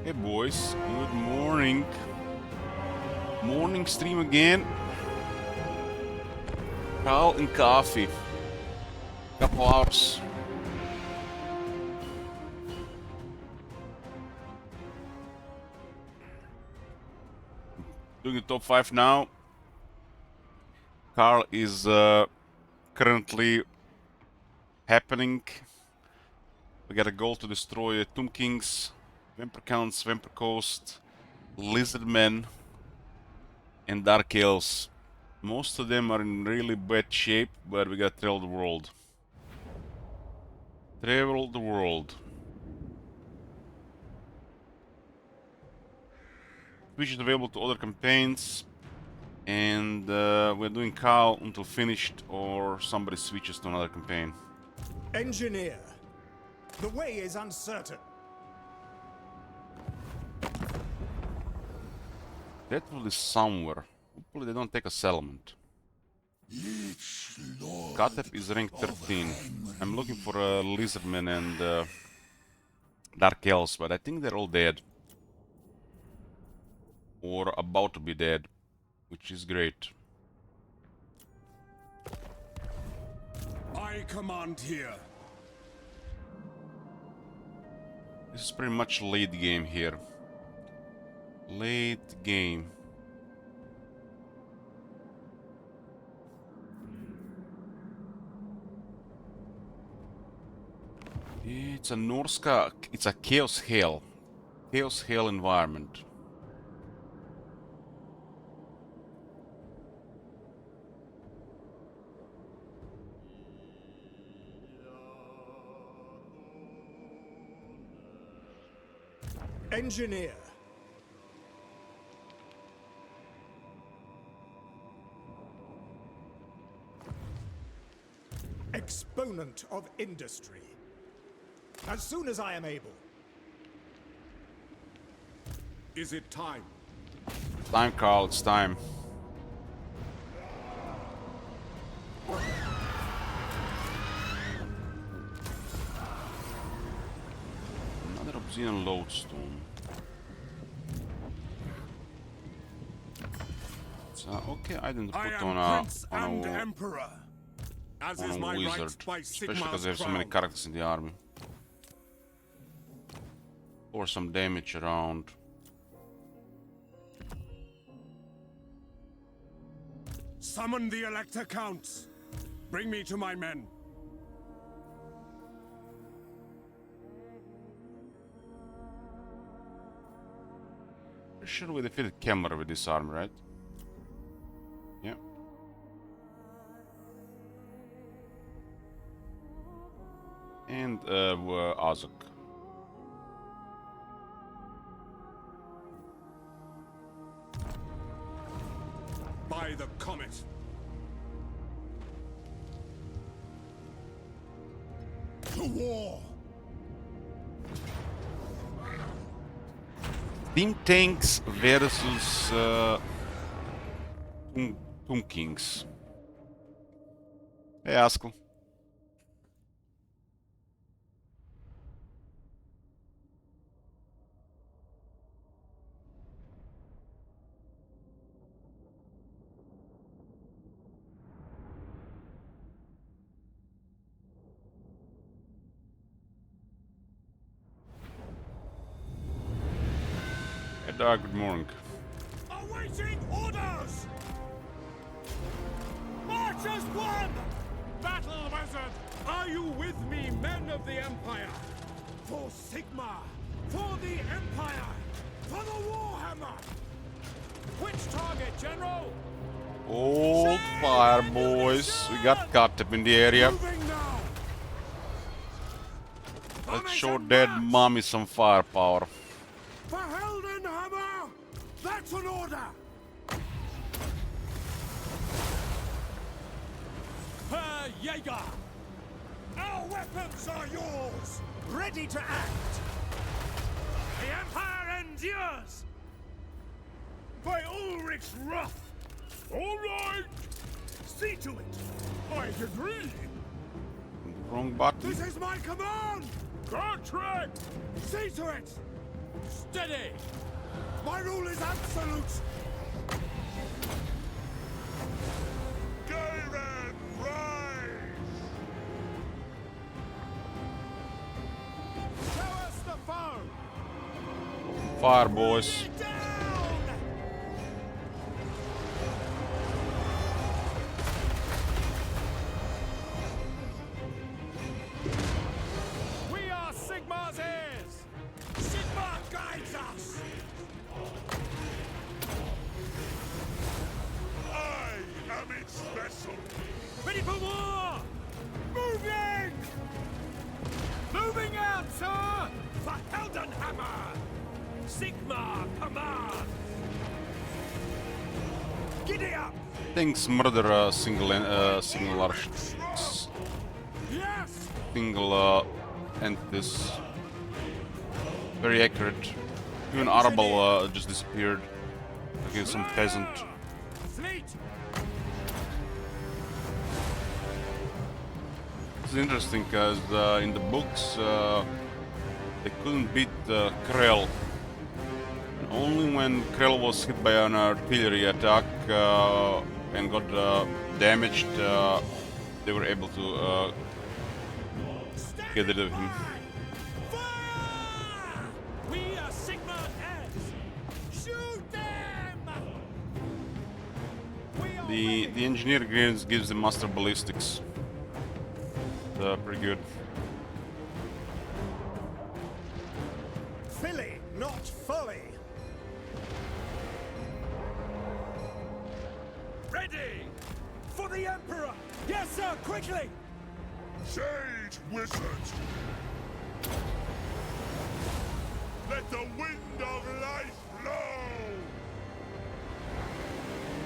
Hey boys, good morning. Morning stream again. Carl and coffee. Couple hours. Doing the top 5 now. Carl is currently happening. We got a goal to destroy Tomb Kings, Vampire Counts, Vampire Coast, Lizardmen, and Dark Elves. Most of them are in really bad shape, but we gotta travel the world. Travel the world. Switch is available to other campaigns, and we're doing Carl until finished or somebody switches to another campaign. Engineer, the way is uncertain. That will is somewhere. Hopefully they don't take a settlement. Katep is rank 13. I'm looking for Lizardmen and Dark Elves, but I think they're all dead. Or about to be dead, which is great. I command here. This is pretty much late game here. Late game. It's a Norska, it's a Chaos Hell. Chaos Hell environment. Engineer. Exponent of industry. As soon as I am able. Is it time? Time, Carl, it's time. Another Obsidian Lodestone. Okay, I didn't put on a Emperor. As is on a my wizard, right by especially Sigmar's because they have so many crown. characters in the army. Or some damage around. Summon the Elector Counts. Bring me to my men. Pretty sure we defeated Kemmer with this army, right? Yeah. And Azuk. By the comet. To war. Team Tanks versus Tomb Kings. Hey, Askel. Hey, Doug, good morning. Awaiting orders! March as one! Battle wizard! Are you with me, men of the Empire? For Sigmar! For the Empire! For the Warhammer! Which target, General? Old fire, boys. We got Katep in the area. Moving now! Let's show dead mommy some firepower. For Heldenhammer! That's an order! Herr Jaeger! Our weapons are yours! Ready to act! The Empire endures! By Ulrich's wrath! All right! See to it! I agree! Wrong button. This is my command! Contract! See to it! Steady! My rule is absolute! Gairen, rise! Show us the foe! Fire, boys. Down! We are Sigmar's heirs! Sigmar guides us! I am its vessel! Ready for war! Moving! Moving out, sir! For Heldenhammer! Sigmar command! Giddy up! Things murder Yes! single entities. Very accurate. Even Arabal just disappeared against some peasant. Fleet! It's interesting because in the books they couldn't beat Krell. Only when Krell was hit by an artillery attack and got damaged, they were able to get rid of him. Fire! We are Sigmar's heirs! Shoot them! We are The engineer gives the master ballistics. Pretty good. Philly, not folly! Ready! For the Emperor! Yes, sir, quickly! Sage wizard! Let the wind of life blow!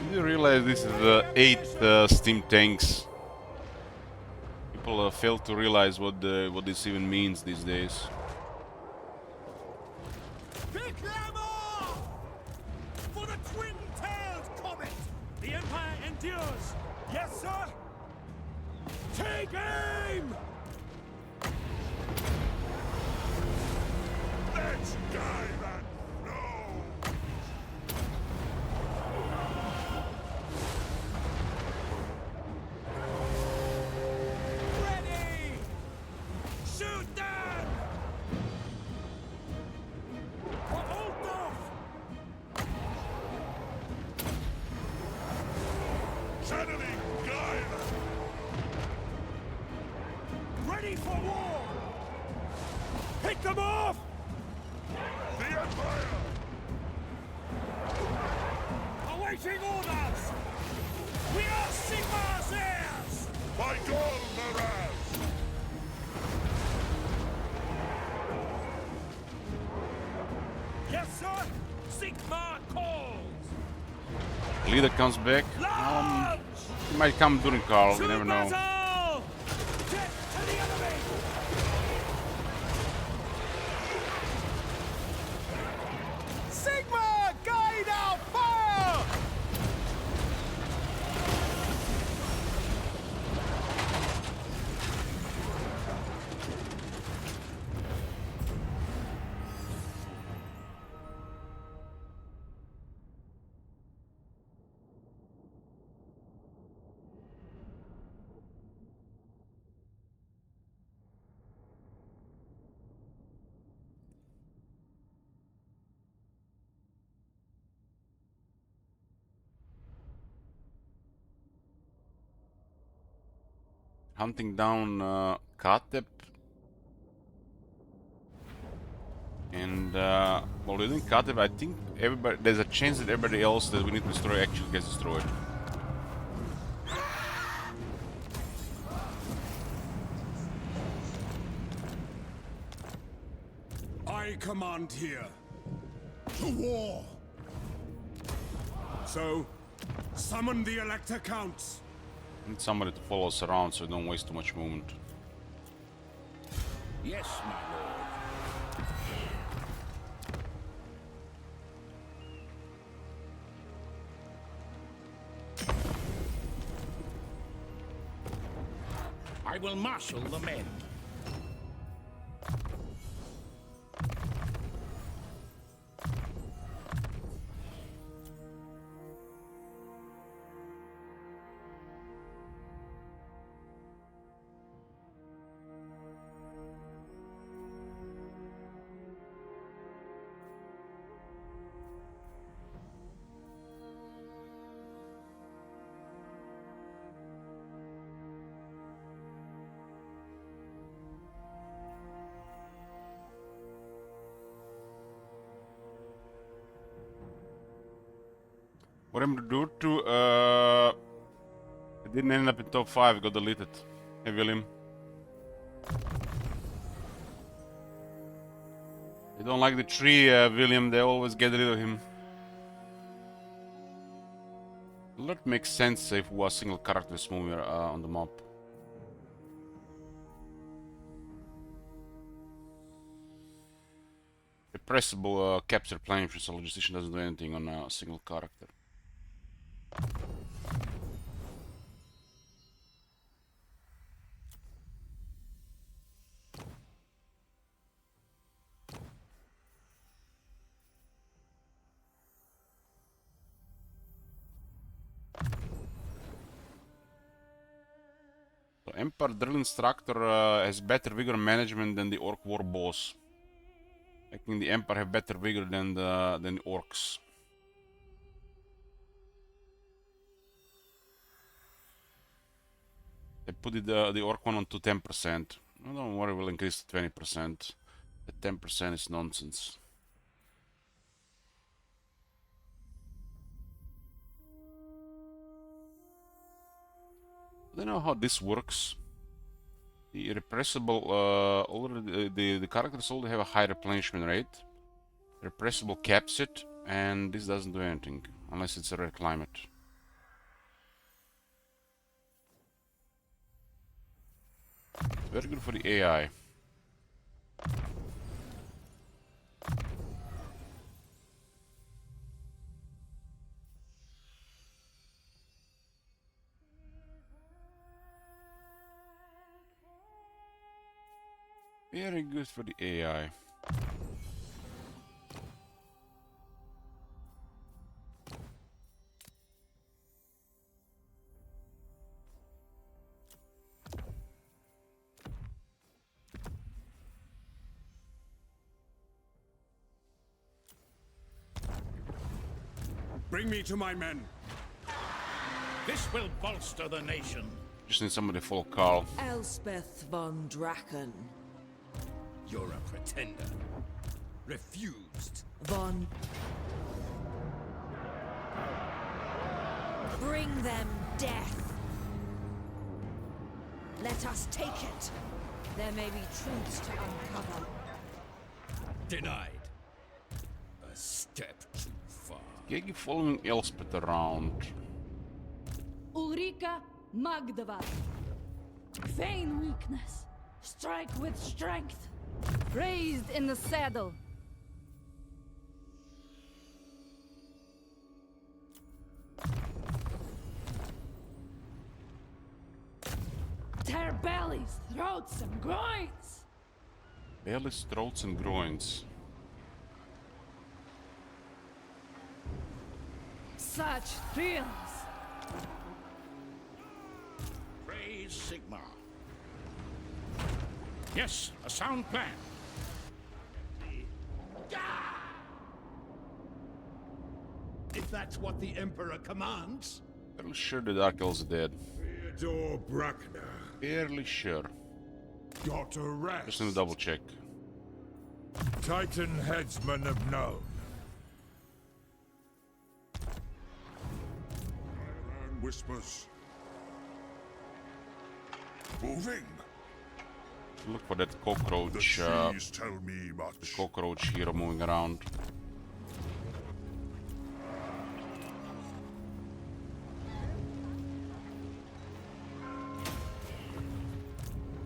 Did you realize this is 8 steam tanks? People fail to realize what this even means these days. Pick them off! For the twin-tailed comet! The Empire endures! Yes, sir! Take aim! Let's dive and flow! Ready! Shoot them! For Altdorf! Channeling Gairen! Ready for war! Pick them off! The Empire! Awaiting orders! We are Sigmar's heirs! By Gol Maraz! Yes, sir! Sigmar calls! Leader comes back. Large! He might come during Karl, you To never know. battle! Get to the enemy! Sigmar, guide our fire! Hunting down Katep. And while we're doing Katep, I think there's a chance that everybody else that we need to destroy actually gets destroyed. I command here. To war. So, summon the Elector Counts. Need somebody to follow us around so we don't waste too much movement. Yes, my lord. I will marshal the men. What am I to do to it didn't end up in top 5, it got deleted. Hey William. They don't like the tree, William, they always get rid of him. That makes sense if we was single character this movie on the map. Repressible capture plane for solicitation doesn't do anything on a single character. So Empire Drill Instructor has better vigor management than the Orc War Boss, making the Empire have better vigor than the Orcs. They put the Orc one on to 10%. Oh, don't worry, we'll increase to 20%. The 10% is nonsense. I don't know how this works. The repressible already the characters already have a high replenishment rate. Repressible caps it, and this doesn't do anything unless it's a rare climate. Very good for the AI. Very good for the AI. Bring me to my men. This will bolster the nation. Just need somebody to follow Carl. Elspeth von Draken. You're a pretender. Refused. Von... Bring them death. Let us take it. There may be truths to uncover. Denied. A step too far. Gegi following Elspeth around. Ulrika Magdavad. Feign weakness. Strike with strength. Raised in the saddle. Tear bellies, throats, and groins. Bellies, throats, and groins. Such thrills. Praise Sigma. Yes, a sound plan. If that's what the Emperor commands. Fairly sure the Dark Elves are dead. Theodore Bruckner. Fairly sure. Got a rest. Just need to double check. Titan headsmen have known. Iron whispers. Moving. Look for that cockroach. The trees tell me much. Cockroach hero moving around.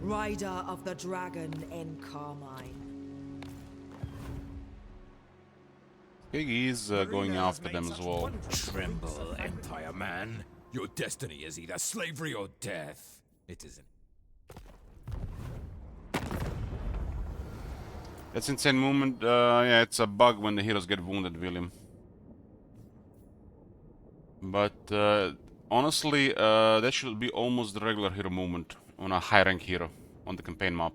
Rider of the Dragon in Carmine. Gegi is going after them as well. Tremble, Empire Man. Your destiny is either slavery or death. It isn't. That's insane movement. Yeah, it's a bug when the heroes get wounded, William. But honestly, that should be almost the regular hero movement on a high rank hero on the campaign map.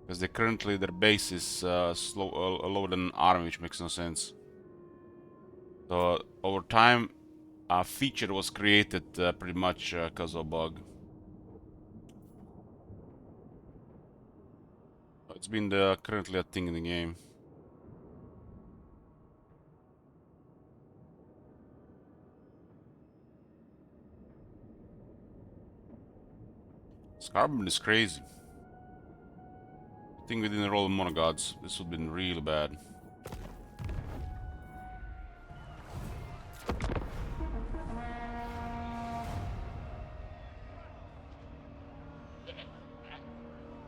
Because they currently their base is lower than an army, which makes no sense. So over time, a feature was created pretty much because of a bug. It's been currently a thing in the game. Carbon is crazy. I think we didn't roll monogods. This would have been really bad.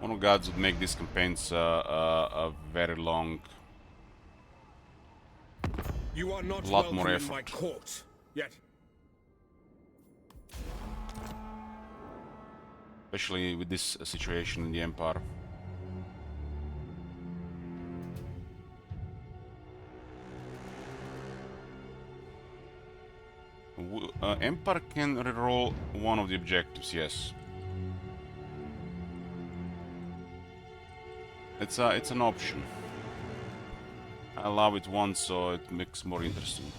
Monogods would make these campaigns very long. You are not Lot more welcome in my effort. court yet. Especially with this situation in the Empire. Empire can reroll one of the objectives, yes. It's an option. I allow it once so it makes more interesting.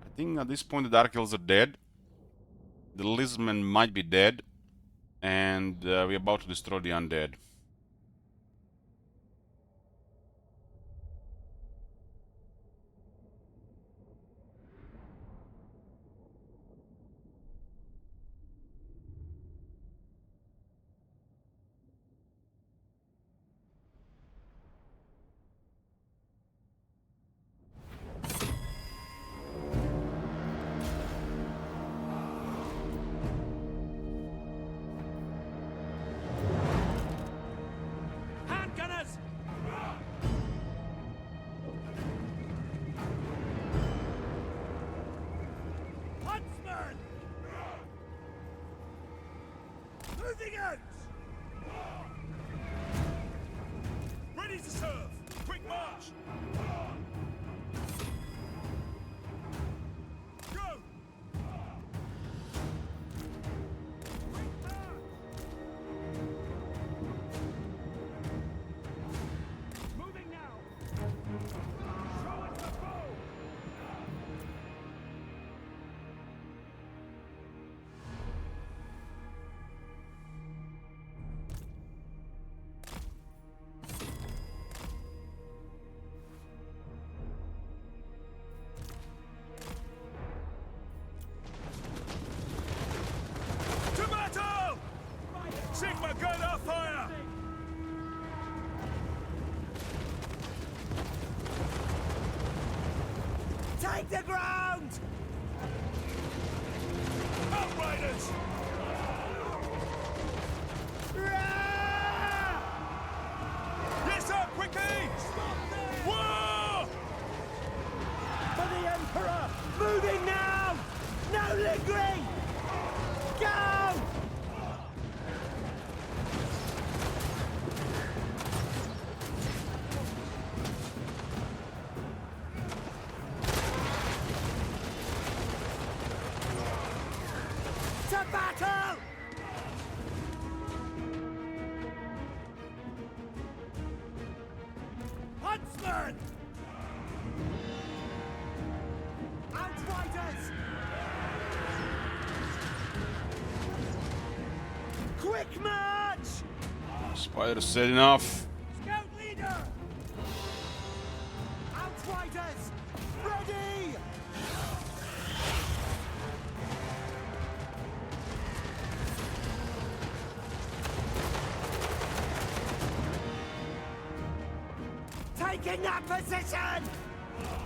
I think at this point the Dark Elves are dead. The Lizardmen might be dead. And we're about to destroy the Undead. Handgunners! Huntsmen! Moving out! Ready to serve! Quick march! Go! Quick march! Moving now! Show us the bow! To battle! Sigma gun our fire! Take the ground! Outriders! Yes, sir, quickly! War! For the Emperor! Moving now! No lingering! Go! To battle! Huntsmen! Outriders! Quick march! Spider said enough. Scout leader! Outriders! Ready! Taking that position!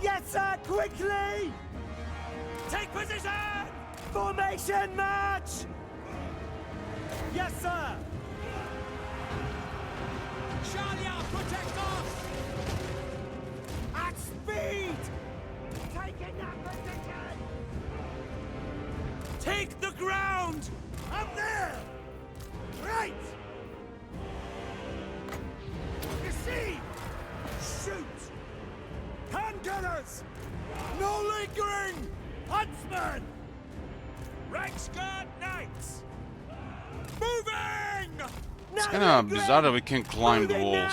Yes, sir, quickly! Take position! Formation march! Yes, sir! Charlie, protect us! At speed! Taking that position! Take the ground! Up there! Right! Receive! Shoot! Handgunners! No lingering! Huntsmen! Rank Guard Knights! Moving! It's kinda bizarre that we can climb the walls.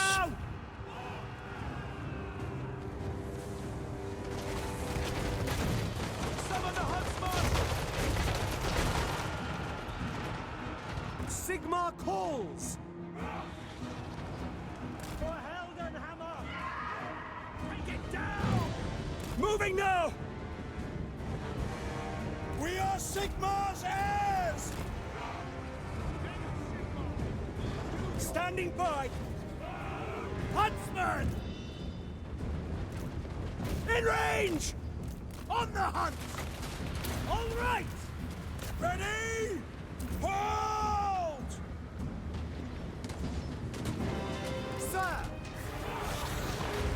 Sigmar calls! For Heldenhammer! Take it down! Moving now! We are Sigmar's heirs! Standing by! Huntsman! In range! On the hunt! All right! Ready? Hold! Sir!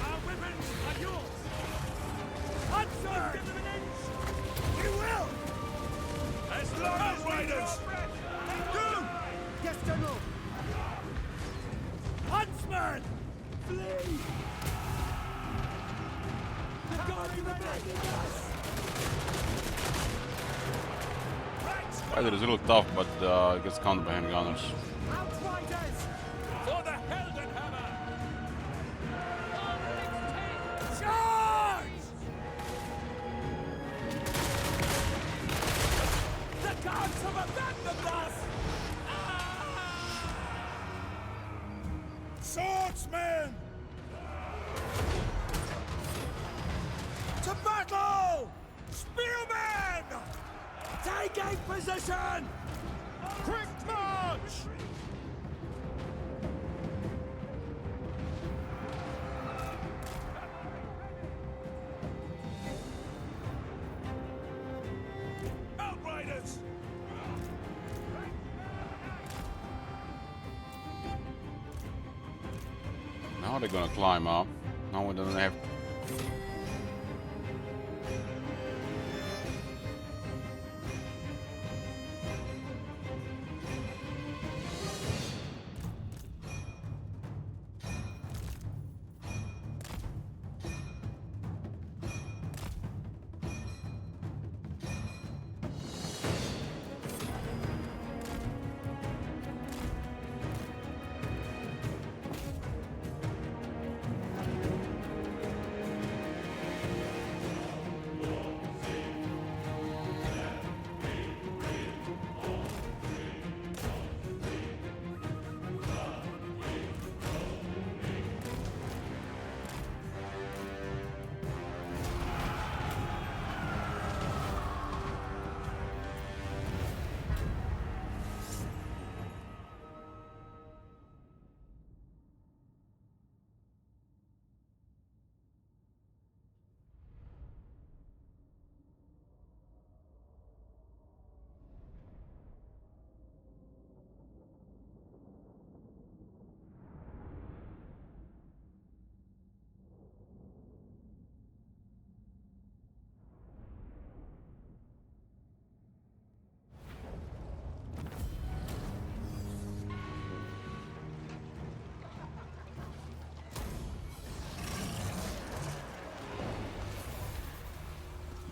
Our weapons are yours! Huntsman! Give them an inch! You will! As long as riders! Do! Yes, General! Huntsman! Flee! The guard is attacking us! Spider is a little tough, but it gets countered by handgunners. Outriders! For the Heldenhammer! Charge! The gods have abandoned us! Swordsmen! To battle! Spearmen! Taking position! Quick march! Outriders! Now they're gonna climb up. Now we don't have.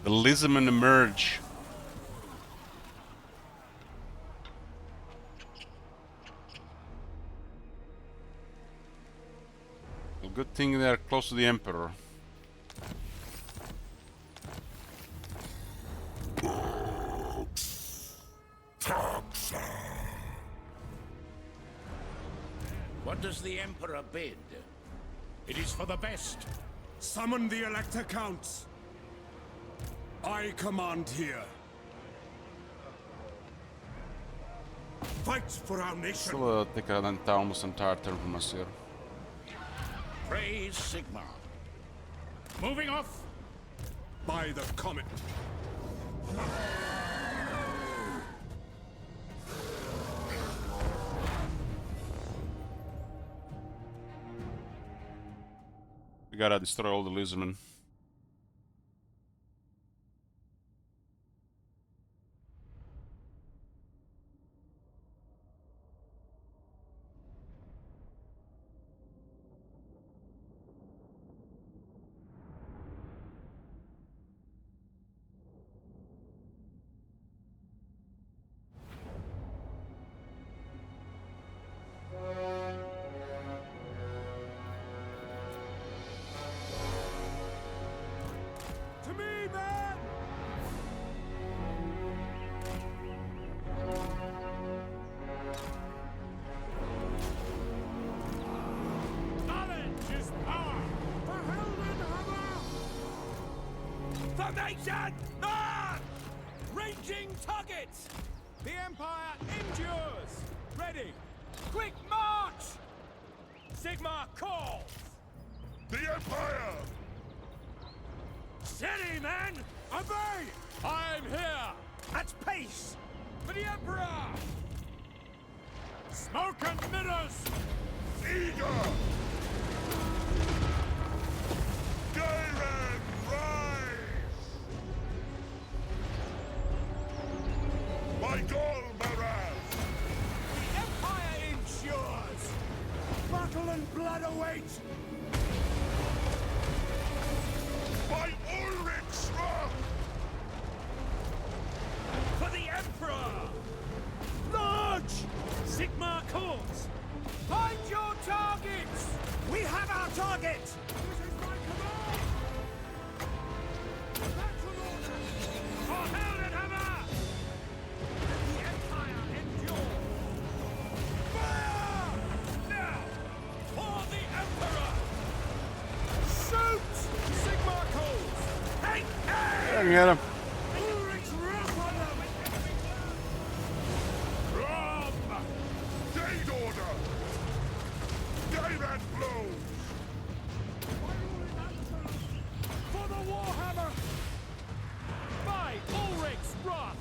The Lizardmen emerge. Well, good thing they're close to the Emperor. What does the Emperor bid? It is for the best. Summon the Elector Counts. I command here. Fight for our nation. Still take almost entire turn from us here. Praise Sigmar. Moving off. By the comet. We gotta destroy all the Lizardmen. Formation! Ah! Ranging targets! The Empire endures! Ready! Quick march! Sigma calls! The Empire! Steady, men! Obey! I'm here! At pace! For the Emperor! Smoke and mirrors! Eager! Gairen, rise! My goal, Maraz! The Empire endures! Battle and blood await! By Ulrich's wrath! For the Emperor! Large! Sigma calls! Find your targets! We have our target! This is my command! Battle order! For Hell and Hammer! The Empire endure! Fire! Now! For the Emperor! Shoot! Sigma calls! Take aim! I can get him. Ulrich's wrath on them! Rom! Jade Order! Gairen blows! For the Warhammer! By Ulrich's wrath!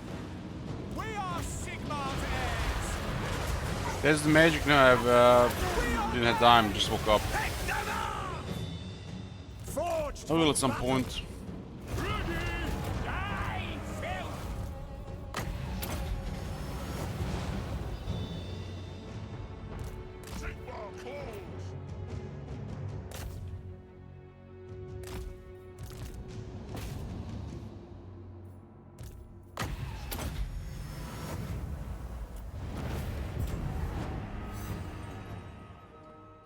We are Sigmar's heirs! There's the magic now. I've didn't have time. Just woke up. Take them on! Forged I will for at some battle. point. Ready! Die, filth! Sigma calls!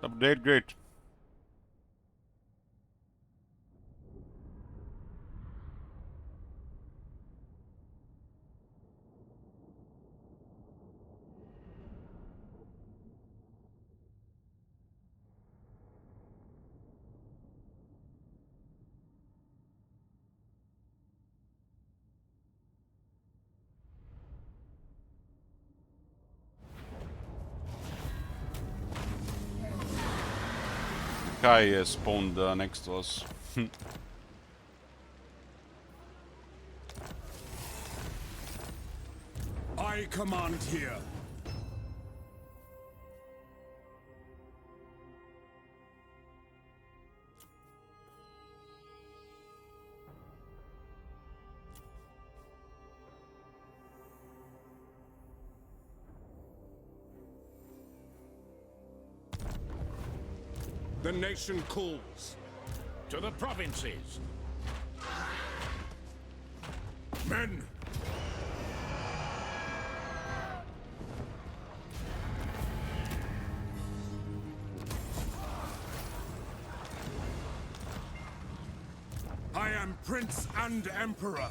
Update great. Kai spawned next to us. I command here. The nation calls. To the provinces. Men! I am Prince and Emperor.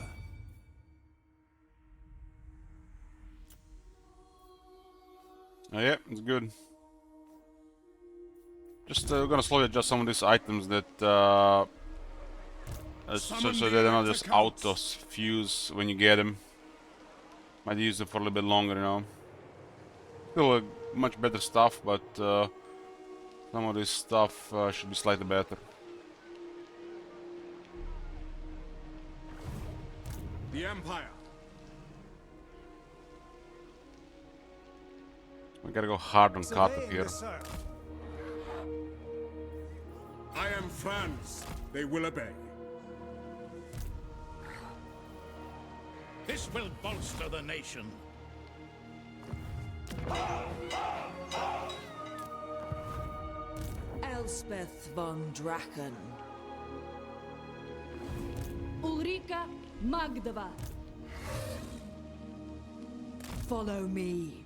Oh, yeah, it's good. Just we're gonna slowly adjust some of these items that so they're not just auto fuse when you get them. Might use them for a little bit longer, you know. Still much better stuff, but some of this stuff should be slightly better. The Empire. We gotta go hard on Carter Surveying here. the Sir. I am Franz. They will obey. This will bolster the nation. Elspeth von Draken. Ulrika Magdava. Follow me.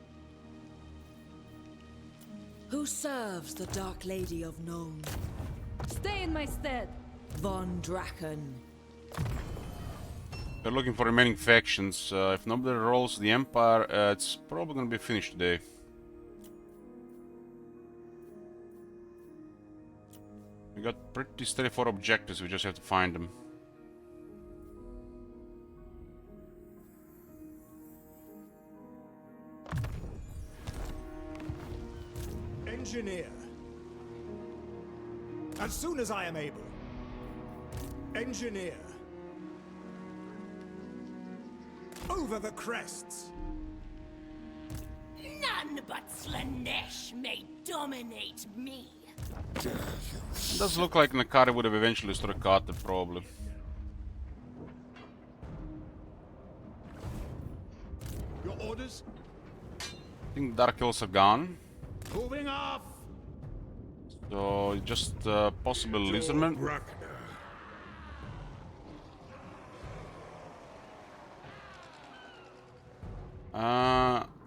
Who serves the Dark Lady of Nome? Stay in my stead. Von Draken. They're looking for remaining factions. If nobody rolls the Empire, it's probably gonna be finished today. We got pretty straightforward objectives, we just have to find them. Engineer. As soon as I am able. Engineer. Over the crests. None but Slanesh may dominate me. It does look like Nakari would have eventually destroyed Carter, probably. Your orders? I think Dark Hills are gone. Moving off. So just possible Lizardman.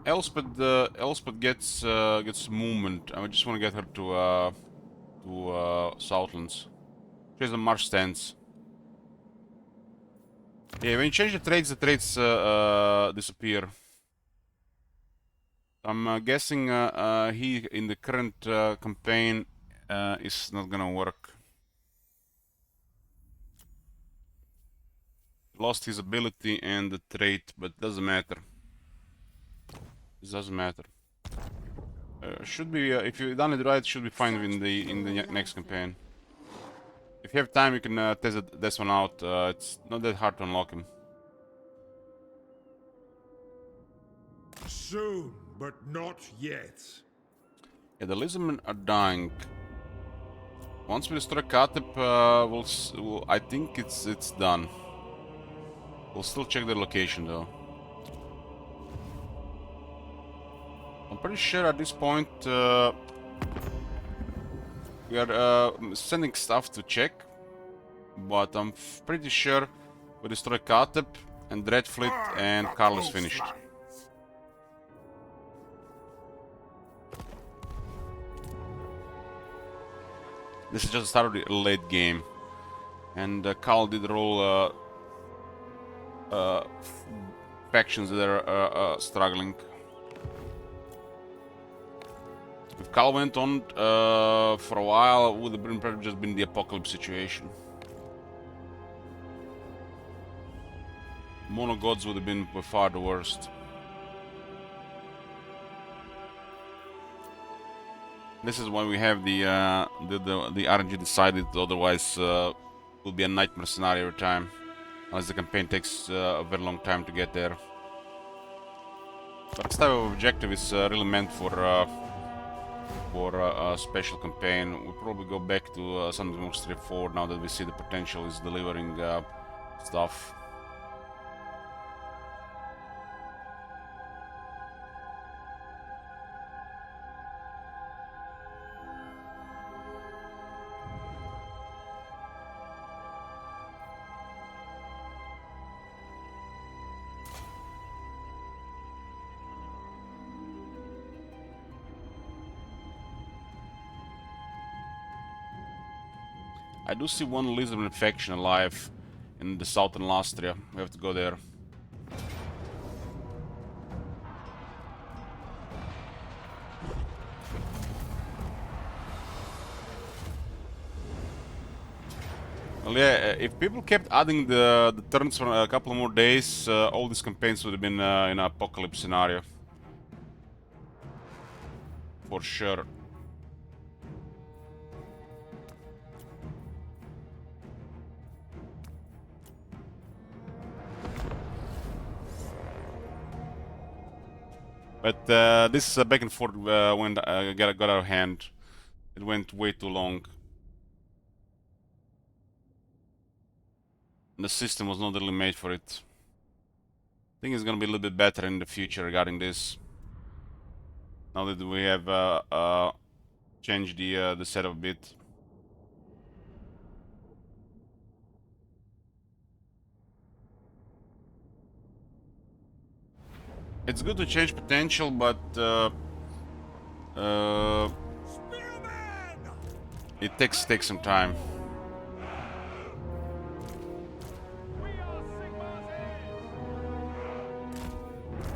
Elspeth gets movement. I just want to get her to Southlands. She has a march stance. Yeah, when you change the traits disappear. I'm guessing he in the current campaign is not gonna work. Lost his ability and the trait, but doesn't matter. It doesn't matter. Should be if you done it right, should be fine in the next campaign. If you have time, you can test this one out. It's not that hard to unlock him. Soon, but not yet. Yeah, the Lizardmen are dying. Once we destroy Katep, I think it's done. We'll still check the location though. I'm pretty sure at this point we are sending stuff to check, but I'm pretty sure we destroy Katep and Dreadfleet and Karl is finished. This is just the start of the late game, and Karl did roll factions that are struggling. If Karl went on for a while, it would have been probably just been the apocalypse situation. Mono gods would have been by far the worst. This is why we have the RNG decided, otherwise it will be a nightmare scenario every time, unless the campaign takes a very long time to get there. But this type of objective is really meant for a special campaign. We'll probably go back to something more straightforward now that we see the potential is delivering stuff. I do see one lizard infection alive in the southern Lastria. We have to go there. Well, yeah, if people kept adding the turns for a couple more days, all these campaigns would have been in an apocalypse scenario. For sure. But this back and forth got out of hand. It went way too long. The system was not really made for it. I think it's gonna be a little bit better in the future regarding this. Now that we have changed the setup a bit. It's good to change potential, but it takes some time.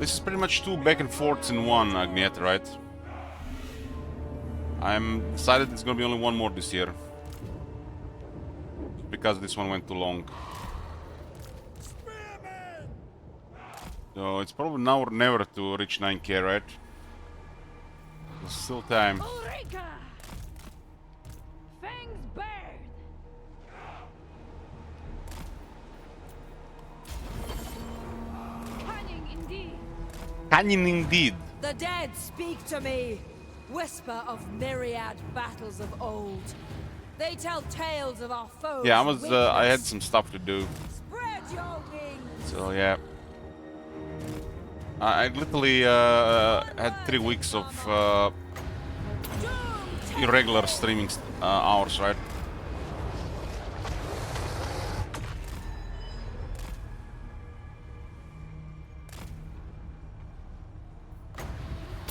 This is pretty much two back and forths in one, Agniet, right? I'm decided it's gonna be only one more this year. Because this one went too long. So it's probably now or never to reach 9k, right? There's still time. Ulrika! Fangs bared! Cunning indeed. Canyon indeed. The dead speak to me. Whisper of myriad battles of old. They tell tales of our foes. Yeah, I had weakness. some stuff to do. Spread your wings. So yeah. I literally had 3 weeks of Doom take irregular hold. streaming hours, right?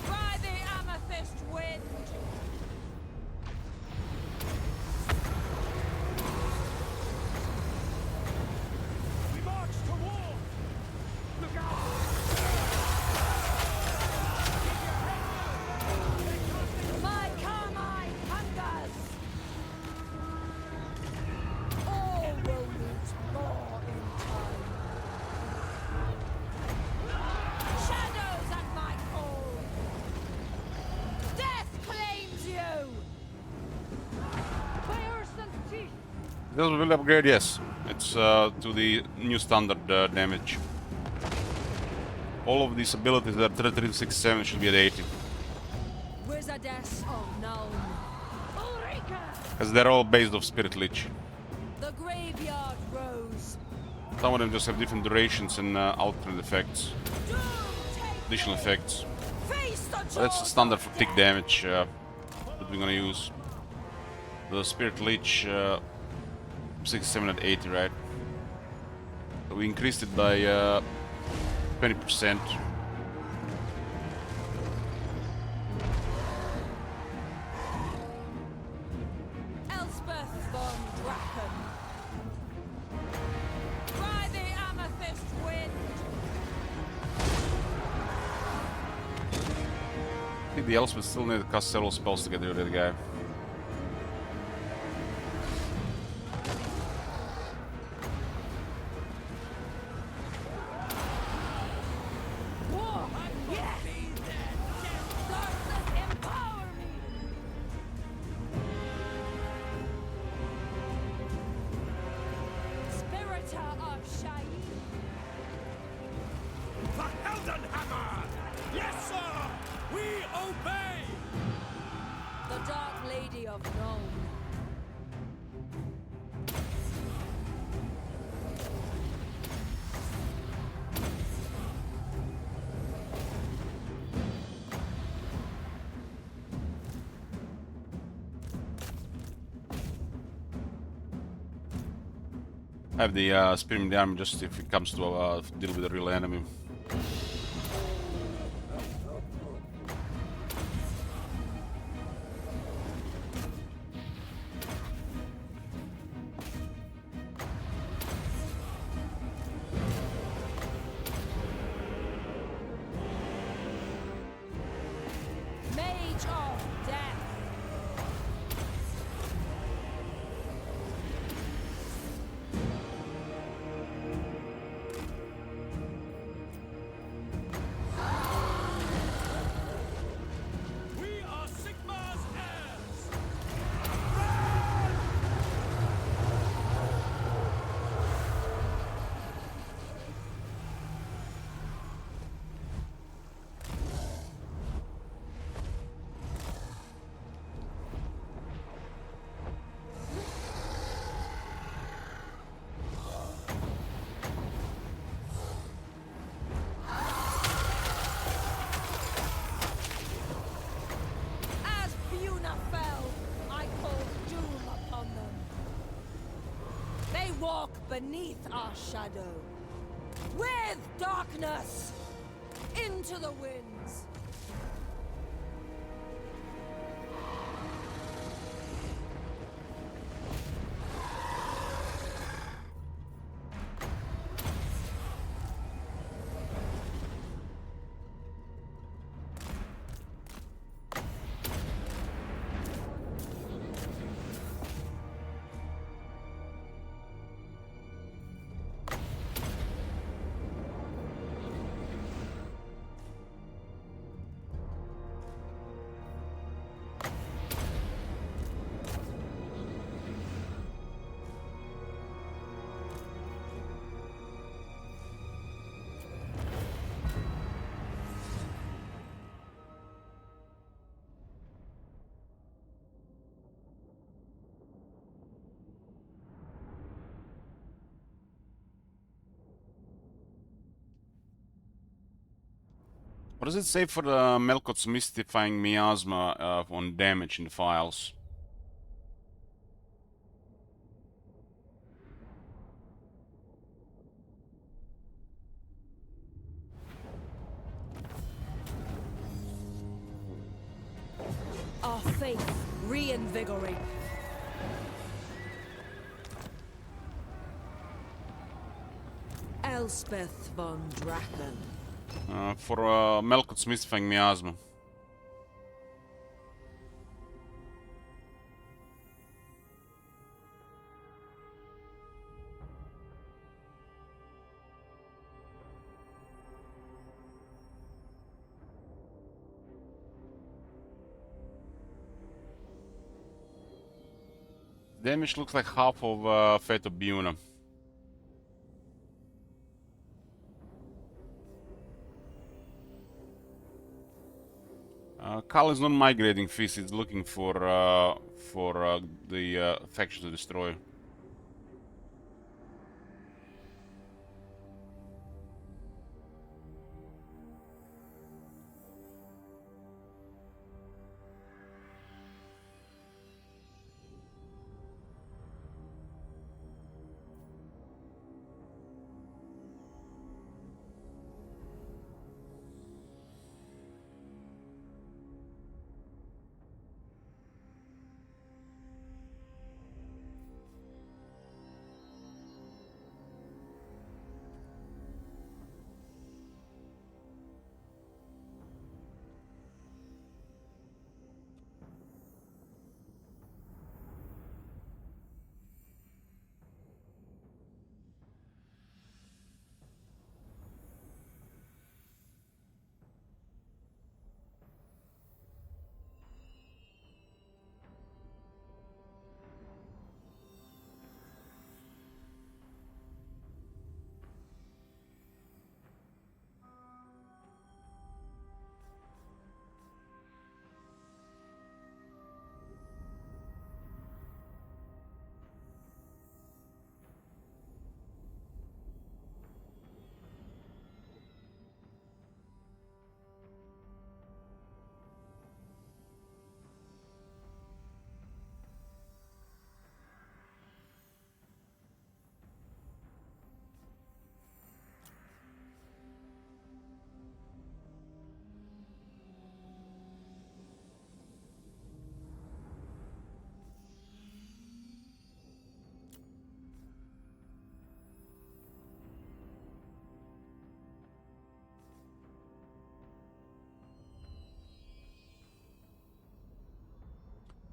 By the amethyst wind. We march to war! Look out! My carmine hungers. All will lose more in time. Shadows at my call. Death claims you. Fires and teeth. This will upgrade, yes. It's to the new standard damage. All of these abilities that are 3367 should be at 80. Wizardess of Nuln. Ulrika! Because they're all based off Spirit Lich. The graveyard rose. Some of them just have different durations and alternate effects, Doom take additional me. effects. Face the But that's the jaws standard of for tick death. damage that we're gonna use. The Spirit Lich 67 at 80, right? So we increased it by 20%. Elspeth von Draken. By the amethyst wind. I think the Elspeth still need to cast several spells to get rid of the guy. War! Yes! Darkness empower me! Spirita of Shai. The Heldenhammer! Yes, sir! We obey! The Dark Lady of Nuln. I have the Spirit in the army just if it comes to deal with a real enemy. Mage of Death. We are Sigmar's heirs! As Buna fell, I called doom upon them. They walk beneath our shadow. With darkness. Into the winds. What does it say for the Melkot's Mystifying Miasma on damage in the files? Our faith reinvigorate. Elspeth von Draken. For Melkot's Mystifying Miasma. Damage looks like half of Fate of Buna. Kal is not migrating Fist, he's looking for the faction to destroy.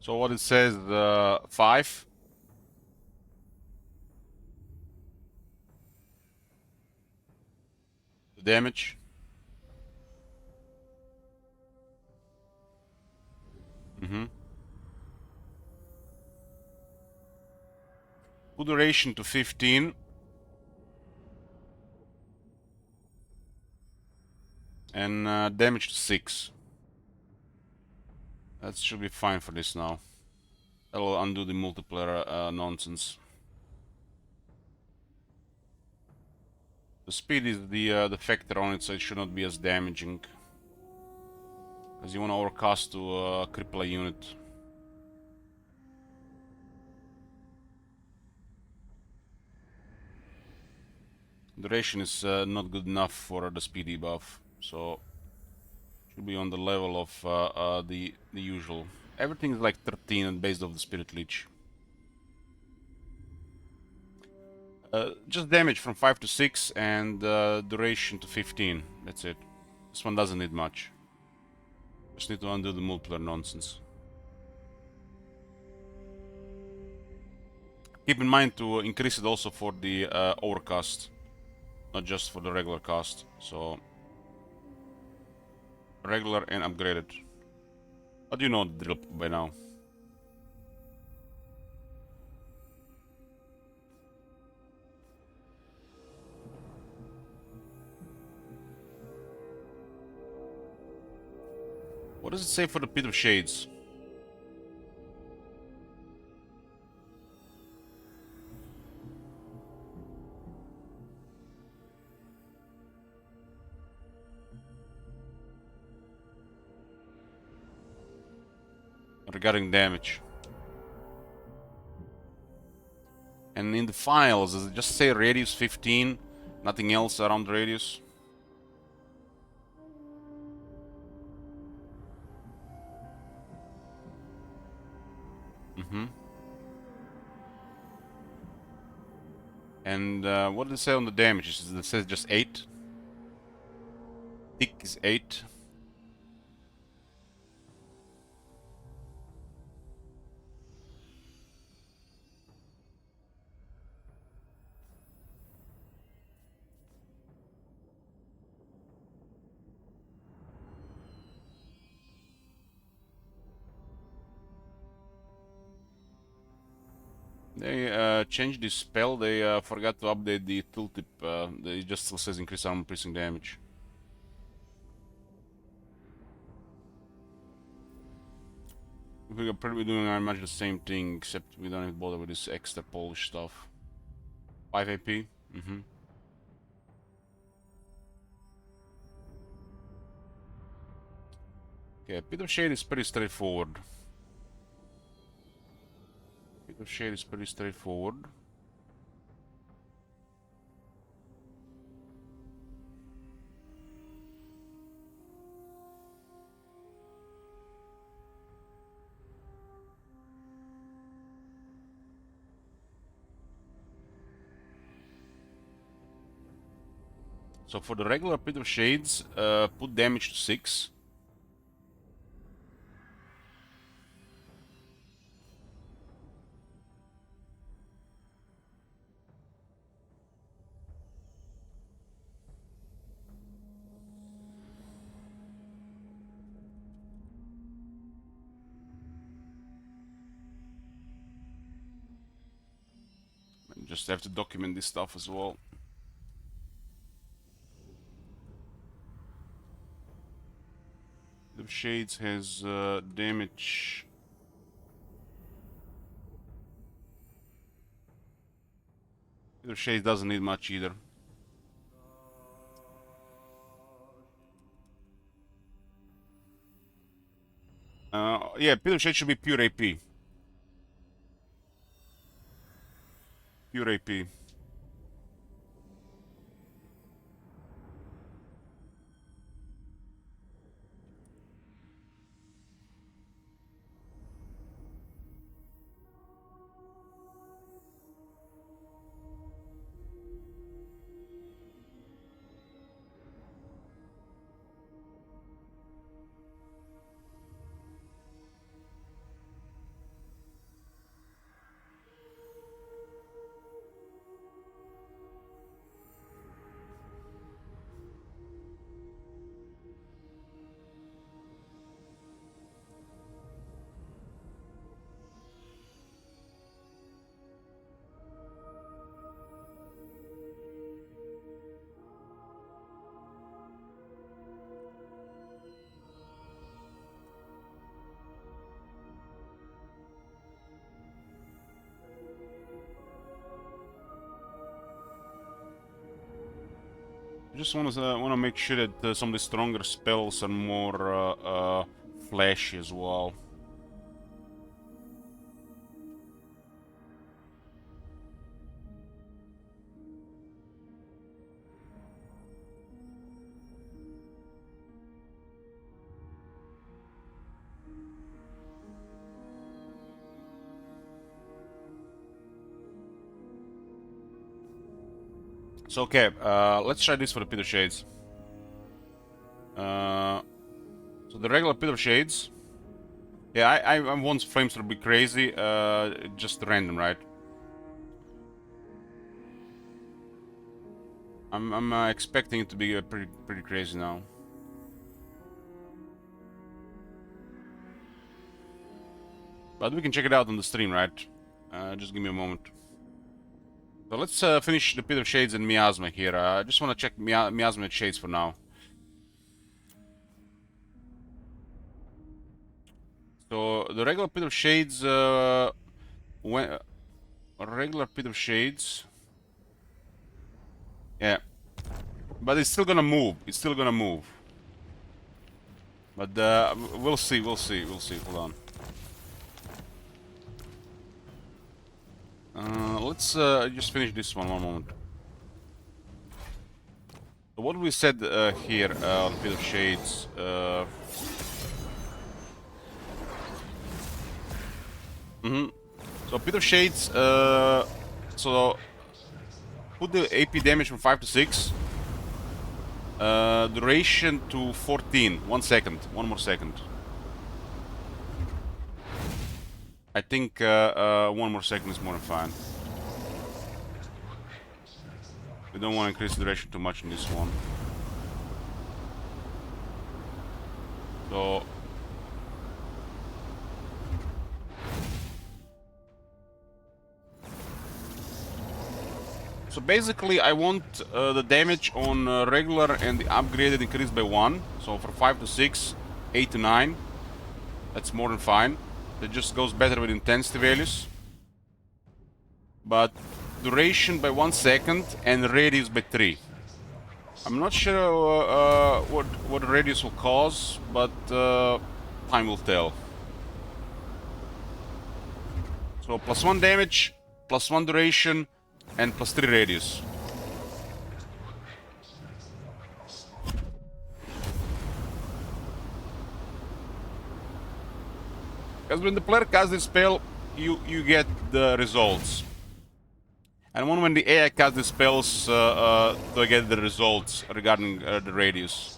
So what it says, 5? The damage. Put duration to 15. And damage to 6. That should be fine for this now. That'll undo the multiplayer nonsense. The speed is the factor on it, so it should not be as damaging. Because you want to overcast to cripple a unit. Duration is not good enough for the speed debuff, so should be on the level of the usual. Everything is like 13 based off the Spirit Leech. Just damage from 5 to 6 and duration to 15. That's it. This one doesn't need much. Just need to undo the multiplayer nonsense. Keep in mind to increase it also for the overcast, not just for the regular cast. So regular and upgraded. But you know the drill by now. What does it say for the Pit of Shades? regarding damage. And in the files, does it just say radius 15? Nothing else around the radius? And what does it say on the damage? It says just 8. Thick is 8. They changed the spell. They forgot to update the tooltip. It just still says increase armor piercing damage. We're probably doing very much the same thing, except we don't have to bother with this extra polish stuff. 5 AP. Okay, Pit of Shade is pretty straightforward. Pit of Shade is pretty straightforward. So for the regular Pit of Shades, put damage to 6. And just have to document this stuff as well. The Shades has damage. The Shades doesn't need much either. Yeah, Pit of Shade should be pure AP. Pure AP. I just want to make sure that some of the stronger spells are more flashy as well. So okay, let's try this for the Pit of Shades. So the regular Pit of Shades. Yeah, I want flames to be crazy. Just random, right? I'm expecting it to be pretty crazy now. But we can check it out on the stream, right? Just give me a moment. So let's finish the Pit of Shades and Miasma here. I just want to check Miasma and Shades for now. So the regular Pit of Shades, regular Pit of Shades, yeah, but it's still gonna move. It's still gonna move. But we'll see. Hold on. let's just finish this one moment. So what we said here on Pit of Shades. So Pit of Shades. So put the AP damage from 5 to 6. Duration to 14. 1 second. 1 more second. I think 1 more second is more than fine. We don't want to increase the duration too much in this one. So basically I want the damage on regular and the upgraded increased by 1. So from 5 to 6, 8 to 9. That's more than fine. It just goes better with intensity values. But duration by 1 second and radius by 3. I'm not sure what radius will cause, but time will tell. So +1 damage, +1 duration, and +3 radius. Because when the player casts this spell, you get the results. And when the AI casts the spells, to get the results regarding the radius.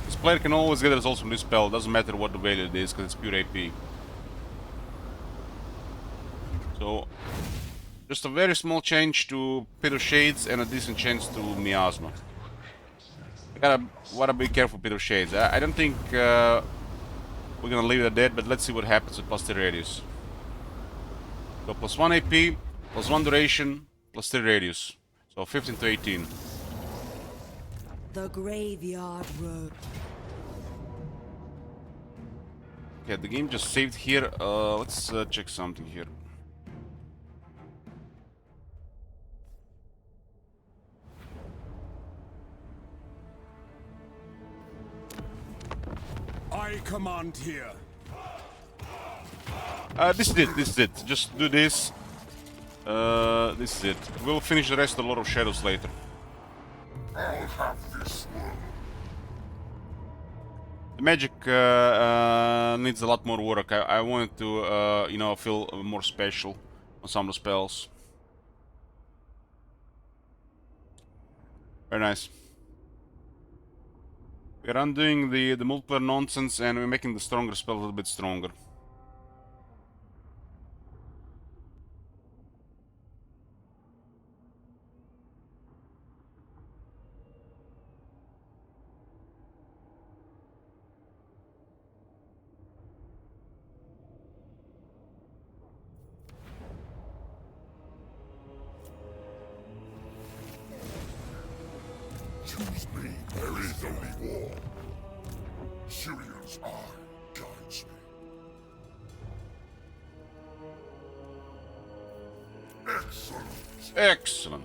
This player can always get the results from this spell, doesn't matter what the value it is, because it's pure AP. So, just a very small change to Pit of Shades and a decent change to Miasma. I gotta be careful with Pit of Shades. I don't think we're gonna leave it at that, but let's see what happens with +3 radius. So +1 AP, +1 duration, +3 radius. So 15 to 18. The Graveyard Road. Okay, the game just saved here. Let's check something here. I command here. This is it. Just do this. This is it. We'll finish the rest of Lord of Shadows later. I'll have this one. The magic needs a lot more work. I wanted to, you know, feel more special on some of the spells. Very nice. We're undoing the multiplayer nonsense and we're making the stronger spell a little bit stronger. Choose me, there is only war. Sirius eye guides me. Excellent. Excellent.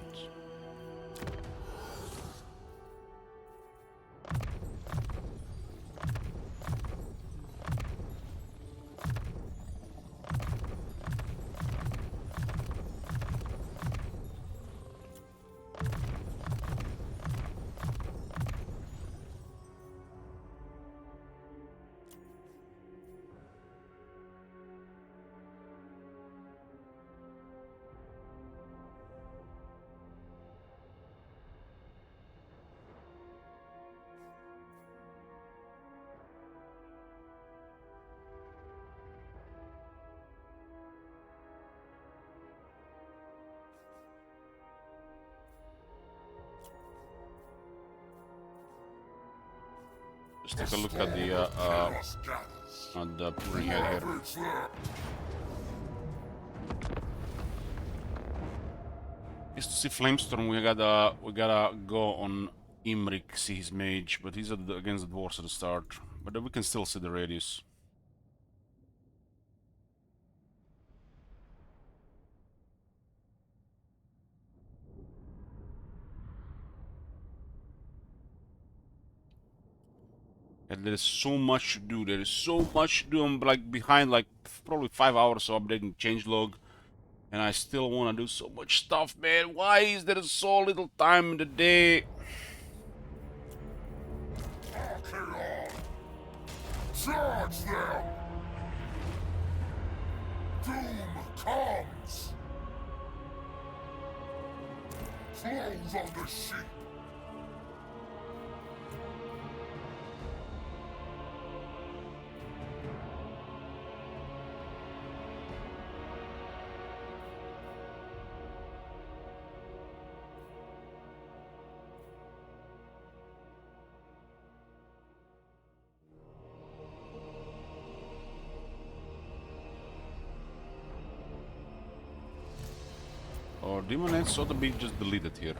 Just take a look at the pouring head here. Just to see Flamestorm, we gotta go on Imrik, see his mage, but he's against the dwarves at the start. But we can still see the radius. And there is so much to do. There is so much to do. I'm like behind like probably 5 hours of updating changelog And I still want to do so much stuff, man. Why is there so little time in the day? Archaon! Charge them! Doom comes! Close on the sheep! Or Demon Heads ought to be just deleted here.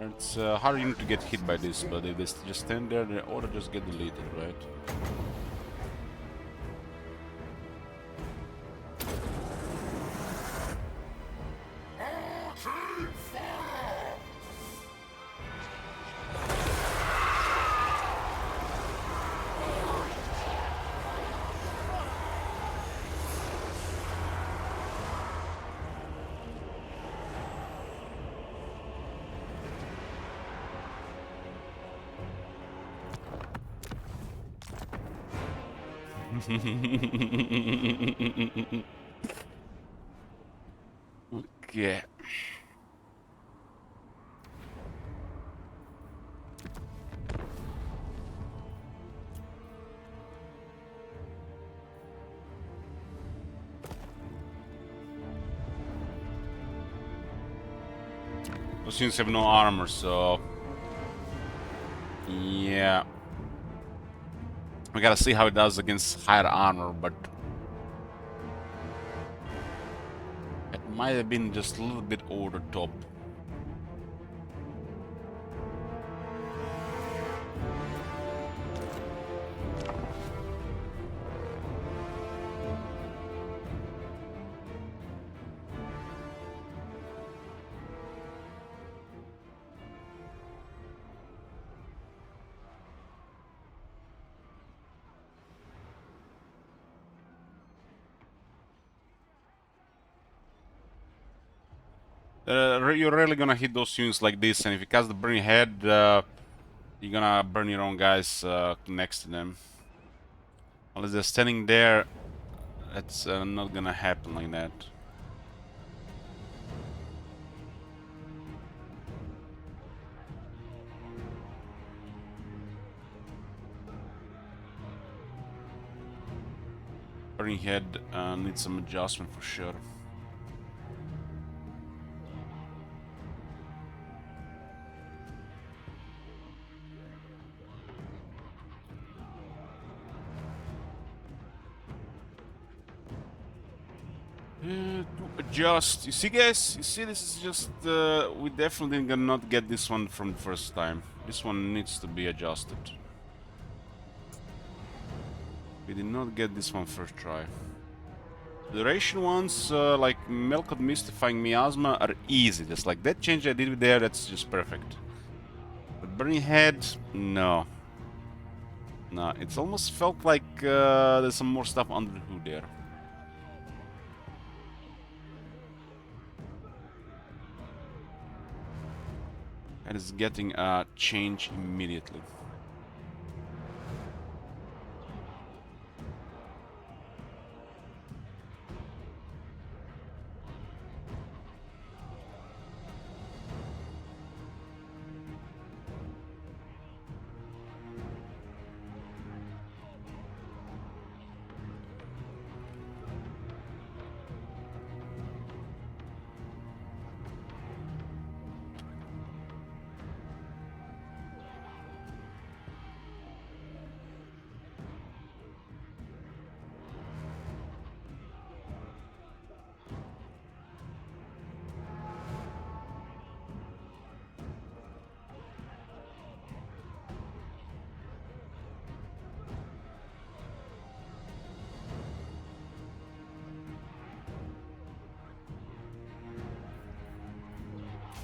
It's hard to get hit by this, but if they just stand there, they ought to just get deleted, right? Okay. Those units have no armor, so yeah. We gotta see how it does against higher armor, but it might have been just a little bit over the top. You're really gonna hit those units like this, and if you cast the Burning Head, you're gonna burn your own guys next to them. Unless they're standing there, that's not gonna happen like that. Burning Head needs some adjustment for sure. To adjust. You see, guys? You see, this is just... we definitely gonna not get this one from the first time. This one needs to be adjusted. We did not get this one first try. The duration ones, like Melkot Mystifying Miasma, are easy. Just like that change I did with there, that's just perfect. But Burning Head, no. No, it's almost felt like there's some more stuff under the hood there. And it's getting a change immediately.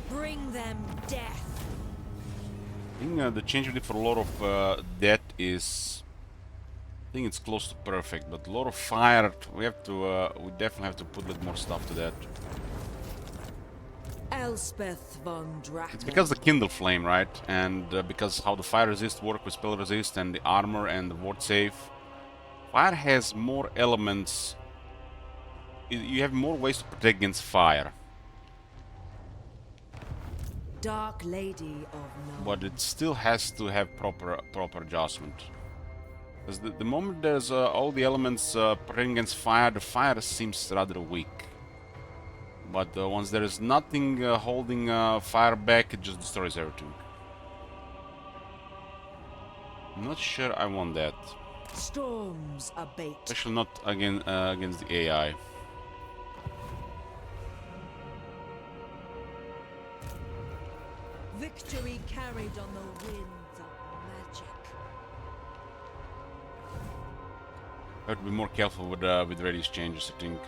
Bring them death. I think the change we did for a lot of death is I think it's close to perfect, but Lord of Fire, we definitely have to put a little more stuff to that. Elspeth von Drachen. It's because the Kindle Flame, right? And because how the fire resist work with spell resist and the armor and the ward save. Fire has more elements. You have more ways to protect against fire. Dark Lady of None. But it still has to have proper adjustment. Because the moment there's all the elements protecting against fire, the fire seems rather weak. But once there is nothing holding fire back, it just destroys everything. I'm not sure I want that. Storms abate. Especially not against the AI. Victory carried on the winds of magic. I have to be more careful with radius changes, I think.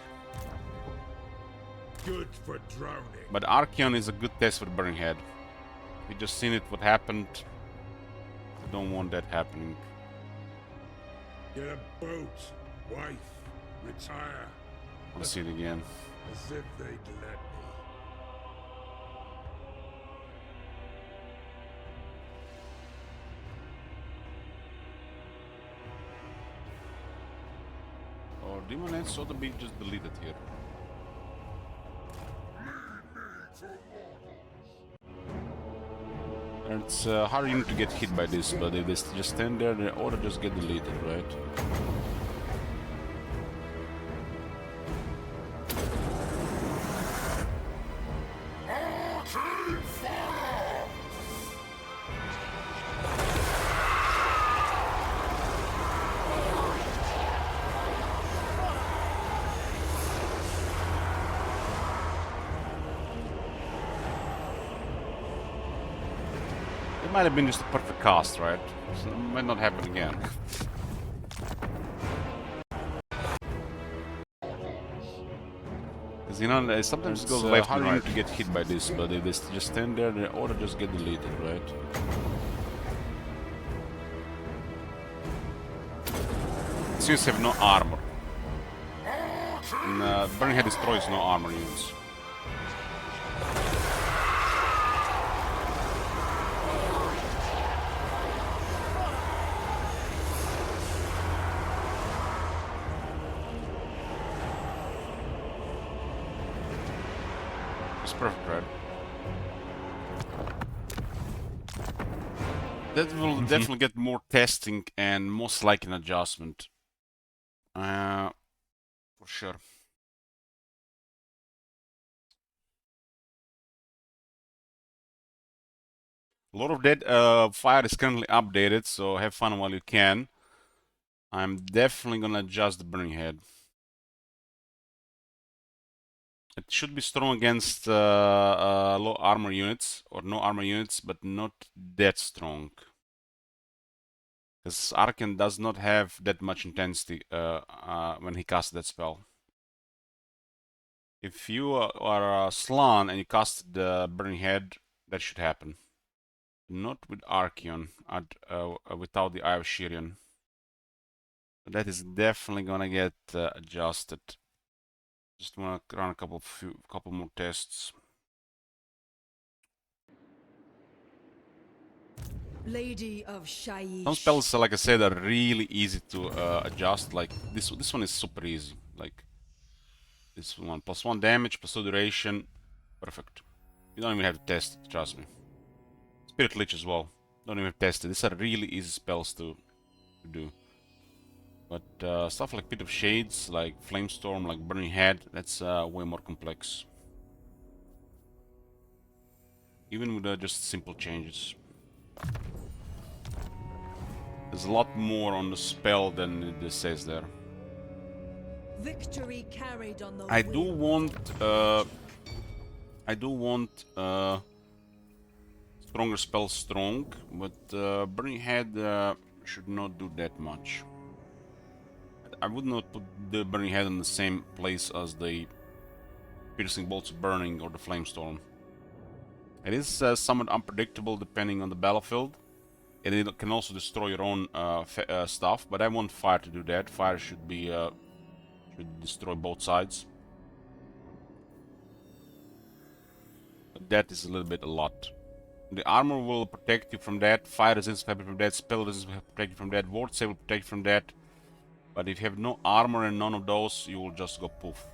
Good for drowning. But Archeon is a good test for Burning Head. We just seen it what happened. I don't want that happening. Get a boat, wife, retire. I'll see it again. As if they'd let me. Or Demon Lance ought to be just deleted here. And it's hard even to get hit by this, but if they just stand there, they ought to just get deleted, right? It might have been just a perfect cast, right? So it might not happen again. Because you know, sometimes it goes left and right to get hit by this, but if they just stand there, they ought to just get deleted, right? Since have no armor. And Burning Head destroys no armor units. Perfect, right? That will definitely get more testing and most likely an adjustment. For sure. Lord of Dead Fire is currently updated, so have fun while you can. I'm definitely gonna adjust the Burning Head. It should be strong against low armor units or no armor units, but not that strong. Because Archeon does not have that much intensity when he casts that spell. If you are Slann and you cast the Burning Head, that should happen. Not with Archeon, without the Eye of Shirion. But that is definitely gonna get adjusted. Just want to run a couple more tests. Lady of Shaiish. Some spells, like I said, are really easy to adjust. Like this one is super easy. Like this one, +1 damage, +2 duration, perfect. You don't even have to test it, trust me. Spirit Leech as well. Don't even test it. These are really easy spells to do. But stuff like Pit of Shades, like Flamestorm, like Burning Head, that's way more complex. Even with just simple changes. There's a lot more on the spell than it says there. Victory carried on the I do want stronger spell strong, but Burning Head should not do that much. I would not put the Burning Head in the same place as the Piercing Bolts of Burning or the Flamestorm. It is somewhat unpredictable depending on the battlefield, And it can also destroy your own stuff, but I want fire to do that. Fire should be should destroy both sides. But that is a little bit a lot. The armor will protect you from that. Fire resistance will protect you from that. Spell resistance will protect you from that. Ward save will protect you from that. But if you have no armor and none of those, you will just go poof.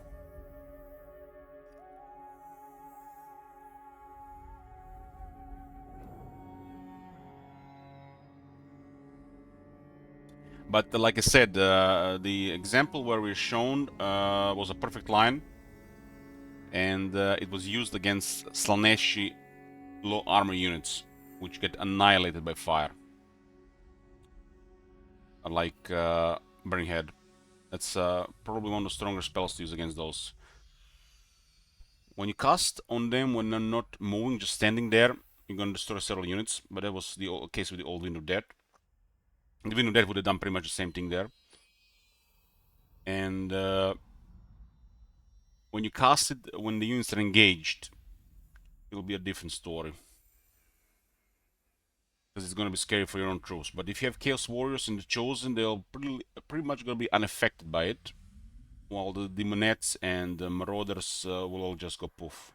But like I said, the example where we're shown was a perfect line, and it was used against Slaaneshi low armor units, which get annihilated by fire, like Burning Head. That's probably one of the stronger spells to use against those. When you cast on them when they're not moving, just standing there, you're gonna destroy several units. But that was the case with the old Wind of Death. The Wind of Death would have done pretty much the same thing there. And when you cast it, when the units are engaged, it'll be a different story. Because it's gonna be scary for your own troops. But if you have Chaos Warriors and the Chosen, they'll pretty much gonna be unaffected by it. While the Demonettes and the Marauders will all just go poof.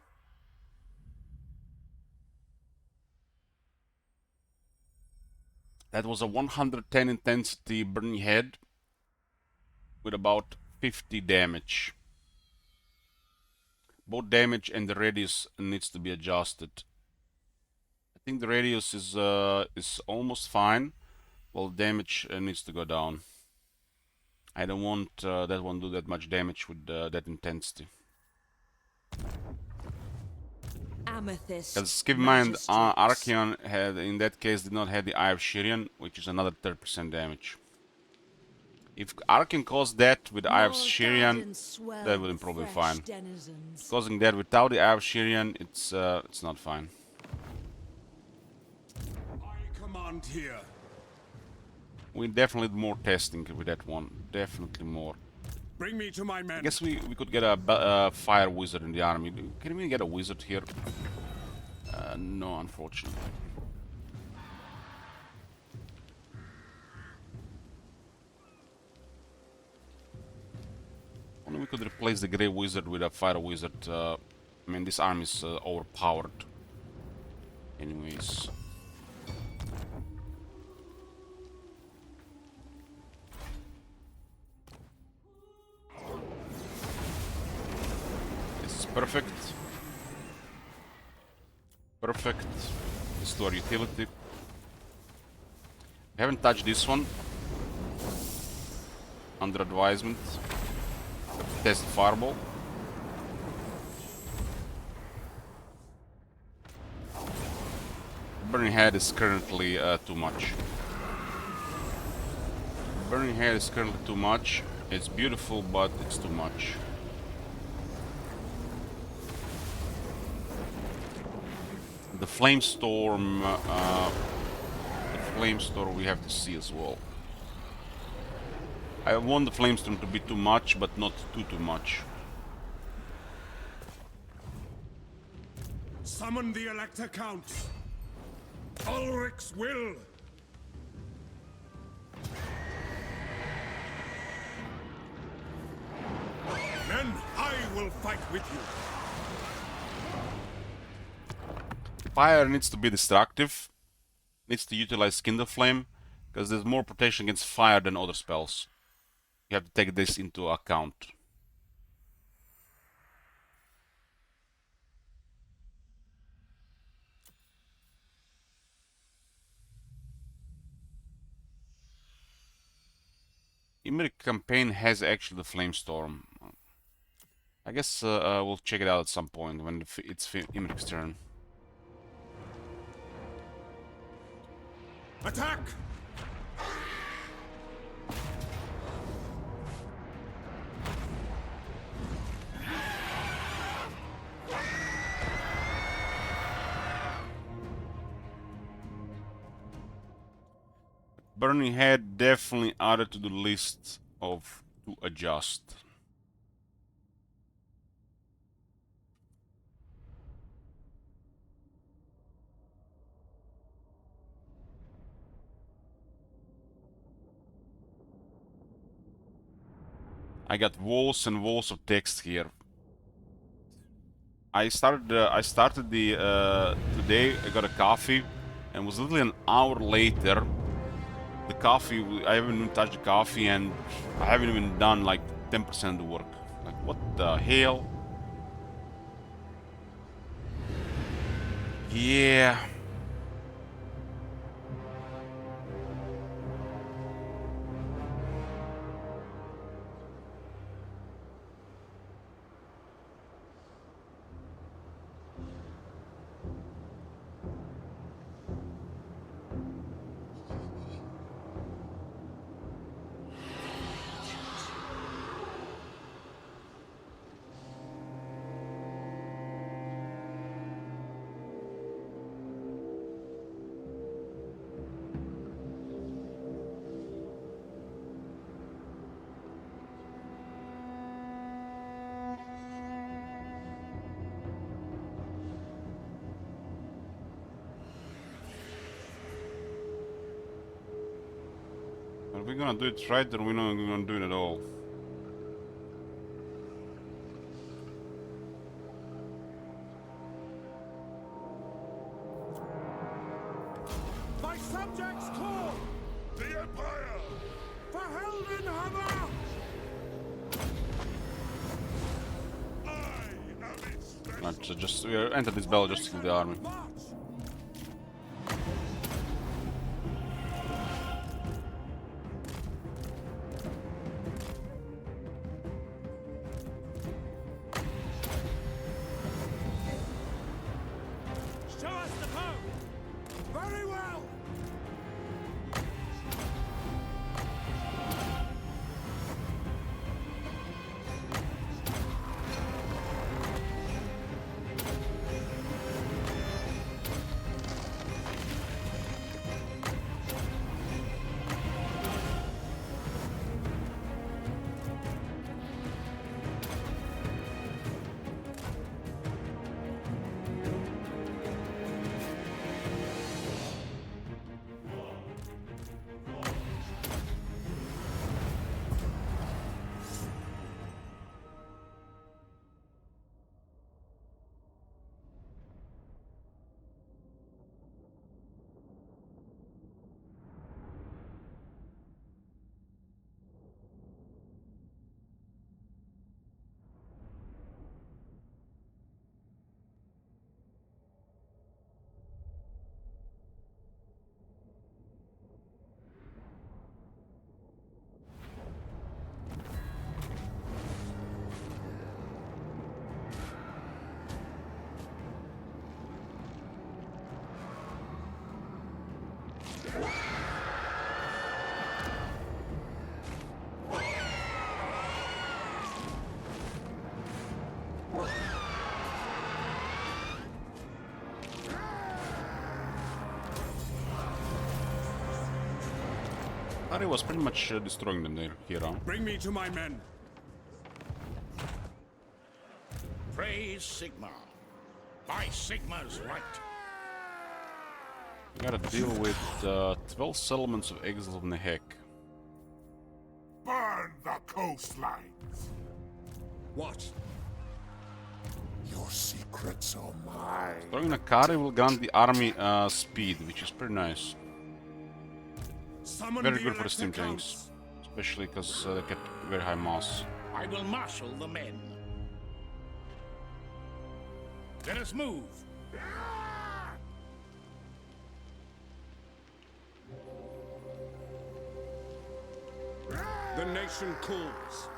That was a 110 intensity Burning Head with about 50 damage. Both damage and the radius needs to be adjusted. I think the radius is almost fine, while damage needs to go down. I don't want that one to do that much damage with that intensity. Amethyst. Because keep in mind, Majesty. Archaon had, in that case, did not have the Eye of Shirian, which is another 30% damage. If Archaon caused that with the Eye of Your Shirian, gardens swell that would with probably be fresh fine. denizens. Causing that without the Eye of Shirian, it's not fine. I command here. We definitely need more testing with that one. Definitely more. Bring me to my men. I guess we could get a fire wizard in the army. Can we get a wizard here? No, unfortunately. Only we could replace the Grey Wizard with a Fire Wizard. I mean, this army is overpowered. Anyways. This is perfect. Perfect. This is to our utility. We haven't touched this one. Under advisement. Test Fireball. Burning Head is currently too much. Burning Head is currently too much. It's beautiful, but it's too much. The Flamestorm, we have to see as well. I want the Flamestorm to be too much, but not too much. Summon the Elector Count. Ulric's will. Then I will fight with you. Fire needs to be destructive. Needs to utilize Kindle Flame, because there's more protection against fire than other spells. You have to take this into account. Imric campaign has actually the Flamestorm. I guess we'll check it out at some point when it's Imric's turn. Attack! Burning Head definitely added to the list of to adjust. I got walls and walls of text here. I started the today. I got a coffee, and was literally an hour later. The coffee, I haven't even touched the coffee, and I haven't even done like 10% of the work. Like, what the hell? Yeah. Are we gonna do it right, or are we not gonna do it at all? My subjects call! The Empire! For Heldenhammer! I am its Right, so just we enter this battle just to kill the army. March! Show us the foe! Very well! Ari was pretty much destroying them there, here, huh? Bring me to my men. Praise Sigma. By Sigma's right. We gotta deal with 12 settlements of exiles of Nehek. burn the coastlines! What? Your secrets are mine. Throwing Akari will grant the army speed, which is pretty nice. Summon Very the good for the steam Elector tanks. Counts. Especially because they get very high mass. I will marshal the men. Let us move. The nation calls.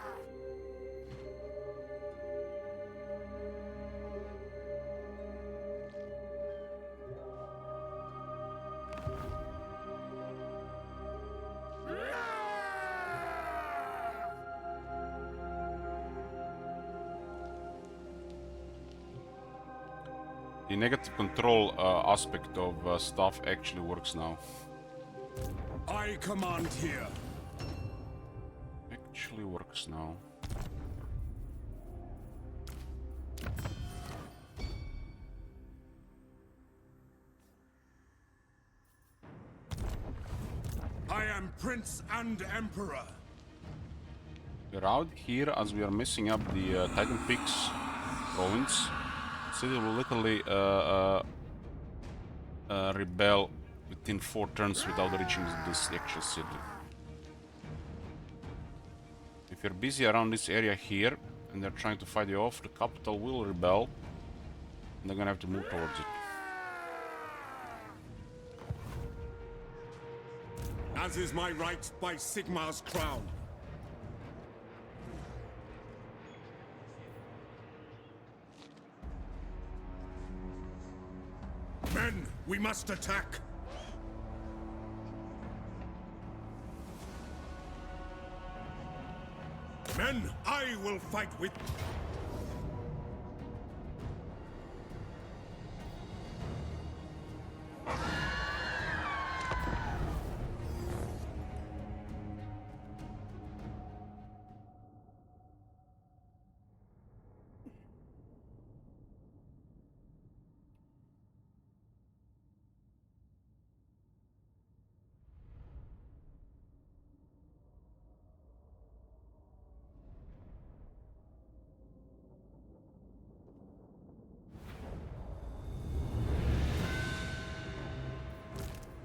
The negative control aspect of stuff actually works now. I command here. Actually works now. I am Prince and Emperor. We're out here as we are messing up the Titan Peaks province. City will literally rebel within 4 turns without reaching this actual city. If you're busy around this area here and they're trying to fight you off, the capital will rebel and they're gonna have to move towards it. As is my right by Sigmar's crown. Men, we must attack! Men, I will fight with...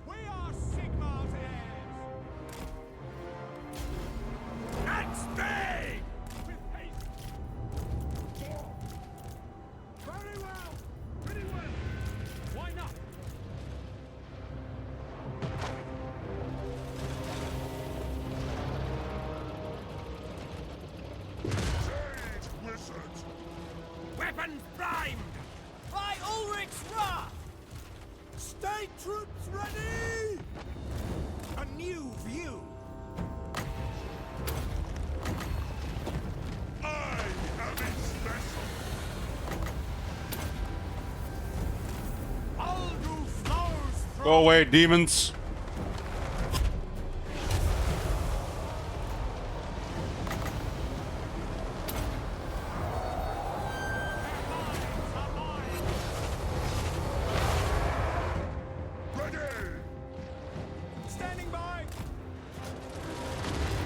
We are Sigmar's heirs! Next day! With haste! Very well! Very well! Why not? Sage wizard! Weapons primed! By Ulrich's wrath! State troops ready! A new view! I am its vessel! Aldu flows from... Go away, demons! Ready! Standing by!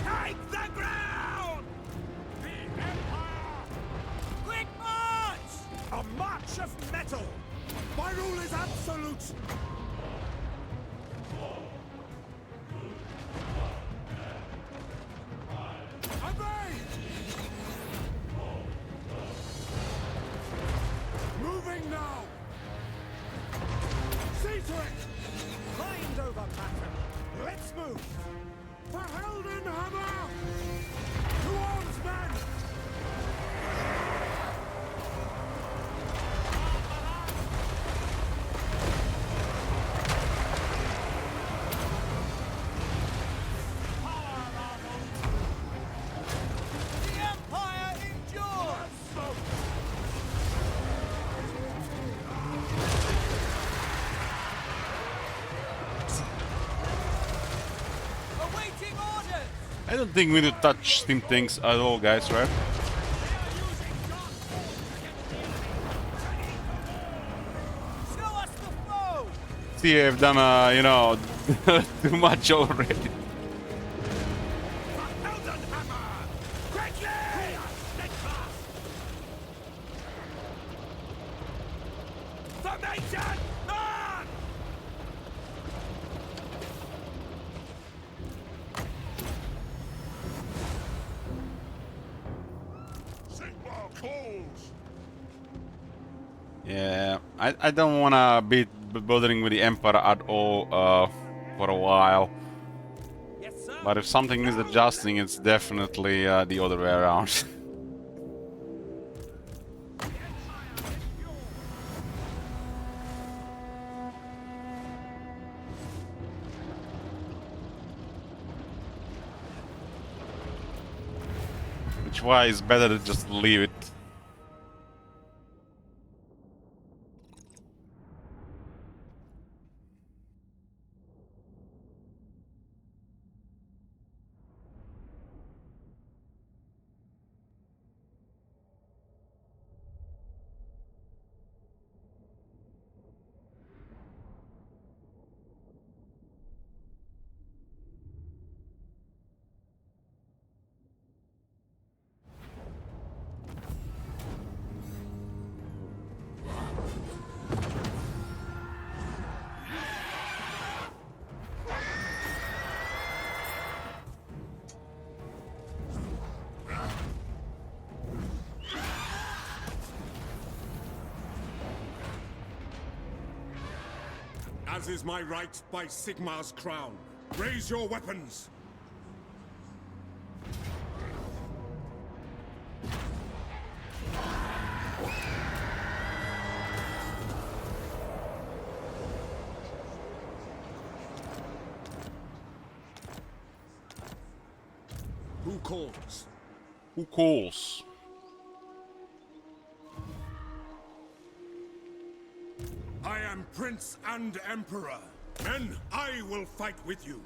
Take the ground! The Empire! Quick march! A march of metal! My rule is absolute! Obey! Moving now! See to it! Mind over matter! Let's move! For Heldenhammer! To arms, men! The Empire endures! Awaiting orders! I don't think we need to touch steam things at all, guys, right? Show us the foe! See, I've done, you know, too much already. Heldenhammer! Quickly! Formation! On! Sigmar calls! Yeah, I don't wanna be bothering with the Emperor at all for a while. Yes, sir. But if something needs adjusting, it's definitely the other way around. Which why it's better to just leave it. As is my right by Sigmar's crown. Raise your weapons! Who calls? Who calls? I am Prince and Emperor. Men, I will fight with you.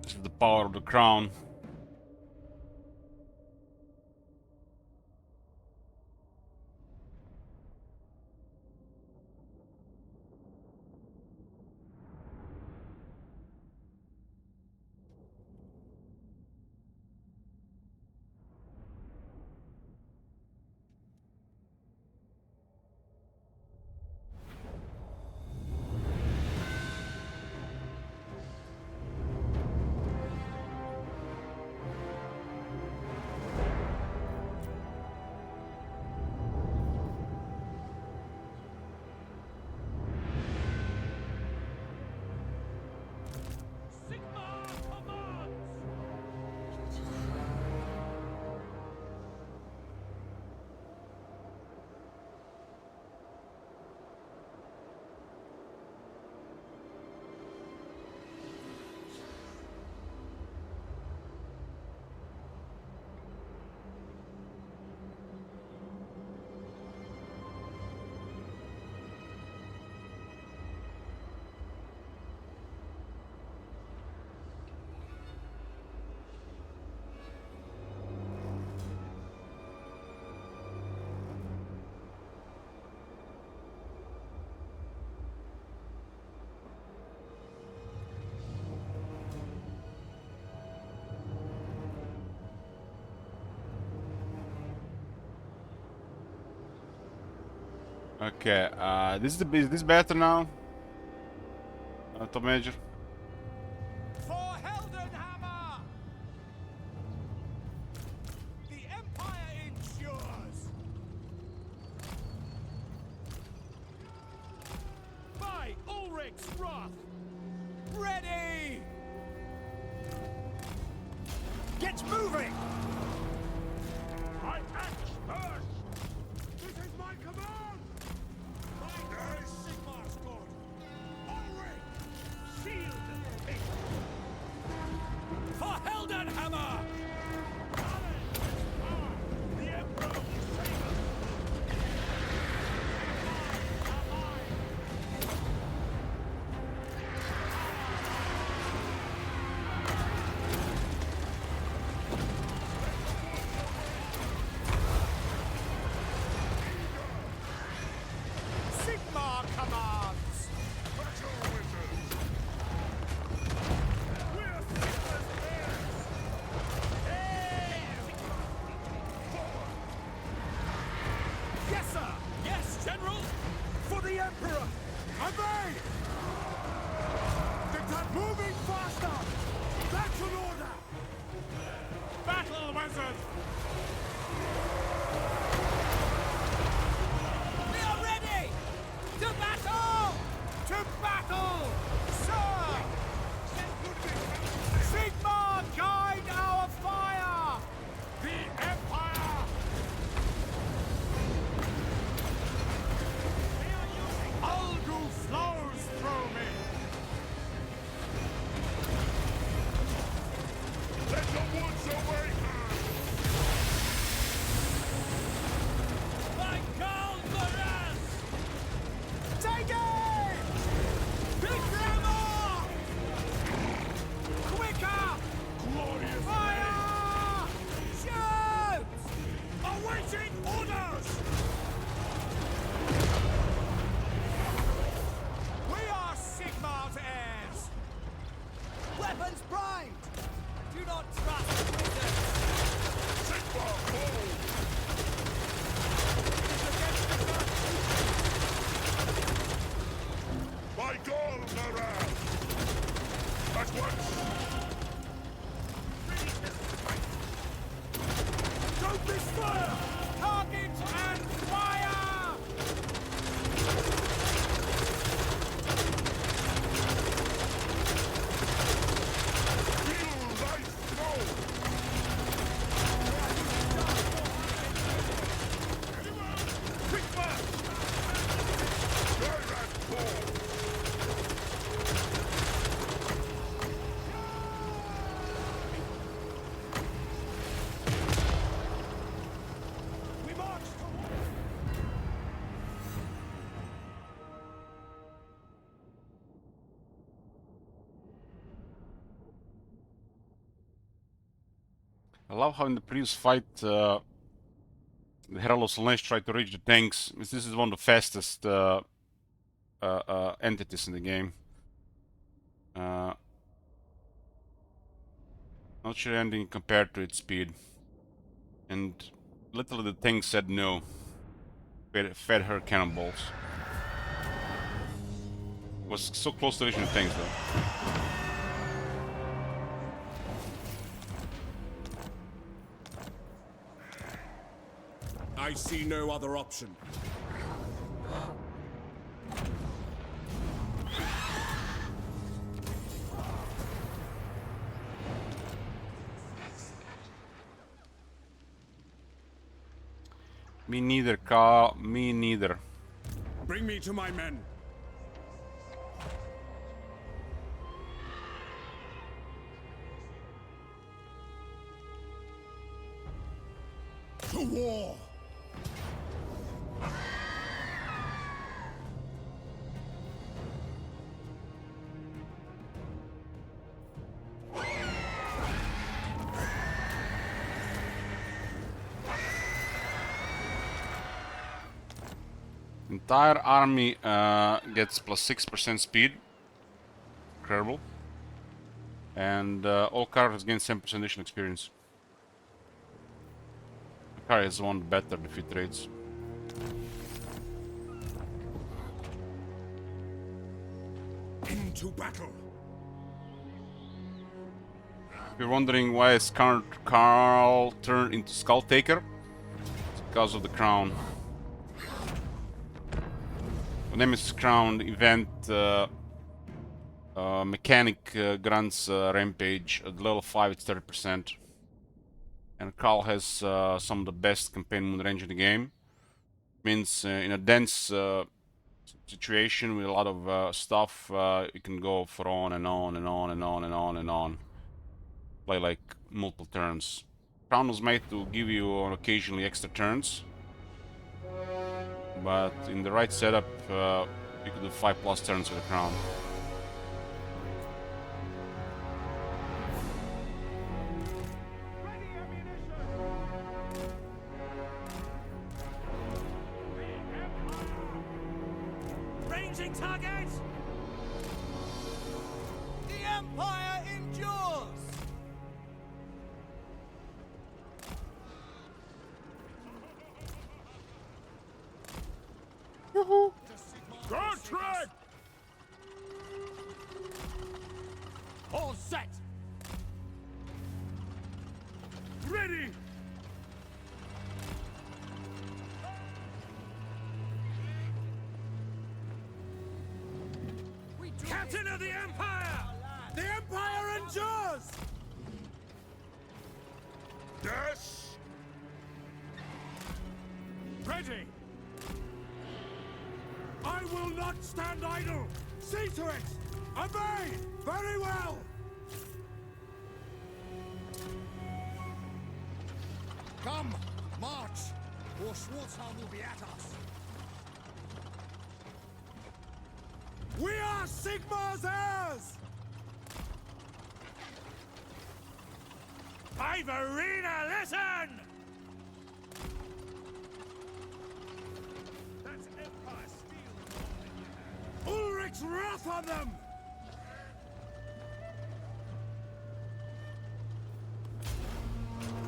This is the power of the crown. Sigmar commands! Okay, is this better now? Top Major? For Heldenhammer! The Empire endures! By Ulrich's wrath! Ready! Get moving! My axe first! This is my command! My is Sigmar's god! Ulrich! Shield the king! For Heldenhammer! The Emperor will save us! Sigmar commands! Battle wizards! We're Sigmar's heirs! Yes, sir! Yes, General! For the Emperor! Obey! Dictate moving faster! Battle order! Battle wizard! We are ready! To battle! To battle! Sir! Sigmar, guide our fire! The Empire! Ulgu flows through me! Let the woods awaken! By Karl Maraz! Take it! Big Grandma! Quicker! Glorious Fire! Shoot! Awaiting orders! We are Sigmar's heirs! Weapons primed! Do not trust wizards! Sigmar calls! By Gol Maraz! At once! Don't miss fire! Can't Light and fire! Feel life flow! Sigmar! Tyrant fall! We march toward... I love how in the previous fight, the Herald of Slaanesh tried to reach the tanks. This is one of the fastest entities in the game. Not sure anything compared to its speed. And literally the tank said no. Fed her cannonballs. Was so close to reaching the tanks though. I see no other option. Me neither, Carl. Me neither. Bring me to my men. To war! Entire army gets plus 6% speed. Incredible. And all characters gain 7% additional experience. Akari is one of the better defeat rates. Into battle! If you're wondering why is Carl turned into Skull Taker, it's because of the crown. The Nemesis Crown event mechanic grants Rampage. At level 5 it's 30%. And Carl has some of the best campaign moon range in the game. Means in a dense situation with a lot of stuff, you can go for on and on and on and on and on and on. Play like multiple turns. Crown was made to give you occasionally extra turns. But in the right setup, you could do 5+ turns with the crown. Ranging target! The Empire endures! Contract! All set! Ready! Captain of the Empire! The Empire endures! Yes! Ready! I will not stand idle! See to it! Obey! Very well! Come, march! Or Schwarzheim will be at us! We are Sigmar's heirs! Ivarina, listen! That's Empire steel. Ulrich's wrath on them!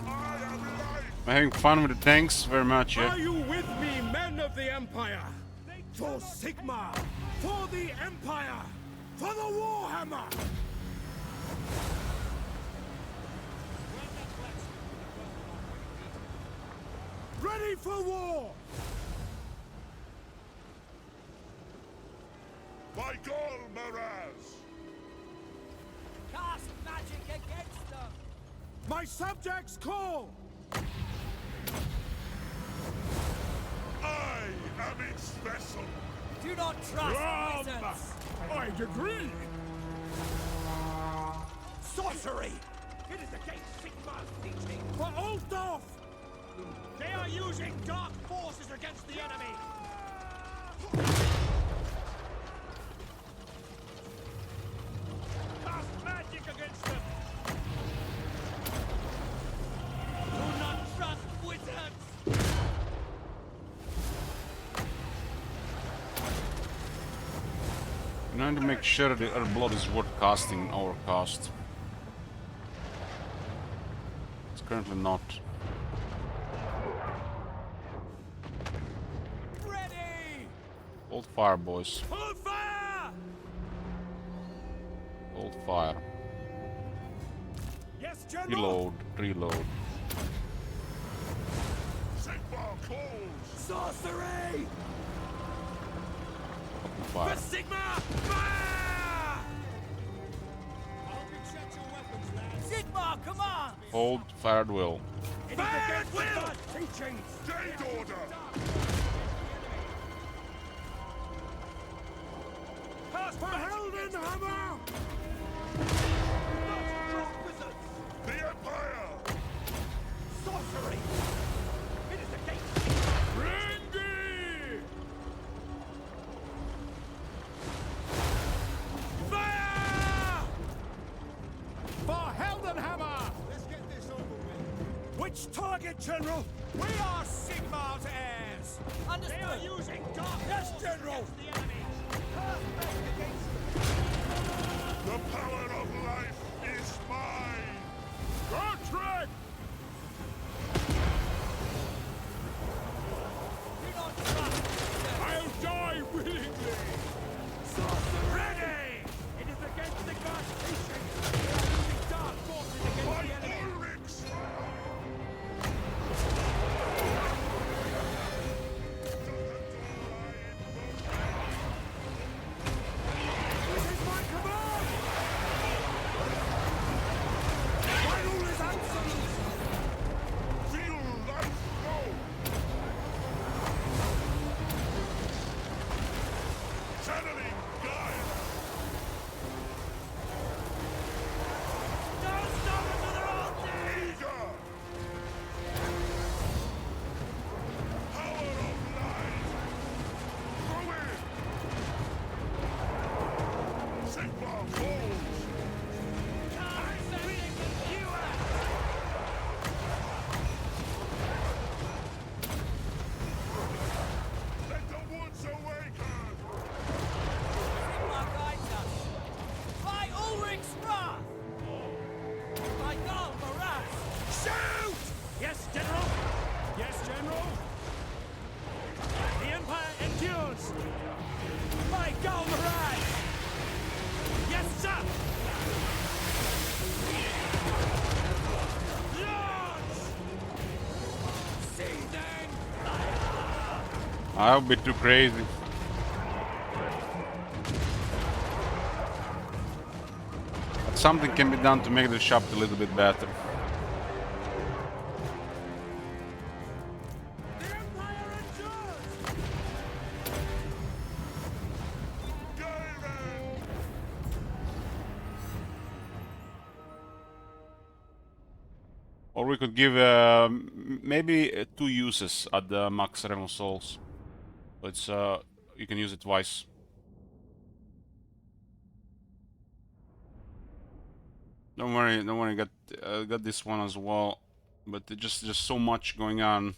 I am life! I'm having fun with the tanks very much, yeah. Are you with me, men of the Empire? For Sigmar! For the Empire! For the Warhammer! Ready for war! By Gol Maraz! Cast magic against them! My subjects call! I am its vessel! Do not trust wizards! I agree! Sorcery! It is against Sigmar's teaching! For Ulfdorf! They are using dark forces against the enemy! Cast magic against them! Do not trust wizards! We need to make sure that our blood is worth casting our cost. It's currently not. Ready! Hold fire, boys. Hold fire! Hold fire. Yes, General! Reload, reload. Sigmar calls! Sorcery! Open fire. Sigma! Fire! Sigmar, come on! Hold fire at will. Fire at will! Teachings! Jade Order! For Heldenhammer! The Empire! Sorcery! It is against Randy! Fire! For Heldenhammer! Let's get this over with. Which target, General? We are Sigmar's heirs! Understood! They are using dark Yes, forces General! against the enemy! The power of life is mine! Gotrek! Do not trust wizards! I'll die willingly! Ready! It is against Sigmar's teachings! They are using dark forces against By the enemy! Ulrich's! This is my command! My rule is absolute! Feel life flow! Channeling guide! Don't stop until they're all dead! Eager! Power of light! Through it! Sigmar falls! Time sending you out! Let the woods awaken! Sigmar guides us! By Ulrich's wrath! By Gal Maraz! Shoot! Yes, General! Yes, General! The Empire endures! By Galmarad! Yes, sir! Lords! Seething! I'll be too crazy. But something can be done to make the shop a little bit better. The Empire endures! Gairen! Or we could give maybe 2 uses at the max Realm Souls. So it's you can use it twice. Don't worry, got this one as well. But just so much going on.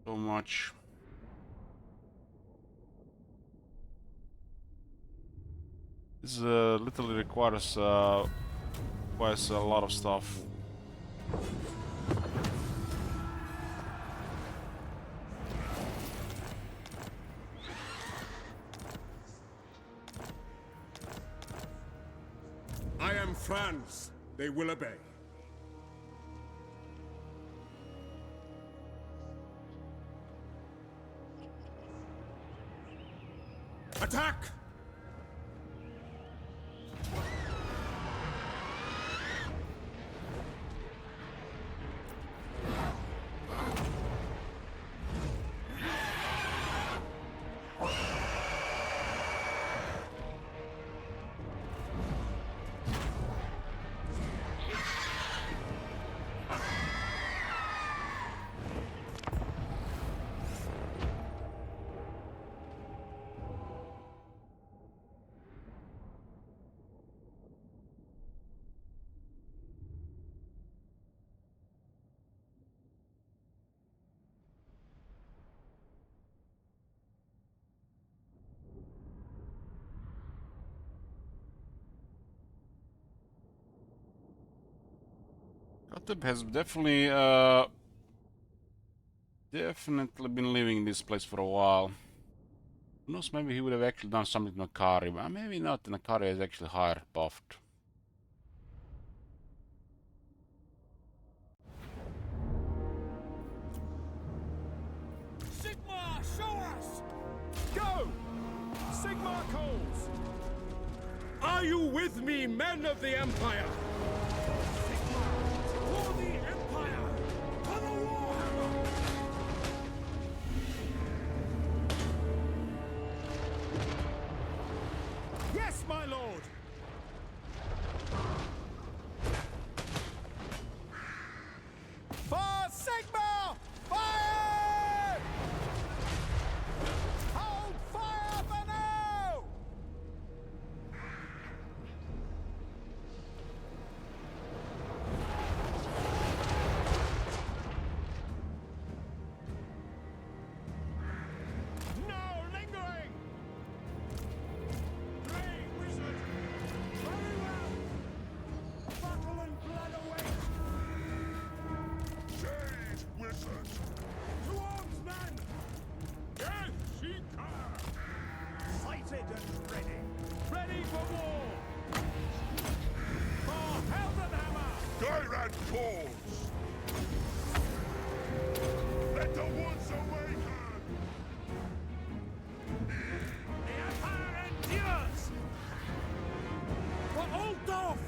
So much. This literally requires quite a lot of stuff. I am France. They will obey. Attack! Gottlieb has definitely been living in this place for a while. Who knows, maybe he would have actually done something to Nakari, but maybe not. Nakari is actually higher buffed. Sigmar, show us! Go! Sigmar calls! Are you with me, men of the Empire? For the Empire! For the Warhammer! Yes, my lord! For Sigmar! Fire! Hold fire for now! No lingering! Grey Wizard! Very well! Battle and blood await! Jade Wizard! To arms, men! Yes, Seeker! Sighted and ready! Ready for war! For Heldenhammer! Gyrad calls! Let the woods awaken! The Empire endures! For Altdorf!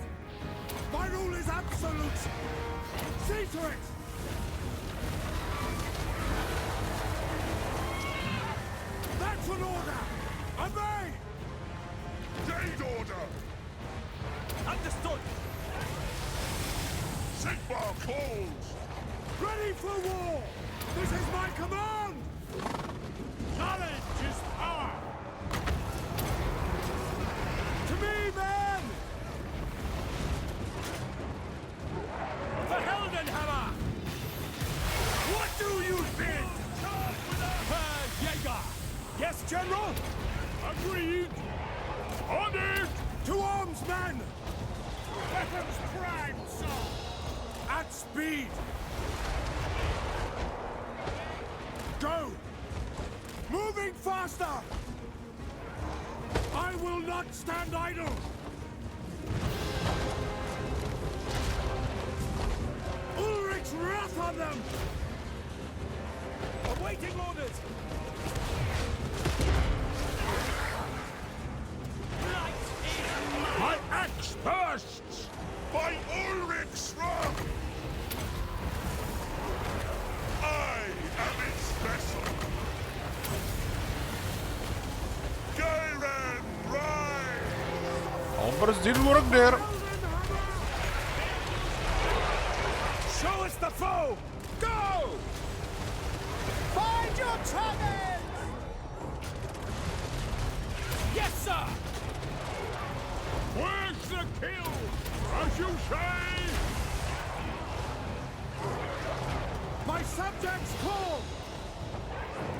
My rule is absolute! See to it! That's an order! Obey! Jade Order! Understood! Sigmar calls! Ready for war! This is my command! Knowledge is power! To me, men! For Heldenhammer! What do you think? Jaeger! Yes, General! Agreed! On it! To arms, men! Weapons primed, sir! At speed! Go! Moving faster! I will not stand idle! Ulrich's wrath on them! Awaiting orders! My axe bursts! By Ulrich's wrath! I am its vessel! Gairan, rise! Albers didn't work there. Show us the foe! Go! Find your target! Yes, sir! Where's the kill? As you say! My subjects call!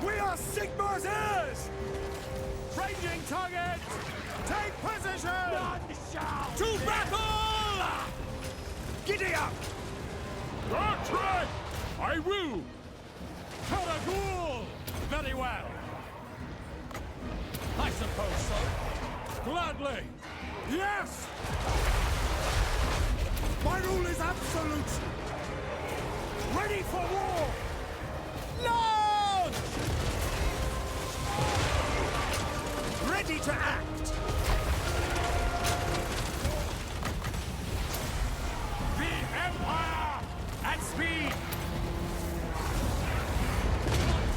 We are Sigmar's heirs! Ranging target! Take position! None shall to battle! Giddy up! That's right! I will! Karagul! Very well! I suppose so. Gladly! Yes! My rule is absolute! Ready for war! Launch! Ready ready to act. The Empire at speed.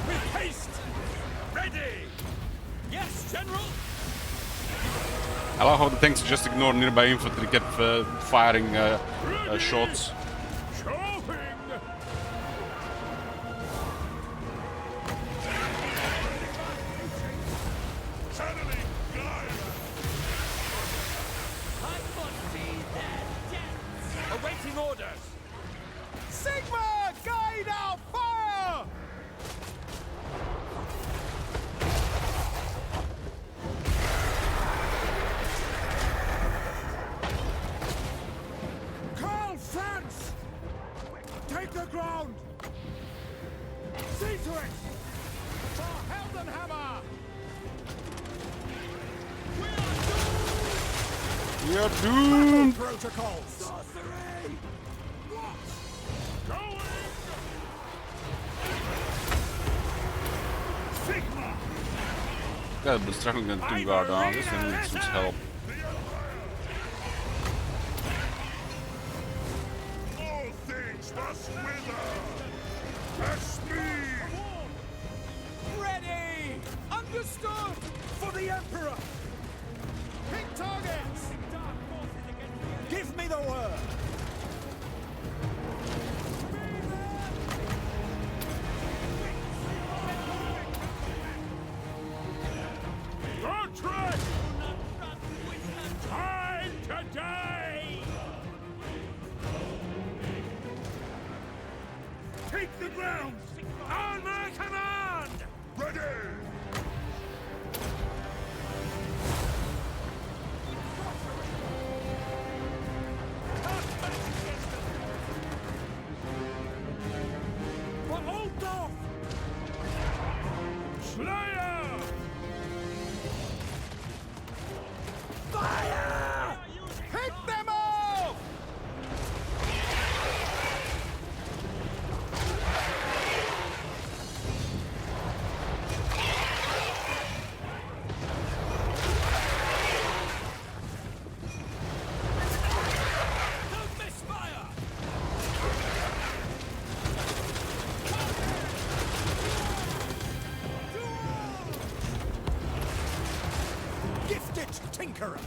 With haste. Ready. Yes, General! I love how the tanks just ignore nearby infantry, kept firing shots. Chopping. Channeling guide. I foresee their deaths. Awaiting orders. Sigma, guide our fire! Karl Franz! Take the ground! See to it! For Heldenhammer! We are doomed! Protocols! Sorcery! What? Going! Sigma! Yeah, but struggling to Tomb Guard down. This one needs some help. All things must wither. That's me. Ready! Understood! For the Emperor! Pick targets! Give me the word! Bertrand! Time to die! Take the ground! On my command! Ready. For Altdorf! Slayer! Fire! Hit them all! Don't misfire! Gifted Tinkerer!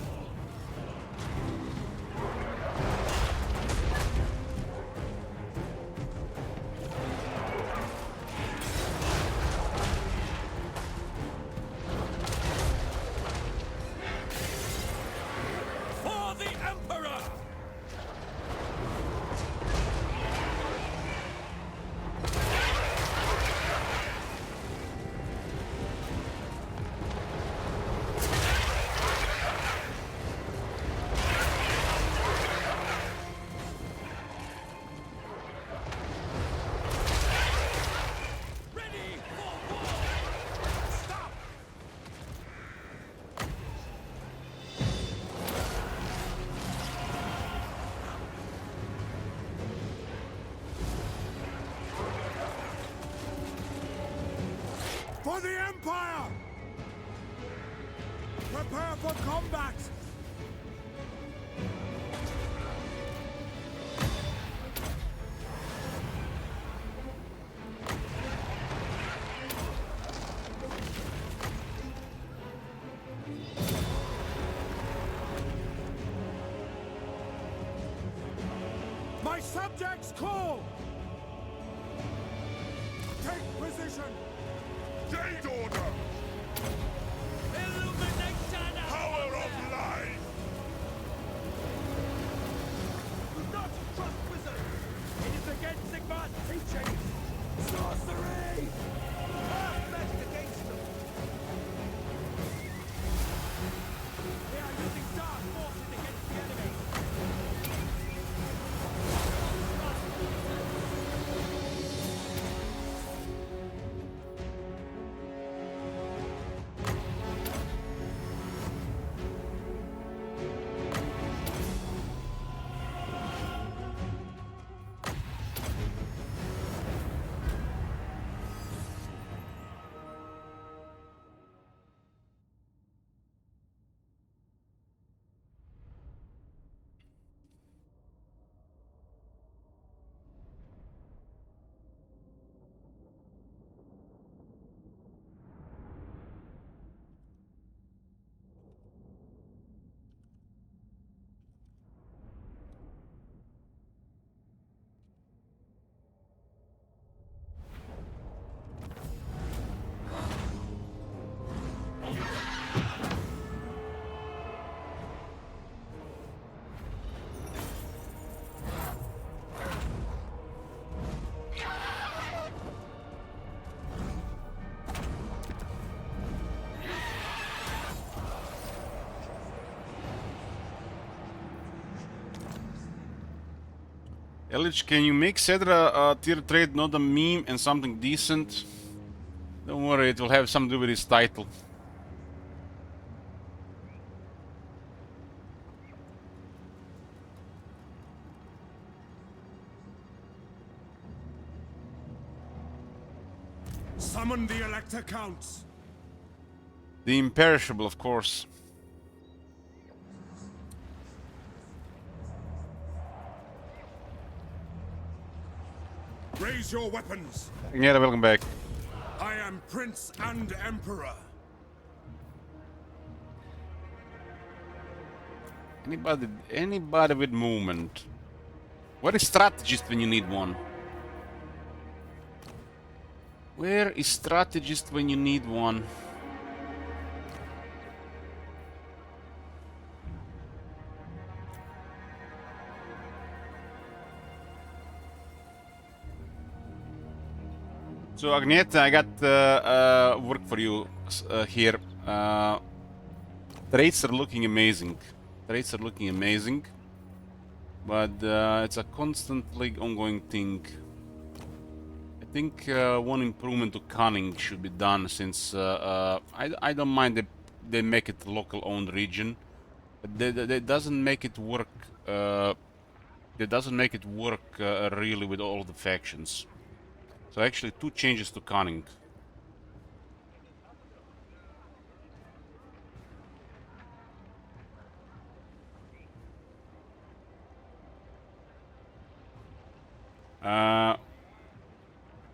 For the Emperor! Ready for war! Stop! For the Empire! Prepare for combat! My subjects call! Take position! Jade order. Illumination! Power of life. Do not trust wizards! It is against Sigmar's teaching! Sorcery! Earth magic against them! They are using dark forces against the enemy! Elich, can you make Cedra a tier trade, not a meme, and something decent? Don't worry, it will have something to do with his title. Summon the Elector Counts. The Imperishable, of course. Raise your weapons. Yeah, welcome back. I am Prince and Emperor. Anybody with movement? Where is strategist when you need one? Where is strategist when you need one? So Agneta, I got work for you here. Trades are looking amazing. Trades are looking amazing, but it's a constantly ongoing thing. I think one improvement to cunning should be done, since I don't mind they make it local owned region, but that doesn't make it work. That doesn't make it work really with all the factions. So actually 2 changes to cunning.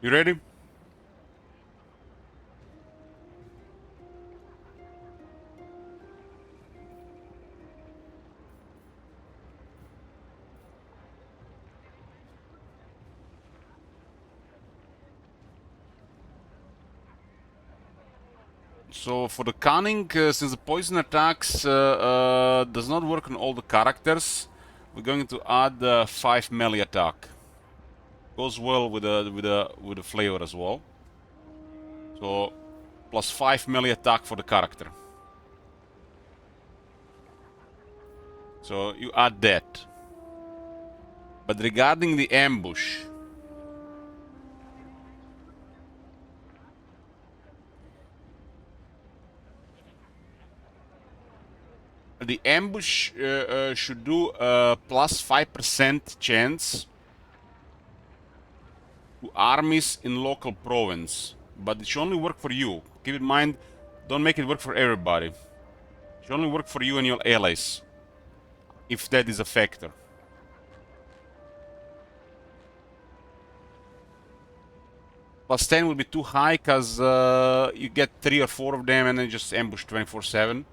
You ready? So for the cunning, since the poison attacks does not work on all the characters, we're going to add 5 melee attack. Goes well with the flavor as well. So plus 5 melee attack for the character. So you add that. But regarding the ambush, the ambush should do plus 5% chance to armies in local province, but it should only work for you. Keep in mind, don't make it work for everybody. It should only work for you and your allies, if that is a factor. Plus 10 will be too high, because you get 3 or 4 of them and then just ambush 24/7.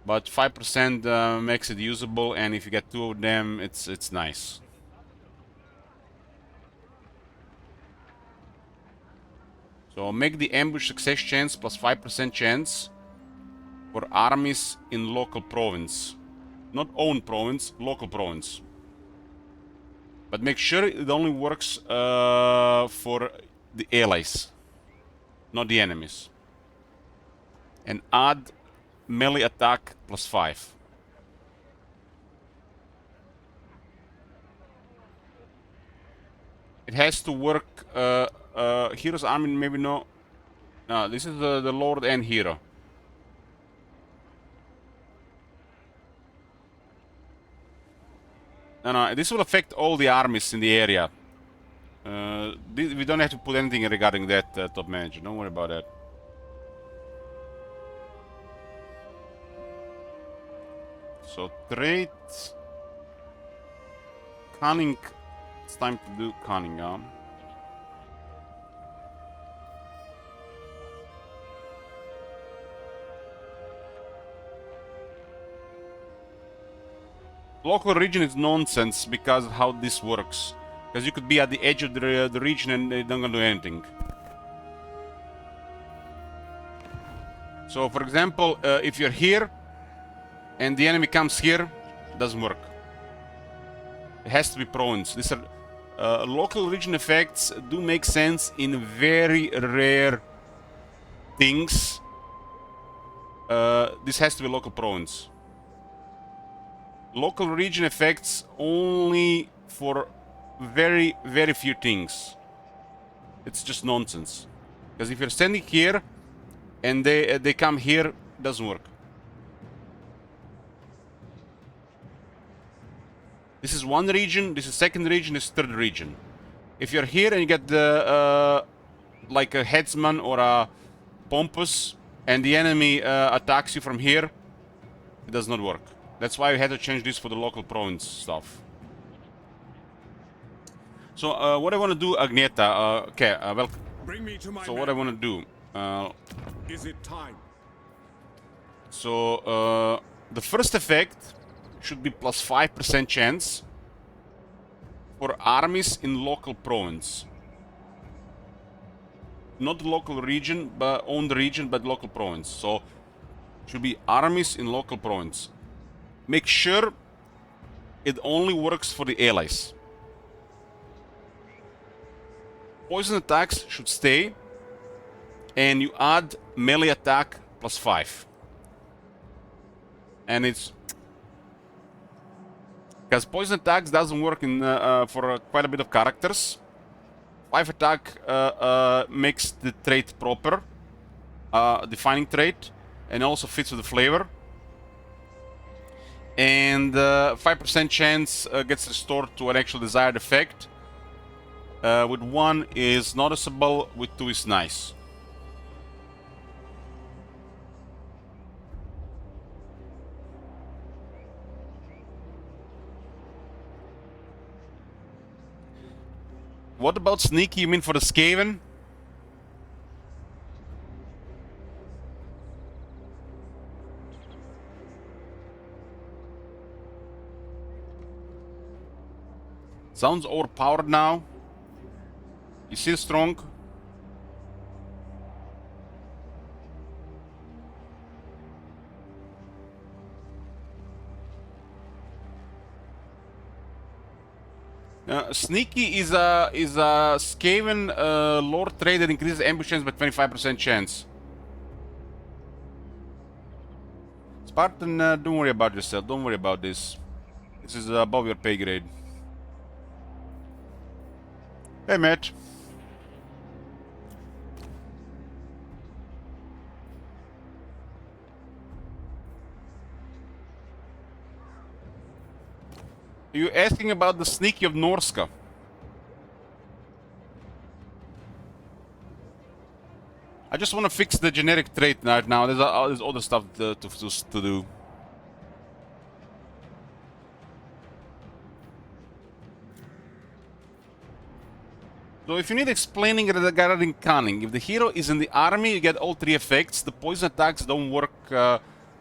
But 5% makes it usable, and if you get 2 of them, it's nice. So make the ambush success chance plus 5% chance for armies in local province. Not own province, local province. But make sure it only works for the allies, not the enemies. And add melee attack plus 5. It has to work. Hero's army, maybe no. No, this is the Lord and Hero. No, this will affect all the armies in the area. We don't have to put anything regarding that, top manager. Don't worry about that. So trade cunning. It's time to do cunning. Local region is nonsense because of how this works. Because you could be at the edge of the region and they don't gonna do anything. So, for example, if you're here and the enemy comes here, it doesn't work. It has to be province. These are local region effects do make sense in very rare things. This has to be local province. Local region effects only for very, very few things. It's just nonsense. Because if you're standing here and they come here, it doesn't work. This is one region, this is second region, this is third region. If you're here and you get the like a headsman or a pompous and the enemy attacks you from here, it does not work. That's why we had to change this for the local province stuff. So what I want to do, Agneta, okay, well, Bring me to my so men. what I want to do, Is it time? so the first effect should be plus 5% chance for armies in local province. Not the local region, but own the region, but local province. So should be armies in local province. Make sure it only works for the allies. Poison attacks should stay, and you add melee attack plus 5. And it's because poison attacks doesn't work in for quite a bit of characters. 5 attack makes the trait proper, defining trait, and also fits with the flavor. And 5% chance gets restored to an actual desired effect. With 1 is noticeable, with 2 is nice. What about sneaky? You mean for the Skaven? Sounds overpowered now. You see strong? Sneaky is a Skaven lore trait that increases ambush chance by 25% chance. Spartan, don't worry about yourself. Don't worry about this. This is above your pay grade. Hey, Matt. Are you asking about the sneaky of Norska? I just want to fix the generic trait right now. There's other stuff to do. So if you need explaining regarding cunning, if the hero is in the army, you get all 3 effects. The poison attacks don't work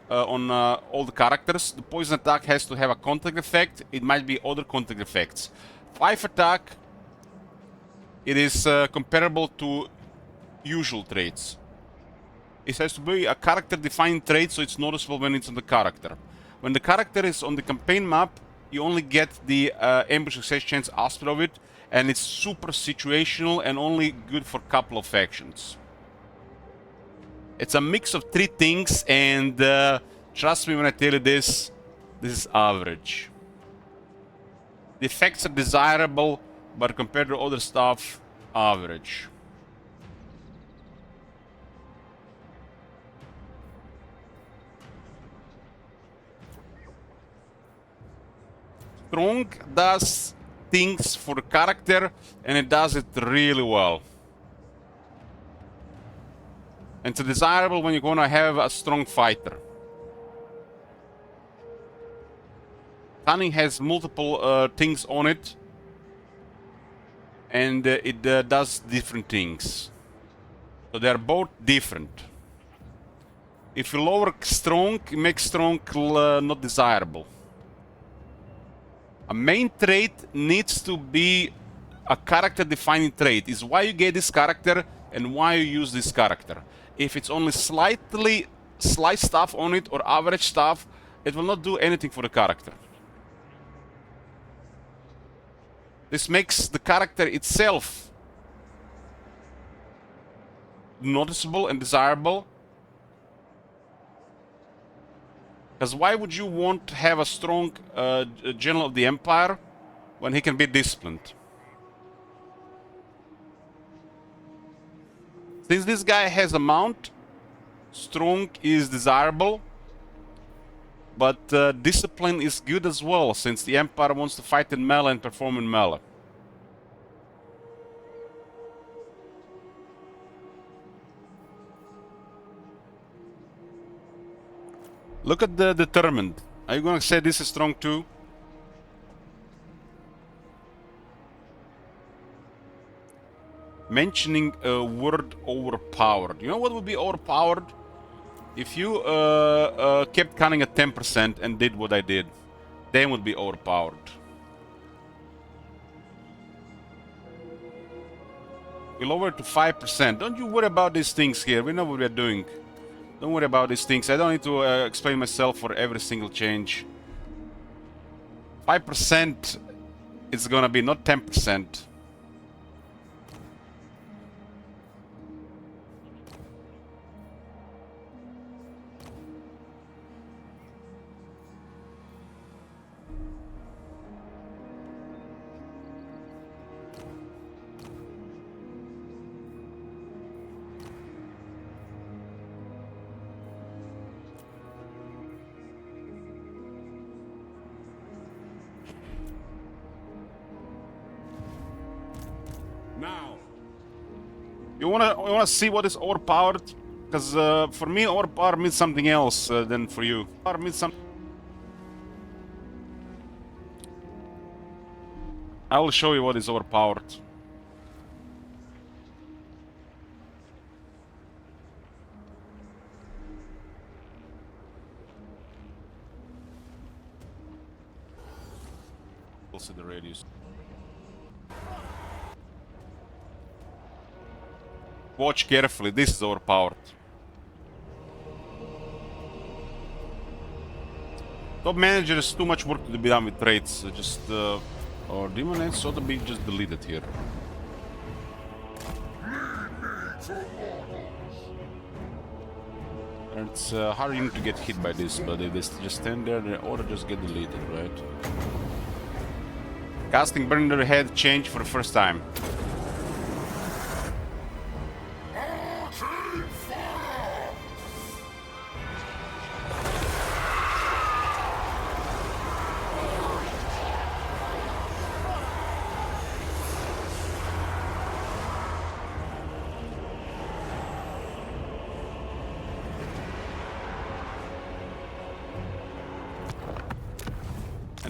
on all the characters. The poison attack has to have a contact effect. It might be other contact effects. 5 attack, it is comparable to usual traits. It has to be a character defined trait, so it's noticeable when it's on the character. When the character is on the campaign map, you only get the ambush success chance aspect of it, and it's super situational and only good for a couple of factions. It's a mix of 3 things, and trust me when I tell you this is average. The effects are desirable, but compared to other stuff, average. Strong does things for the character, and it does it really well. And it's desirable when you're gonna have a strong fighter. Cunning has multiple things on it, and it does different things. So they're both different. If you lower strong, it makes strong not desirable. A main trait needs to be a character-defining trait. Is why you get this character and why you use this character. If it's only slight stuff on it or average stuff, it will not do anything for the character. This makes the character itself noticeable and desirable. Because why would you want to have a strong general of the Empire when he can be disciplined. Since this guy has a mount, strong is desirable, but discipline is good as well, since the Empire wants to fight in melee and perform in melee. Look at the determined. Are you gonna say this is strong too? Mentioning a word overpowered. You know what would be overpowered? If you kept cunning at 10% and did what I did, then would be overpowered. We lower it to 5%. Don't you worry about these things here. We know what we're doing. Don't worry about these things. I don't need to explain myself for every single change. 5% it's gonna be, not 10%. Now, You wanna see what is overpowered? Because for me, overpowered means something else than for you. Power means some. I will show you what is overpowered. We'll see the radius. Watch carefully, this is overpowered. Top manager is too much work to be done with traits. Or demon aids ought to be just deleted here. And it's hard even to get hit by this, but if they just stand there, they ought to just get deleted, right? Casting burning their head changed for the first time.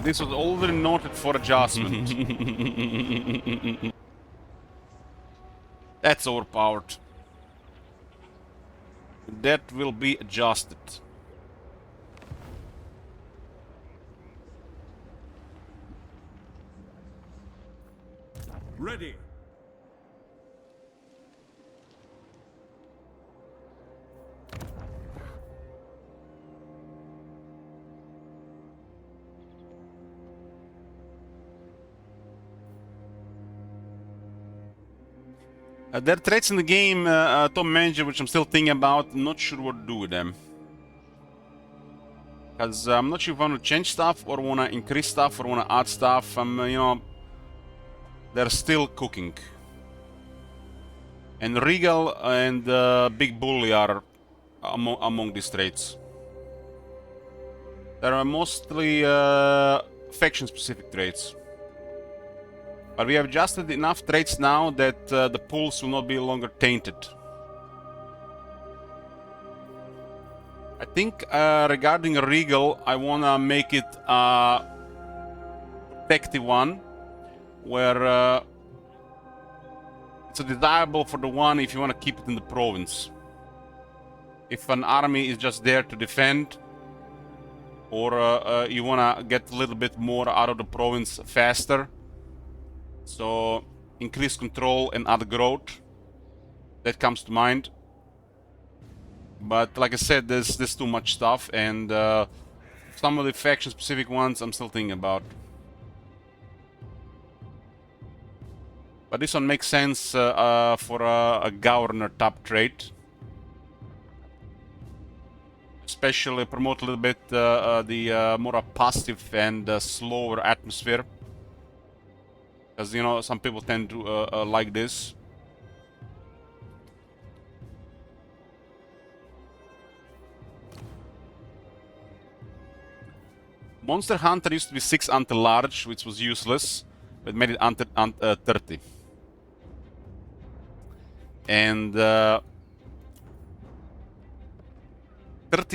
This was already noted for adjustment. That's overpowered. That will be adjusted. ready. There are threats in the game, Top Manager, which I'm still thinking about. I'm not sure what to do with them. Because I'm not sure if I want to change stuff, or want to increase stuff, or want to add stuff. You know, they're still cooking. And Regal and Big Bully are among these traits. There are mostly faction-specific traits. But we have adjusted enough traits now that the pulse will not be longer tainted. I think regarding Regal, I wanna make it a protective one, where it's a desirable for the one if you wanna keep it in the province. If an army is just there to defend, or you wanna get a little bit more out of the province faster. So, increase control and add growth. That comes to mind. But like I said, there's too much stuff, and some of the faction-specific ones I'm still thinking about. But this one makes sense for a Governor top trait. Especially promote a little bit the more positive and slower atmosphere. Because, you know, some people tend to like this. Monster Hunter used to be 6 until large, which was useless, but made it until 30. And 30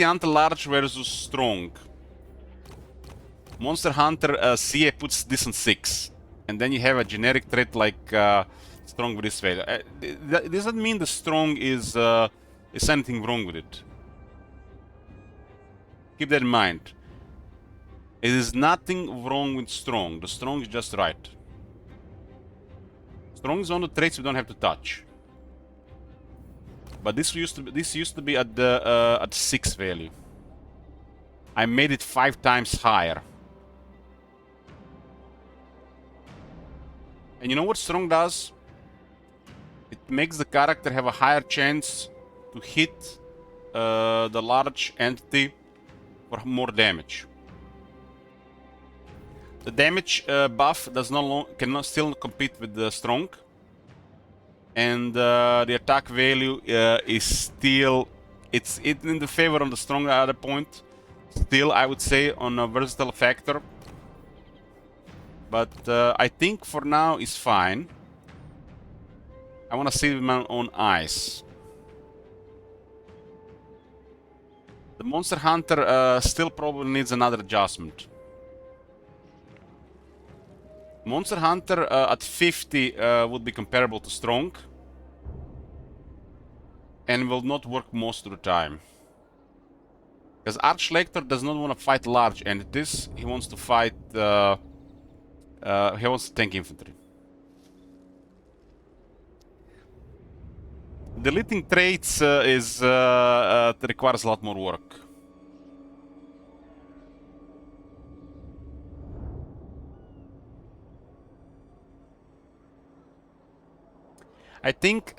until large versus strong. Monster Hunter CA puts this on 6. And then you have a generic trait like strong with this value. It doesn't mean the strong is anything wrong with it. Keep that in mind. It is nothing wrong with strong. The strong is just right. Strong is one of the traits we don't have to touch. But this used to be at the at 6 value. I made it 5 times higher. And you know what strong does? It makes the character have a higher chance to hit the large entity for more damage. The damage buff does cannot still compete with the strong, and the attack value is still it's in the favor of the strong at a point. Still, I would say on a versatile factor, but I think for now is fine. I want to see it with my own eyes. The Monster Hunter still probably needs another adjustment. Monster Hunter at 50 would be comparable to strong and will not work most of the time. Because Archlector does not want to fight large entities, he wants to fight he wants to tank infantry. Deleting traits requires a lot more work. I think,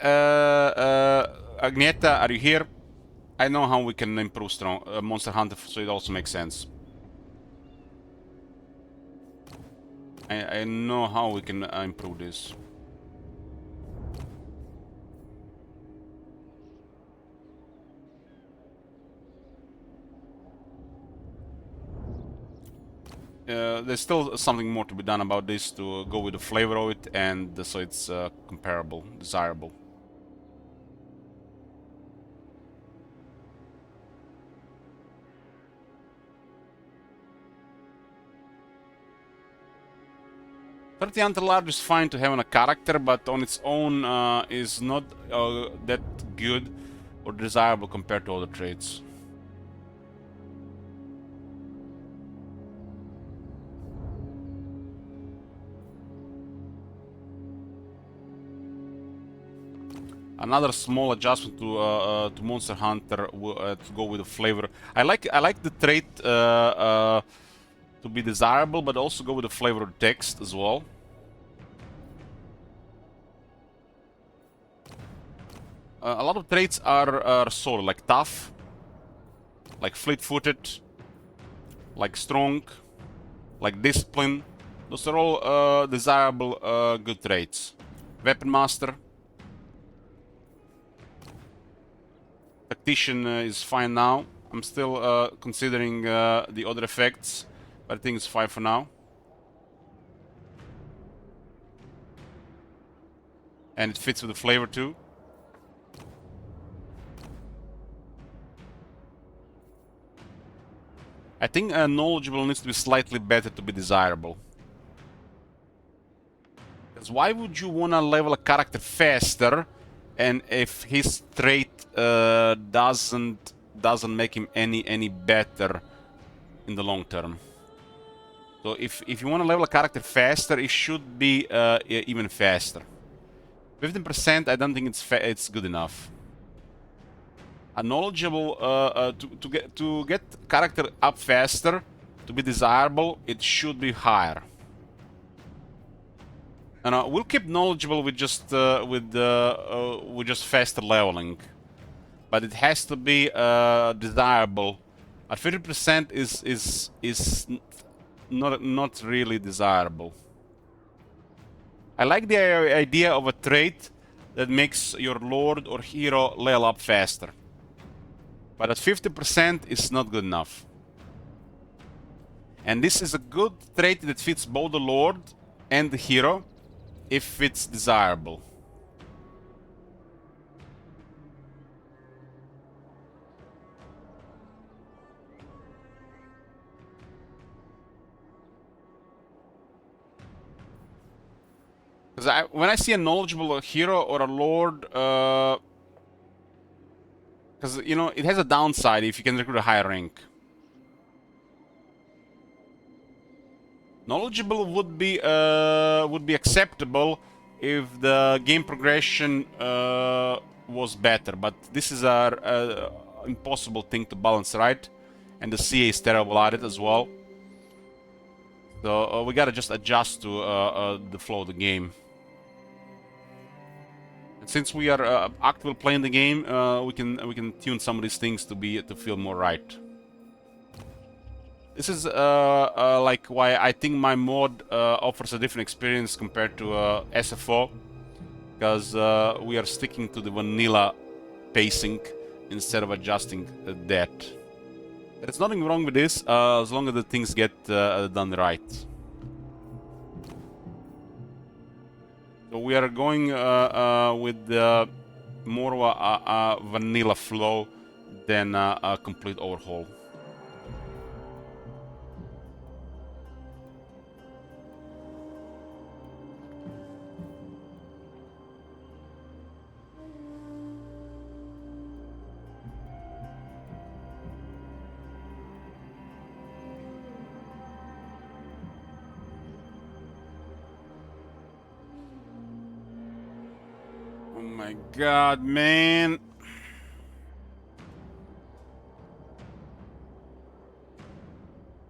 Agneta, are you here? I know how we can improve strong Monster Hunter, so it also makes sense. I know how we can improve this. There's still something more to be done about this to go with the flavor of it, and so it's comparable, desirable. $30 until large is fine to have on a character, but on its own is not that good or desirable compared to other traits. Another small adjustment to Monster Hunter to go with the flavor. I like the trait to be desirable, but also go with the flavor of the text as well. A lot of traits are solid, like tough, like fleet-footed, like strong, like discipline. Those are all desirable, good traits. Weapon Master. Tactician is fine now. I'm still considering the other effects, but I think it's fine for now. And it fits with the flavor too. I think knowledgeable needs to be slightly better to be desirable. Because why would you want to level a character faster, and if his trait doesn't make him any better in the long term? So if you want to level a character faster, it should be even faster. 15%, I don't think it's good enough. A knowledgeable to get character up faster, to be desirable, it should be higher. And we'll keep knowledgeable with just faster leveling, but it has to be desirable. At 50% is not really desirable. I like the idea of a trait that makes your lord or hero level up faster. But at 50% it's not good enough. And this is a good trait that fits both the lord and the hero if it's desirable. Because when I see a knowledgeable hero or a lord, because you know it has a downside if you can recruit a higher rank. Knowledgeable would be acceptable if the game progression was better, but this is a impossible thing to balance, right? And the CA is terrible at it as well. So we gotta just adjust to the flow of the game. And since we are actively playing the game, we can tune some of these things to feel more right. This is like why I think my mod offers a different experience compared to SFO, because we are sticking to the vanilla pacing instead of adjusting that. There's nothing wrong with this as long as the things get done right. So we are going with more of a vanilla flow than a complete overhaul. Oh my god, man.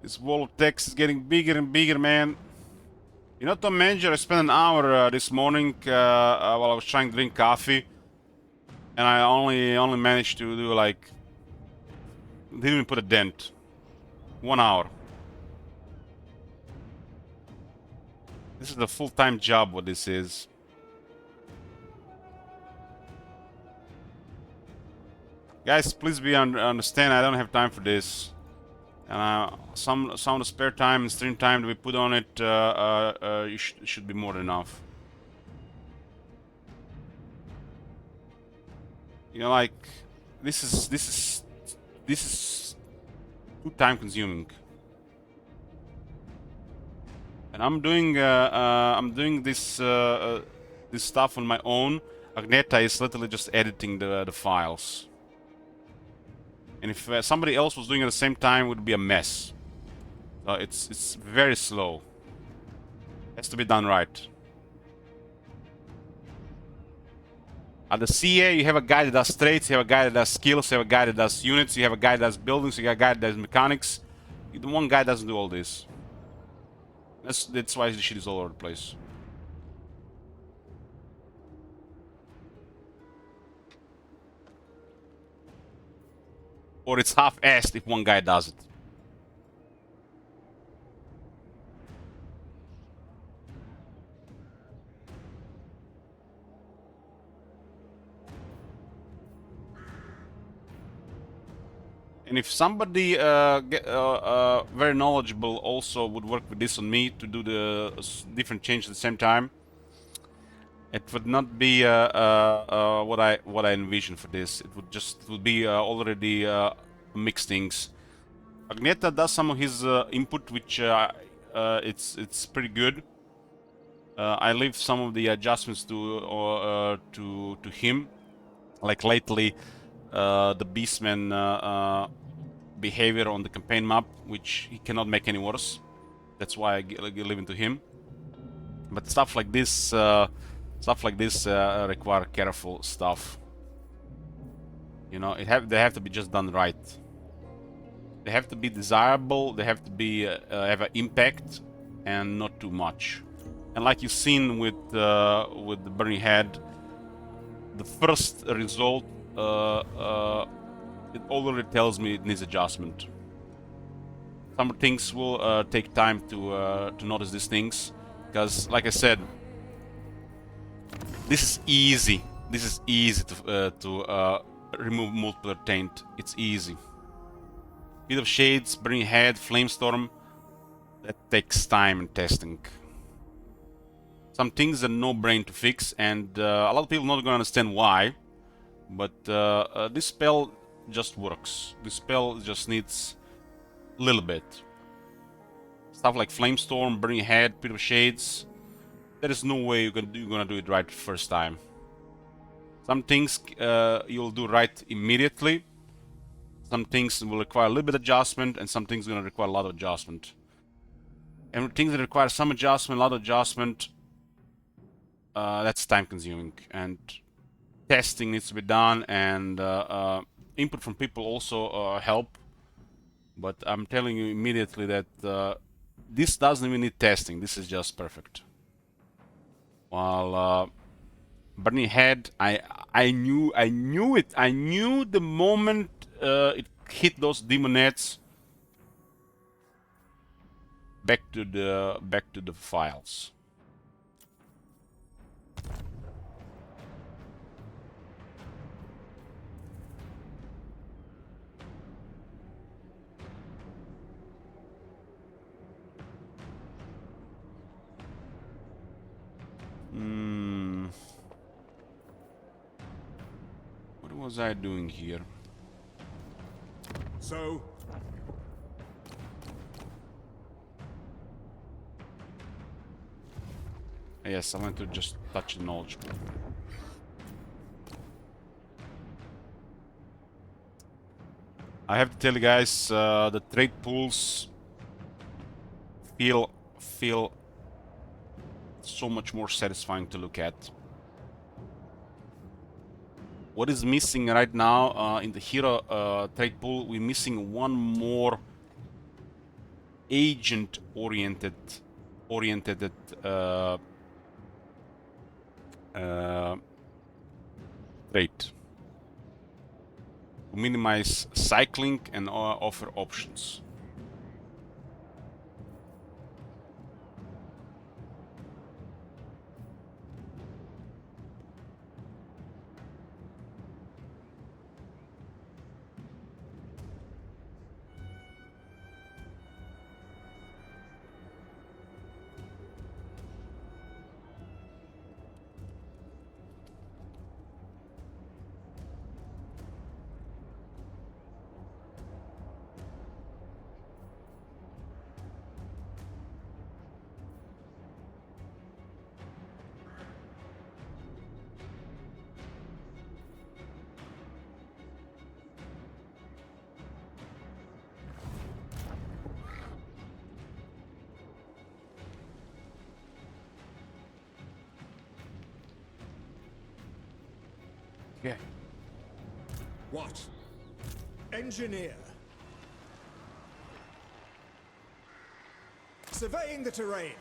This wall of text is getting bigger and bigger, man. You know, Tom Manager, I spent an hour this morning while I was trying to drink coffee, and I only managed to do like, didn't even put a dent. 1 hour. This is the full-time job. What this is. Guys, please understand. I don't have time for this. And some of the spare time and stream time that we put on it should be more than enough. You know, like this is too time consuming. And I'm doing this this stuff on my own. Agneta is literally just editing the files. And if somebody else was doing it at the same time, it would be a mess. So it's very slow. Has to be done right. At the CA, you have a guy that does traits, you have a guy that does skills, you have a guy that does units, you have a guy that does buildings, you have a guy that does mechanics. The one guy doesn't do all this. That's why the shit is all over the place. Or it's half-assed if one guy does it. And if somebody very knowledgeable also would work with this on me to do the different changes at the same time, it would not be what I envision for this. It would be already mixed things. Agneta does some of his input, which it's pretty good. I leave some of the adjustments to him. Like lately, the Beastman behavior on the campaign map, which he cannot make any worse. That's why I leave it to him. But stuff like this. Require careful stuff. You know, they have to be just done right. They have to be desirable. They have to be have an impact, and not too much. And like you've seen with the Burning Head, the first result it already tells me it needs adjustment. Some things will take time to notice these things, because, like I said, This is easy. This is easy to remove multiplayer taint. It's easy. Bit of Shades, Burning Head, Flamestorm. That takes time and testing. Some things are no brain to fix, and a lot of people not gonna understand why. But this spell just works. This spell just needs a little bit. Stuff like Flamestorm, Burning Head, Pit of Shades. There is no way you're gonna do it right first time. Some things you'll do right immediately. Some things will require a little bit of adjustment, and some things are gonna require a lot of adjustment. And things that require some adjustment, a lot of adjustment, that's time consuming. And testing needs to be done, and input from people also help. But I'm telling you immediately that this doesn't even need testing. This is just perfect. While Burning Head, I knew it. I knew the moment it hit those demonettes. Back to the files. What was I doing here? So, Yes, I want to just touch the knowledge. I have to tell you guys, the trade pools feel so much more satisfying to look at. What is missing right now in the hero trade pool? We're missing one more agent-oriented trait to minimize cycling and offer options. Okay. what? Engineer. Surveying the terrain.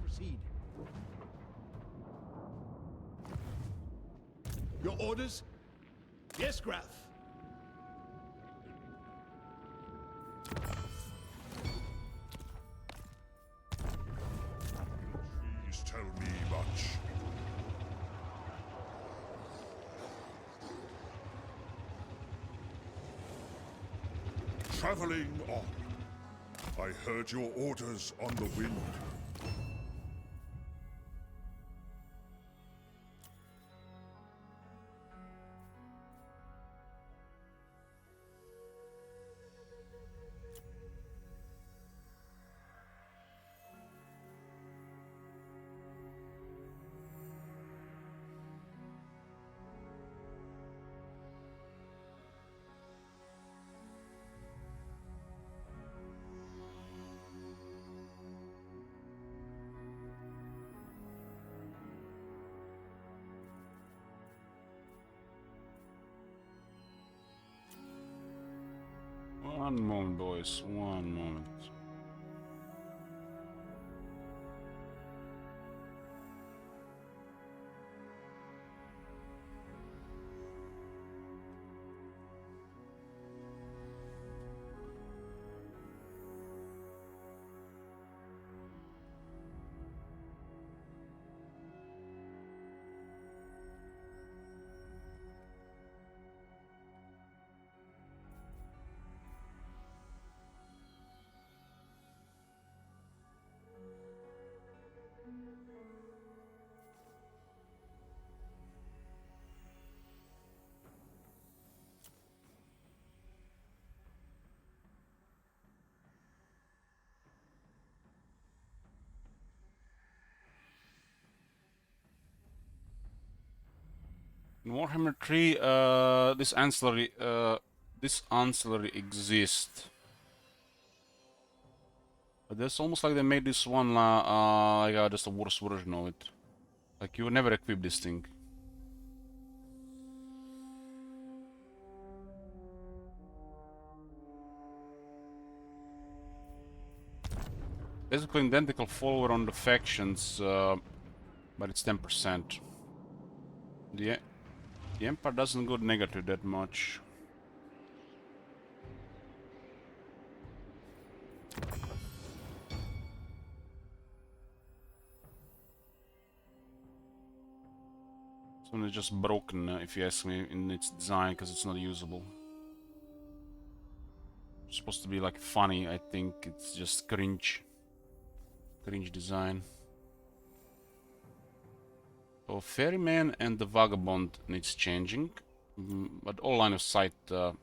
Proceed. Your orders? Yes, Graf. Please tell me much. Traveling on. I heard your orders on the wind. One moment, boys. One moment. In Warhammer 3, this ancillary exists. But it's almost like they made this one like just a worse version of it. Like you would never equip this thing. Basically identical follower on the factions, but it's 10%. The Empire doesn't go negative that much. This one is just broken, if you ask me, in its design, because it's not usable. It's supposed to be like funny, I think it's just cringe. Cringe design. So Ferryman and the Vagabond needs changing, but all line of sight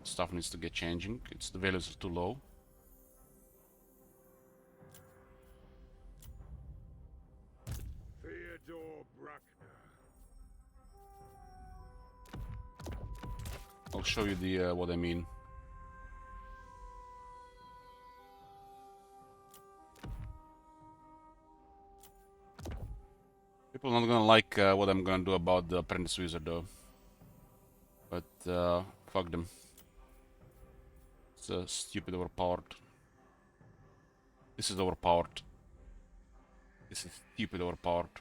stuff needs to get changing. The values are too low. Theodore Bruckner. I'll show you the what I mean. People are not gonna like what I'm gonna do about the Apprentice Wizard though. But fuck them. It's stupid overpowered. This is overpowered. This is stupid overpowered.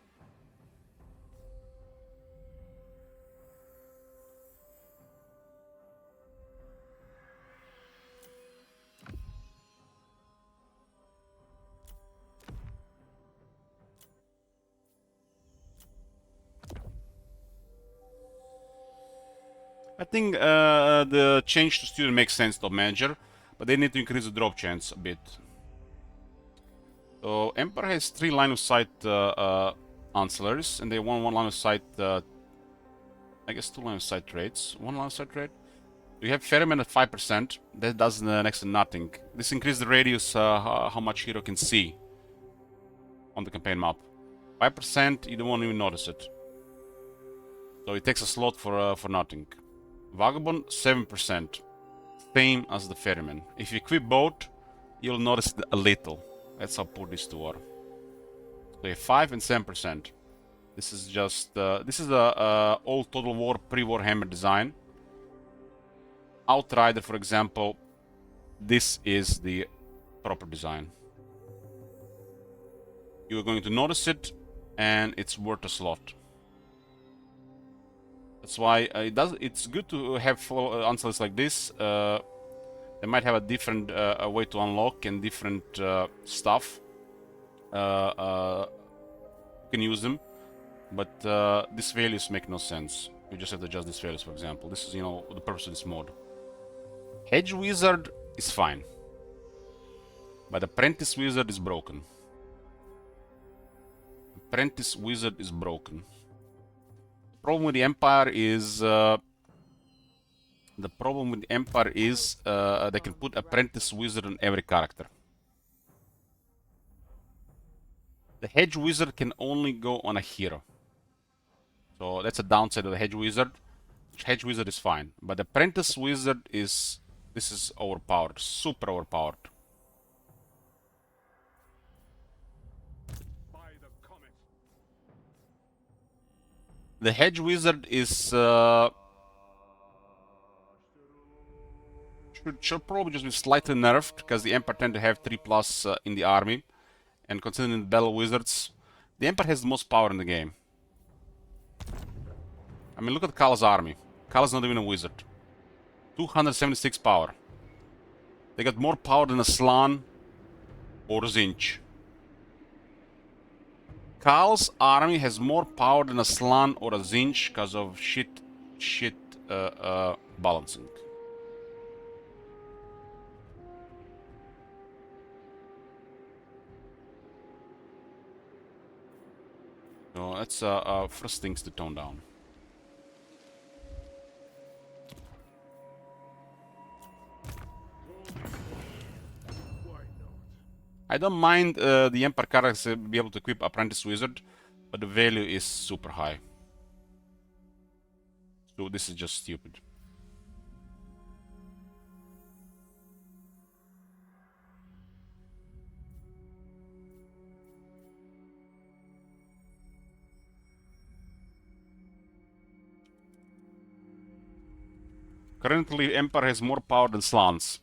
I think the change to student makes sense to manager, but they need to increase the drop chance a bit. So Emperor has 3 line of sight ancillaries, and they want 1 line of sight, I guess 2 line of sight traits. 1 line of sight trait. You have Ferryman at 5%, that does next to nothing. This increases the radius how much hero can see on the campaign map. 5%, you don't want to even notice it. So it takes a slot for nothing. Vagabond, 7%. Same as the Ferryman. If you equip both, you'll notice it a little. That's how poor these two are. So you have 5 and 7%. This is just... this is a old Total War pre-Warhammer design. Outrider, for example, this is the proper design. You're going to notice it, and it's worth a slot. That's why it's good to have ancillaries like this. They might have a different way to unlock and different stuff. You can use them, but these values make no sense. You just have to adjust these values, for example. This is, you know, the purpose of this mode. Hedge Wizard is fine, but Apprentice Wizard is broken. Apprentice Wizard is broken. The problem with the Empire is they can put Apprentice Wizard on every character. The Hedge Wizard can only go on a hero. So that's a downside of the Hedge Wizard. Hedge Wizard is fine, but the Apprentice Wizard is... this is overpowered, super overpowered. The Hedge Wizard is should probably just be slightly nerfed, because the Empire tend to have 3+ in the army, and considering the Battle Wizards, the Empire has the most power in the game. I mean, look at Kala's army. Kala's not even a wizard. 276 power. They got more power than a Slann or Tzeentch. Khal's army has more power than a Slann or a Tzeentch because of shit balancing. So that's first things to tone down. I don't mind the Empire characters be able to equip Apprentice Wizard, but the value is super high. So this is just stupid. Currently, Empire has more power than Slans.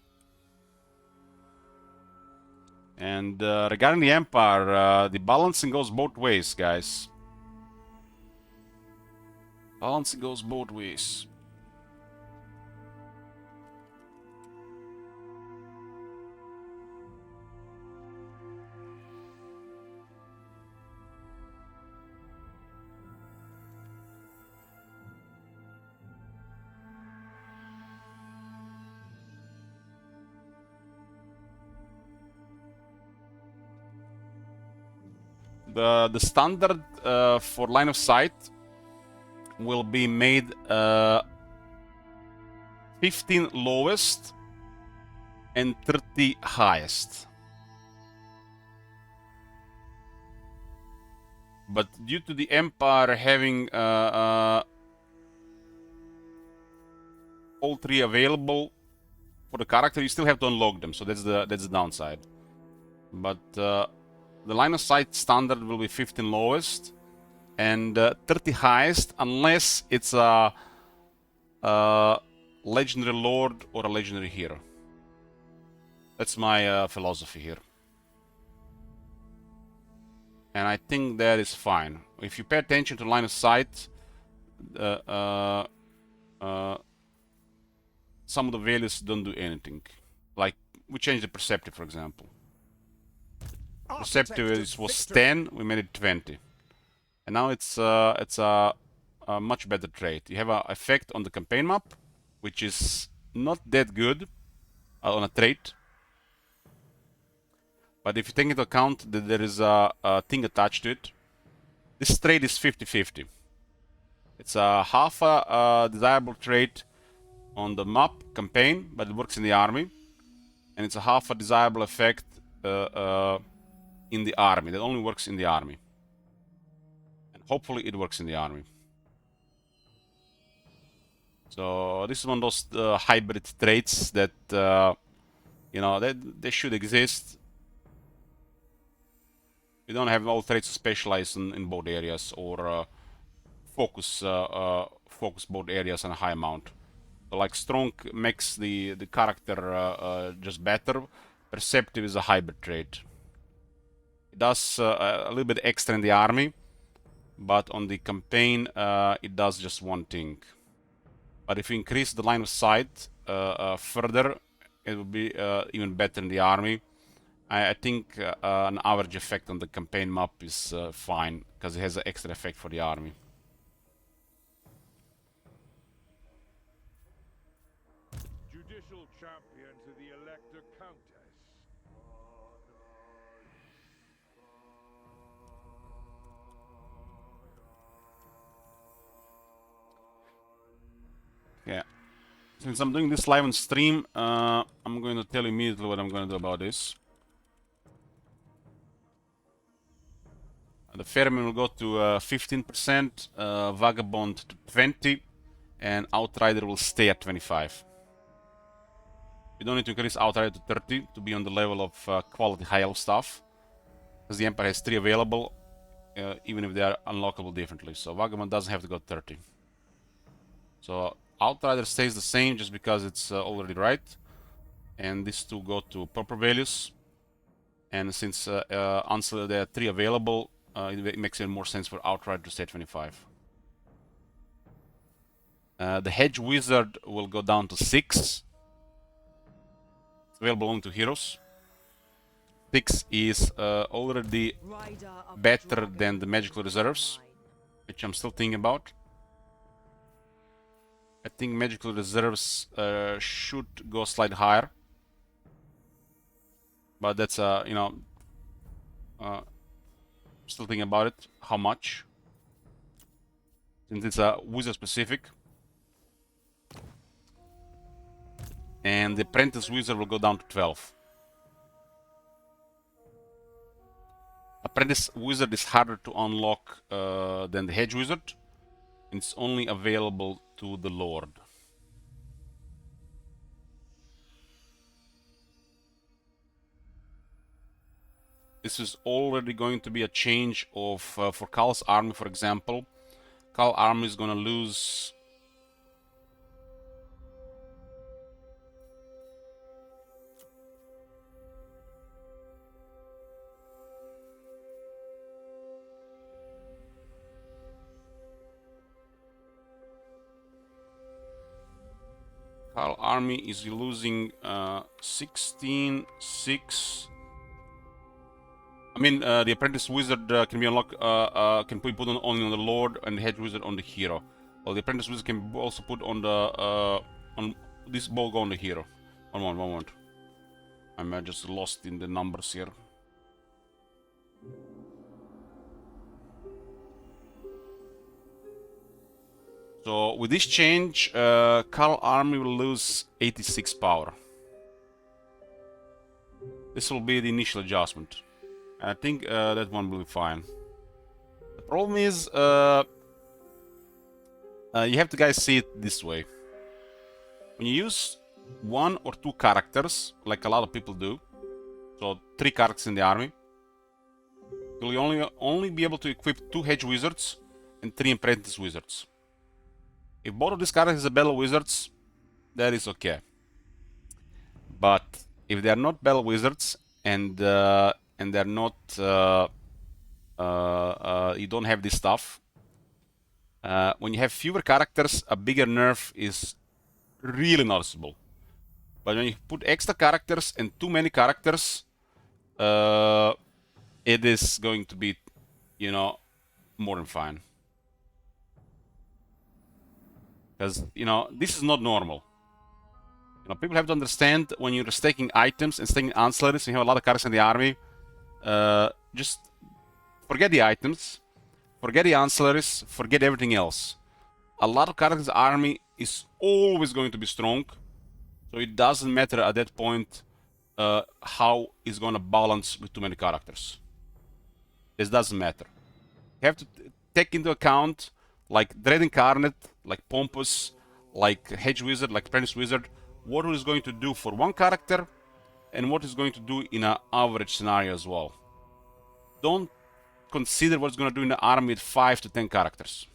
And regarding the Empire, the balancing goes both ways, guys. Balancing goes both ways. The standard for line of sight will be made 15 lowest and 30 highest. But due to the Empire having all three available for the character, you still have to unlock them. So that's the downside. But the line of sight standard will be 15 lowest and 30 highest, unless it's a legendary lord or a legendary hero. That's my philosophy here. And I think that is fine. If you pay attention to line of sight, some of the values don't do anything. Like, we changed the Perceptive, for example. Perceptive was 10, we made it 20. And now it's a much better trait. You have an effect on the campaign map, which is not that good on a trait. But if you take into account that there is a thing attached to it, this trait is 50-50. It's a half a desirable trait on the map campaign, but it works in the army. And it's a half a desirable effect in the army. That only works in the army. And hopefully it works in the army. So this is one of those hybrid traits that, you know, they should exist. You don't have all traits specialized in both areas, or focus both areas on a high amount. So like strong makes the character just better. Perceptive is a hybrid trait. It does a little bit extra in the army, but on the campaign it does just one thing. But if you increase the line of sight further, it will be even better in the army. I think an average effect on the campaign map is fine, because it has an extra effect for the army. Judicial champion to the Elector Countess. Yeah. Since I'm doing this live on stream, I'm going to tell you immediately what I'm going to do about this. The Ferryman will go to 15%, Vagabond to 20%, and Outrider will stay at 25%. You don't need to increase Outrider to 30% to be on the level of quality high elf stuff, because the Empire has 3 available, even if they are unlockable differently. So Vagabond doesn't have to go 30%. So Outrider stays the same just because it's already right, and these two go to proper values. And since until there are 3 available, it makes even more sense for Outrider to stay at 25. The Hedge Wizard will go down to 6. It's available only to heroes. 6 is already better than the Magical Reserves, which I'm still thinking about. I think Magical Reserves should go slightly higher. But that's, you know, still thinking about it, how much, since it's a wizard specific. And the Apprentice Wizard will go down to 12. Apprentice Wizard is harder to unlock than the Hedge Wizard. It's only available to the Lord. This is already going to be a change of for Kal's army, for example. Kal army is going to lose Kal army is losing 16, 6. I mean, the apprentice wizard can be unlocked, can be put on only on the Lord, and the hedge wizard on the hero. Well, the apprentice wizard can also put on the on this ball go on the hero. One moment. I'm just lost in the numbers here. So with this change, Kal army will lose 86 power. This will be the initial adjustment. I think that one will be fine. The problem is, you have to guys see it this way. When you use 1 or 2 characters, like a lot of people do, so 3 characters in the army, you'll only be able to equip 2 hedge wizards and 3 apprentice wizards. If both of these characters are battle wizards, that is okay. But if they are not battle wizards and they're not, you don't have this stuff. When you have fewer characters, a bigger nerf is really noticeable. But when you put extra characters and too many characters, it is going to be, you know, more than fine. Because, you know, this is not normal. You know, people have to understand when you're staking items and staking ancillaries, and you have a lot of characters in the army, just forget the items, forget the ancillaries, forget everything else. A lot of characters in the army is always going to be strong, so it doesn't matter at that point how it's going to balance with too many characters. This doesn't matter. You have to take into account like Dread Incarnate, like Pompous, like Hedge Wizard, like Apprentice Wizard, what it is going to do for one character and what it's going to do in an average scenario as well. Don't consider what it's going to do in the army with 5 to 10 characters.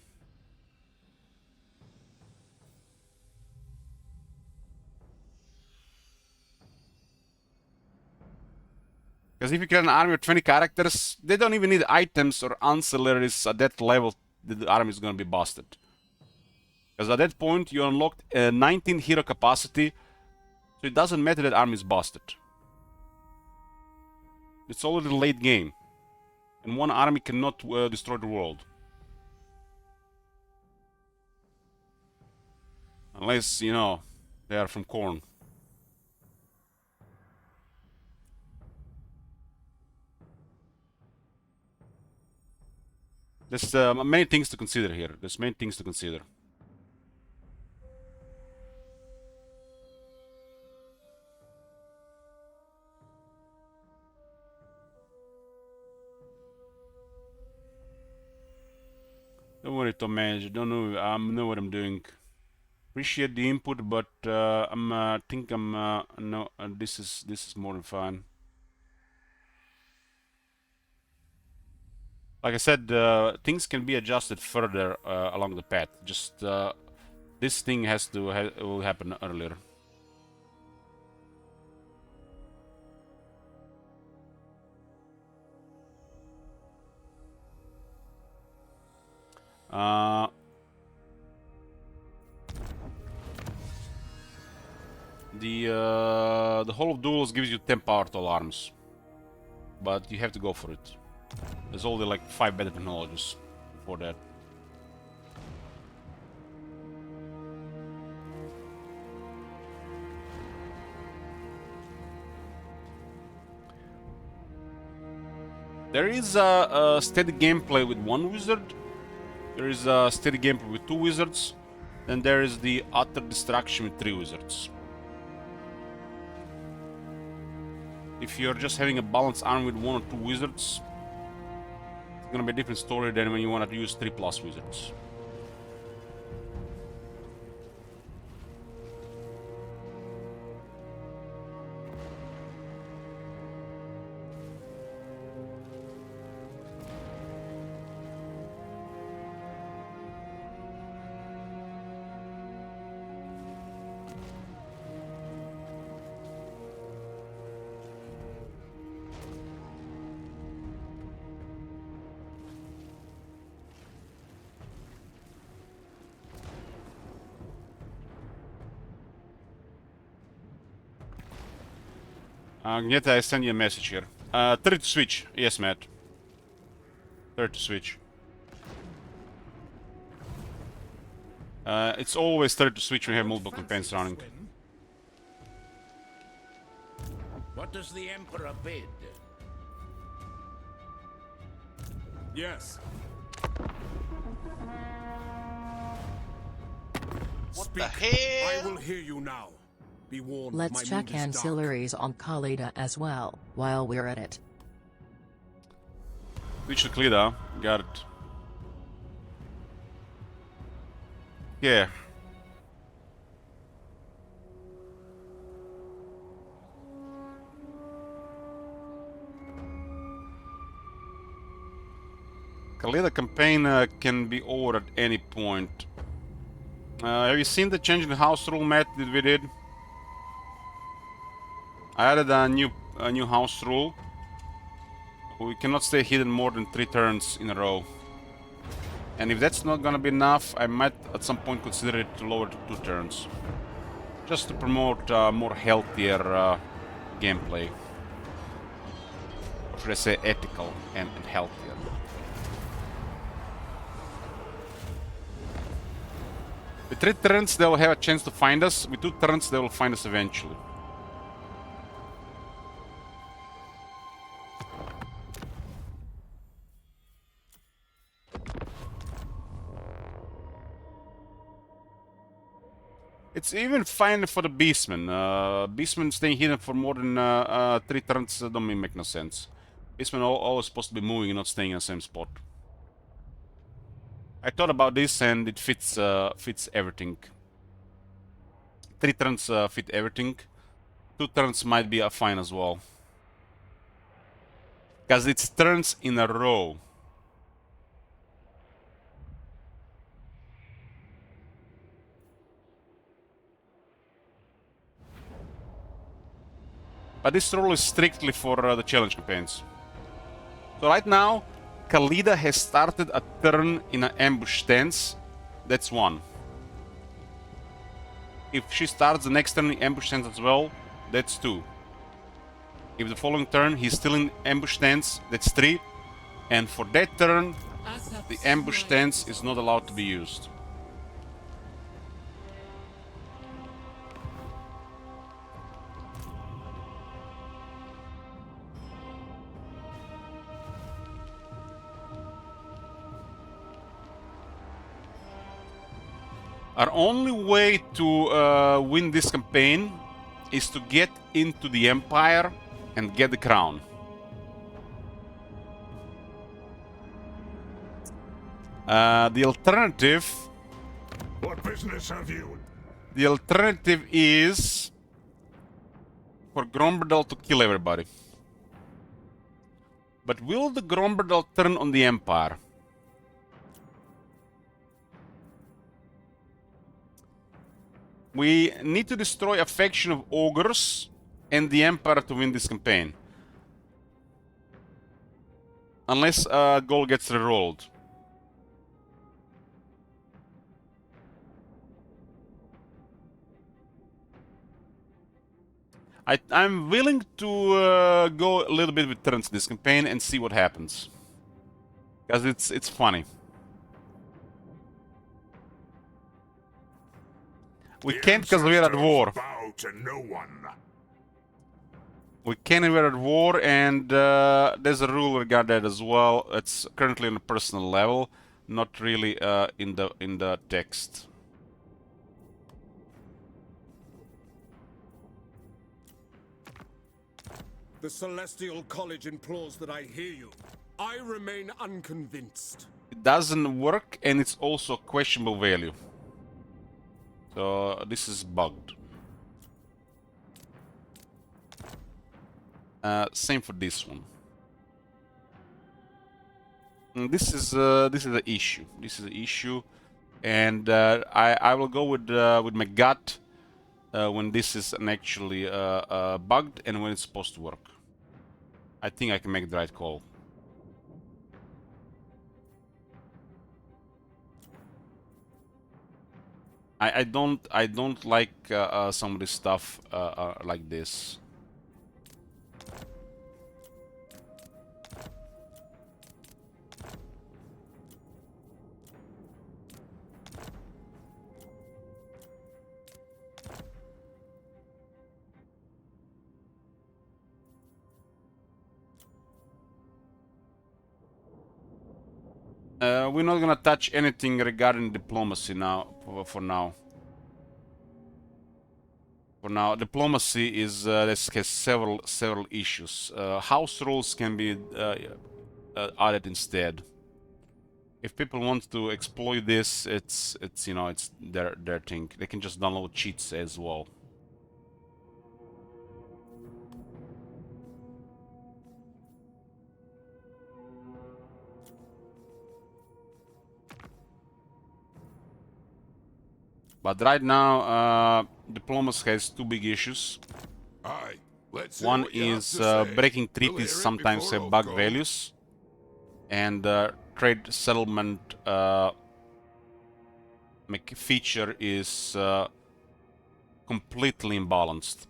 Because if you create an army with 20 characters, they don't even need items or ancillaries at that level that the army is going to be busted. Because at that point, you unlocked a 19 hero capacity, so it doesn't matter that army is busted. It's already late game, and one army cannot destroy the world. Unless, you know, they are from Khorne. There's many things to consider here. There's many things to consider. Don't worry, Tom Mage. Don't know. I know what I'm doing. Appreciate the input, but think I'm no. This is more than fine. Like I said, things can be adjusted further along the path. Just this thing will happen earlier. The Hall of Duels gives you 10 power to all arms, but you have to go for it. There's only like 5 better technologies for that. There is a steady gameplay with 1 wizard. There is a steady gameplay with 2 wizards. Then there is the utter destruction with 3 wizards. If you're just having a balanced army with 1 or 2 wizards, it's gonna be a different story than when you want to use 3+ wizards. Agneta, I send you a message here. 30 to switch. Yes, Matt. 30 to switch. It's always 30 to switch when you have multiple campaigns running. What does the Emperor bid? Yes. What Speak. the hell? I will hear you now. Be warned. Let's my check mood is dark. ancillaries on Khalida as well, while we're at it. Switch to Khalida. Got it. Yeah. Khalida campaign can be over at any point. Have you seen the change in the house rule, Matt, that we did? I added a new house rule. We cannot stay hidden more than 3 turns in a row. And if that's not gonna be enough, I might at some point consider it to lower to 2 turns. Just to promote more healthier gameplay. Or should I say ethical and healthier. With 3 turns, they will have a chance to find us. With 2 turns, they will find us eventually. It's even fine for the Beastmen. Beastmen staying hidden for more than 3 turns don't make no sense. Beastmen are always supposed to be moving and not staying in the same spot. I thought about this and it fits everything. 3 turns fit everything. 2 turns might be fine as well. Because it's turns in a row. But this rule is strictly for the challenge campaigns. So right now, Khalida has started a turn in an ambush stance. That's 1. If she starts the next turn in ambush stance as well, that's 2. If the following turn he's still in ambush stance, that's 3. And for that turn, the ambush stance is not allowed to be used. Our only way to win this campaign is to get into the Empire and get the crown. The alternative... What business have you? The alternative is for Gromberdal to kill everybody. But will the Gromberdal turn on the Empire? We need to destroy a faction of ogres and the Empire to win this campaign. Unless a goal gets rerolled. I'm willing to go a little bit with turns this campaign and see what happens. Because it's funny. We can't because we're at war. Bow to no one. We can't, we're at war, and there's a rule regarding that as well. It's currently on a personal level, not really in the text. The Celestial College implores that I hear you. I remain unconvinced. It doesn't work, and it's also questionable value. So this is bugged. Same for this one. And this is the issue. This is the issue, and I will go with my gut when this is actually bugged and when it's supposed to work. I think I can make the right call. I don't like some of this stuff like this. We're not gonna touch anything regarding diplomacy now. For now. For now, diplomacy is this has several issues. House rules can be added instead. If people want to exploit this, it's you know, it's their thing. They can just download cheats as well. But right now, diplomacy has two big issues. Aye, let's see One what you have is to say. breaking We'll treaties hear it sometimes before have bug I'll go. values, and trade settlement feature is completely imbalanced.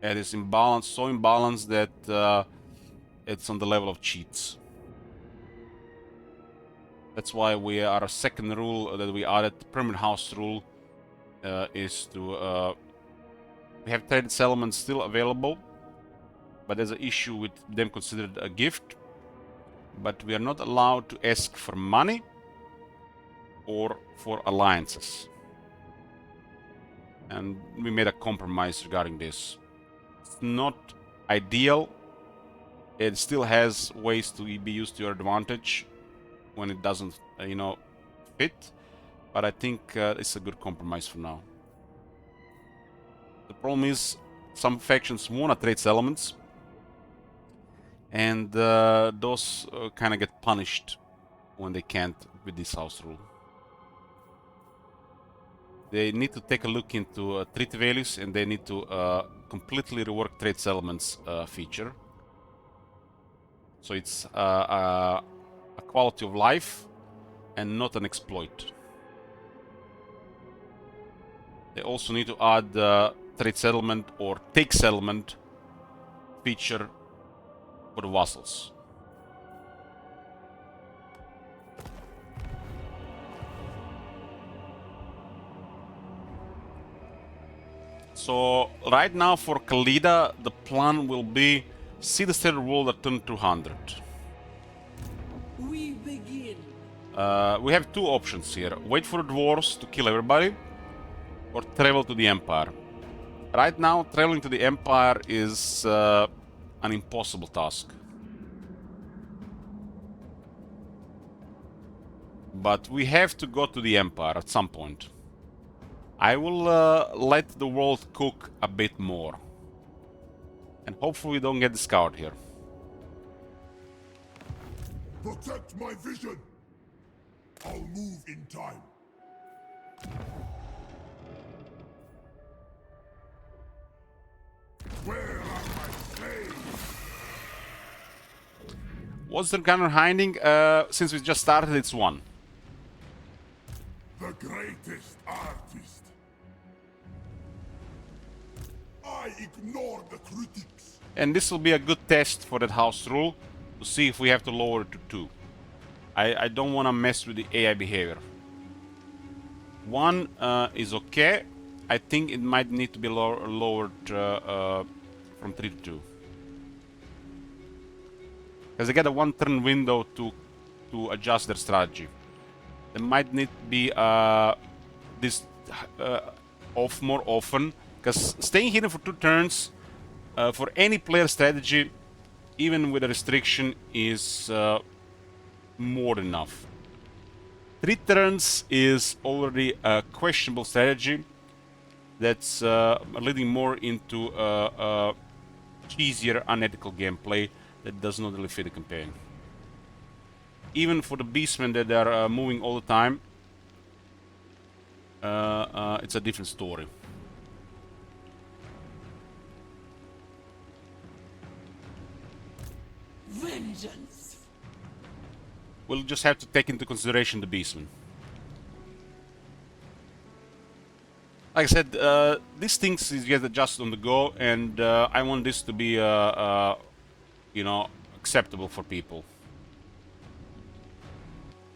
It is imbalanced, so imbalanced that it's on the level of cheats. That's why we are a second rule that we added, permanent house rule, is to we have trade settlements still available, but there's an issue with them considered a gift. But we are not allowed to ask for money or for alliances. And we made a compromise regarding this. It's not ideal. It still has ways to be used to your advantage when it doesn't, you know, fit. But I think it's a good compromise for now. The problem is some factions want to trade settlements, and those kind of get punished when they can't with this house rule. They need to take a look into treaty values, and they need to completely rework trade settlements feature. So it's a quality of life and not an exploit. They also need to add trade settlement or take settlement feature for the vassals. So right now for Khalida, the plan will be see the standard world at turn 200. We begin. We have two options here. Wait for the dwarves to kill everybody, or travel to the Empire. Right now, traveling to the Empire is an impossible task. But we have to go to the Empire at some point. I will let the world cook a bit more. And hopefully we don't get discovered here. Protect my vision. I'll move in time. Where are my slaves? What's the gunner hiding? Since we just started, it's one. The greatest artist. I ignore the critics. And this will be a good test for that house rule to see if we have to lower it to 2. I don't want to mess with the AI behavior. 1 is okay. I think it might need to be lowered from 3 to 2. Because they get a 1 turn window to adjust their strategy. They might need to be this off more often. Because staying hidden for 2 turns for any player strategy, even with a restriction, is more than enough. 3 turns is already a questionable strategy that's leading more into cheesier, unethical gameplay that does not really fit the campaign. Even for the beastmen that are moving all the time, it's a different story. Vengeance. We'll just have to take into consideration the beastmen. Like I said, these things is get adjusted on the go, and I want this to be, you know, acceptable for people.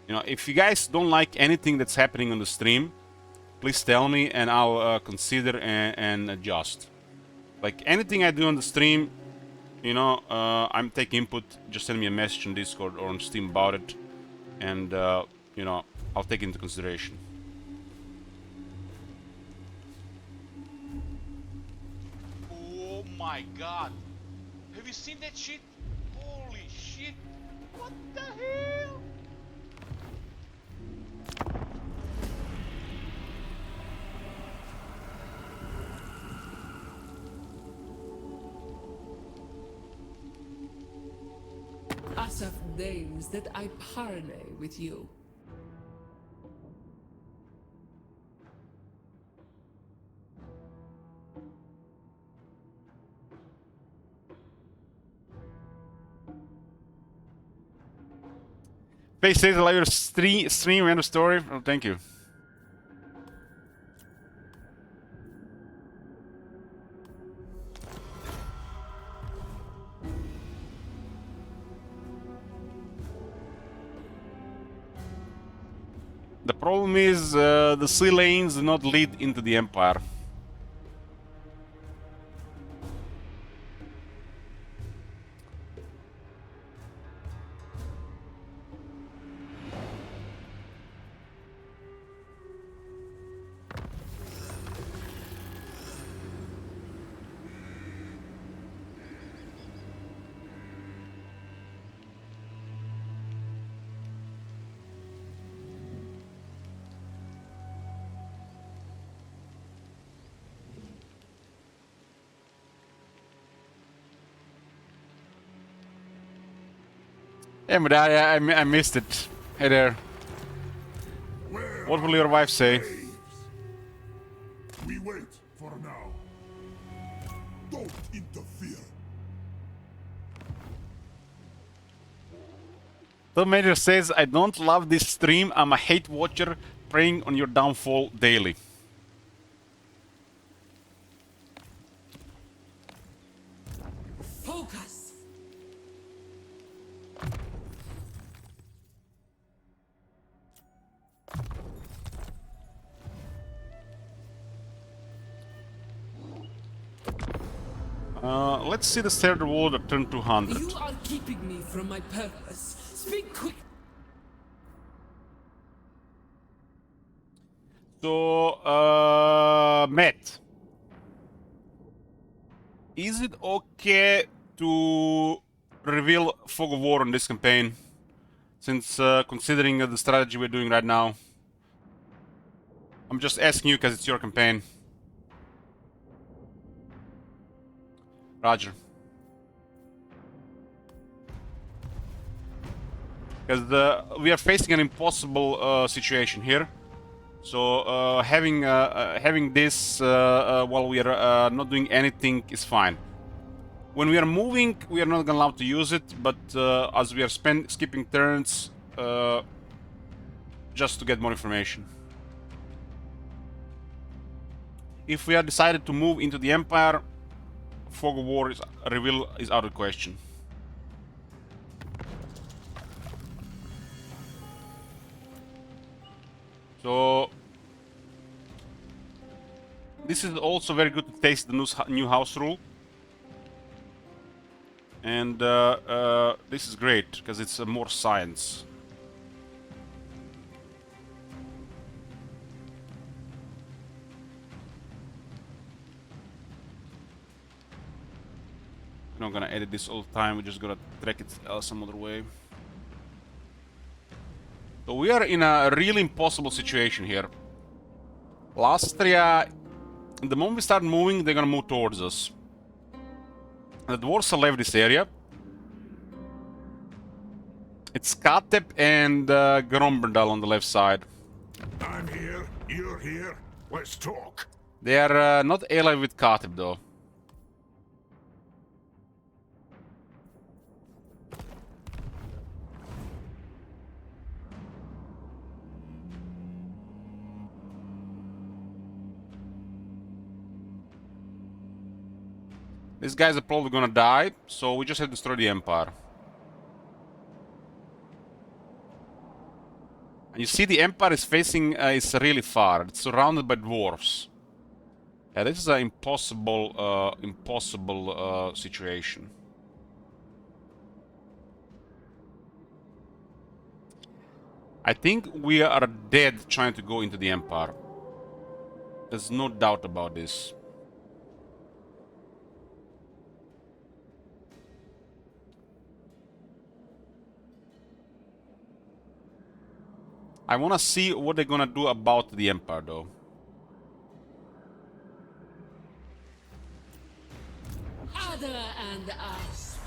You know, if you guys don't like anything that's happening on the stream, please tell me, and I'll consider and adjust. Like anything I do on the stream, you know, I'm taking input. Just send me a message on Discord or on Steam about it, and you know, I'll take it into consideration. Oh my god! Have you seen that shit? Holy shit! What the hell? Asaf deigns that I parley with you. Face says allow your stream end of story. Oh, thank you. The problem is the sea lanes do not lead into the Empire. Yeah, but I missed it. Hey there. What will your wife say? We wait for now. Don't interfere. The Major says, I don't love this stream. I'm a hate watcher preying on your downfall daily. Focus! Let's see the third wall at turn 200. You are keeping me from my purpose. Speak quick. So, Matt, is it okay to reveal Fog of War on this campaign? Since considering the strategy we're doing right now, I'm just asking you because it's your campaign. Roger. Because we are facing an impossible situation here. So having this while we are not doing anything is fine. When we are moving, we are not allowed to use it, but as we are skipping turns, just to get more information. If we are decided to move into the Empire, Fog of War reveal is out of question. So this is also very good to taste the new house rule, and this is great because it's more science. We're not gonna edit this all the time. We're just gonna track it some other way. So we are in a really impossible situation here. Lastria, the moment we start moving, they're gonna move towards us. The dwarves have left this area. It's Katep and Gromberdal on the left side. I'm here, you're here. Let's talk. They are not allied with Katep though. These guys are probably gonna die, so we just have to destroy the Empire. And you see the Empire is facing, is really far. It's surrounded by dwarves. Yeah, this is an impossible, situation. I think we are dead trying to go into the Empire. There's no doubt about this. I want to see what they're gonna do about the Empire, though. Ada and us.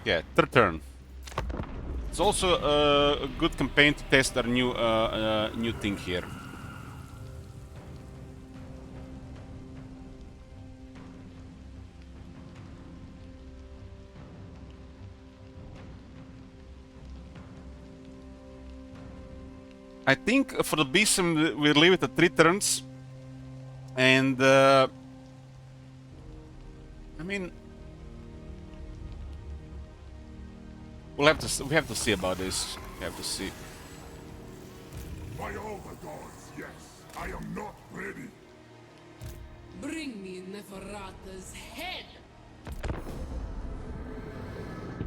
Yeah, third turn. It's also a good campaign to test our new thing here. I think for the beast we'll leave it at 3 turns, and I mean, we have to see about this. We have to see. By all the gods, yes. I am not ready. Bring me Neferata's head.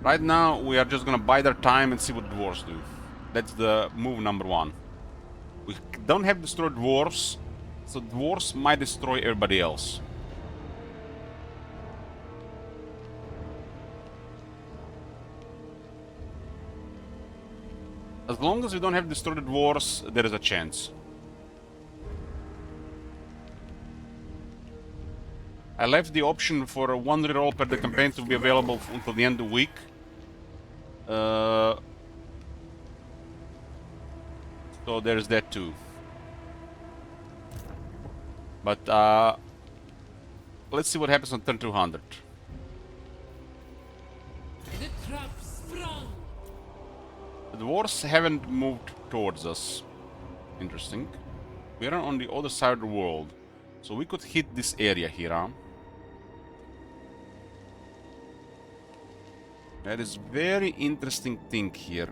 Right now, we are just gonna bide our time and see what dwarves do. That's the move number 1. We don't have destroyed dwarves, so dwarves might destroy everybody else. As long as we don't have destroyed dwarves, there is a chance. I left the option for one reroll per the campaign to be available until the end of the week. So there's that too. But let's see what happens on turn 200. The trap sprung. The dwarves haven't moved towards us. Interesting. We are on the other side of the world, so we could hit this area here, huh? That is very interesting thing here.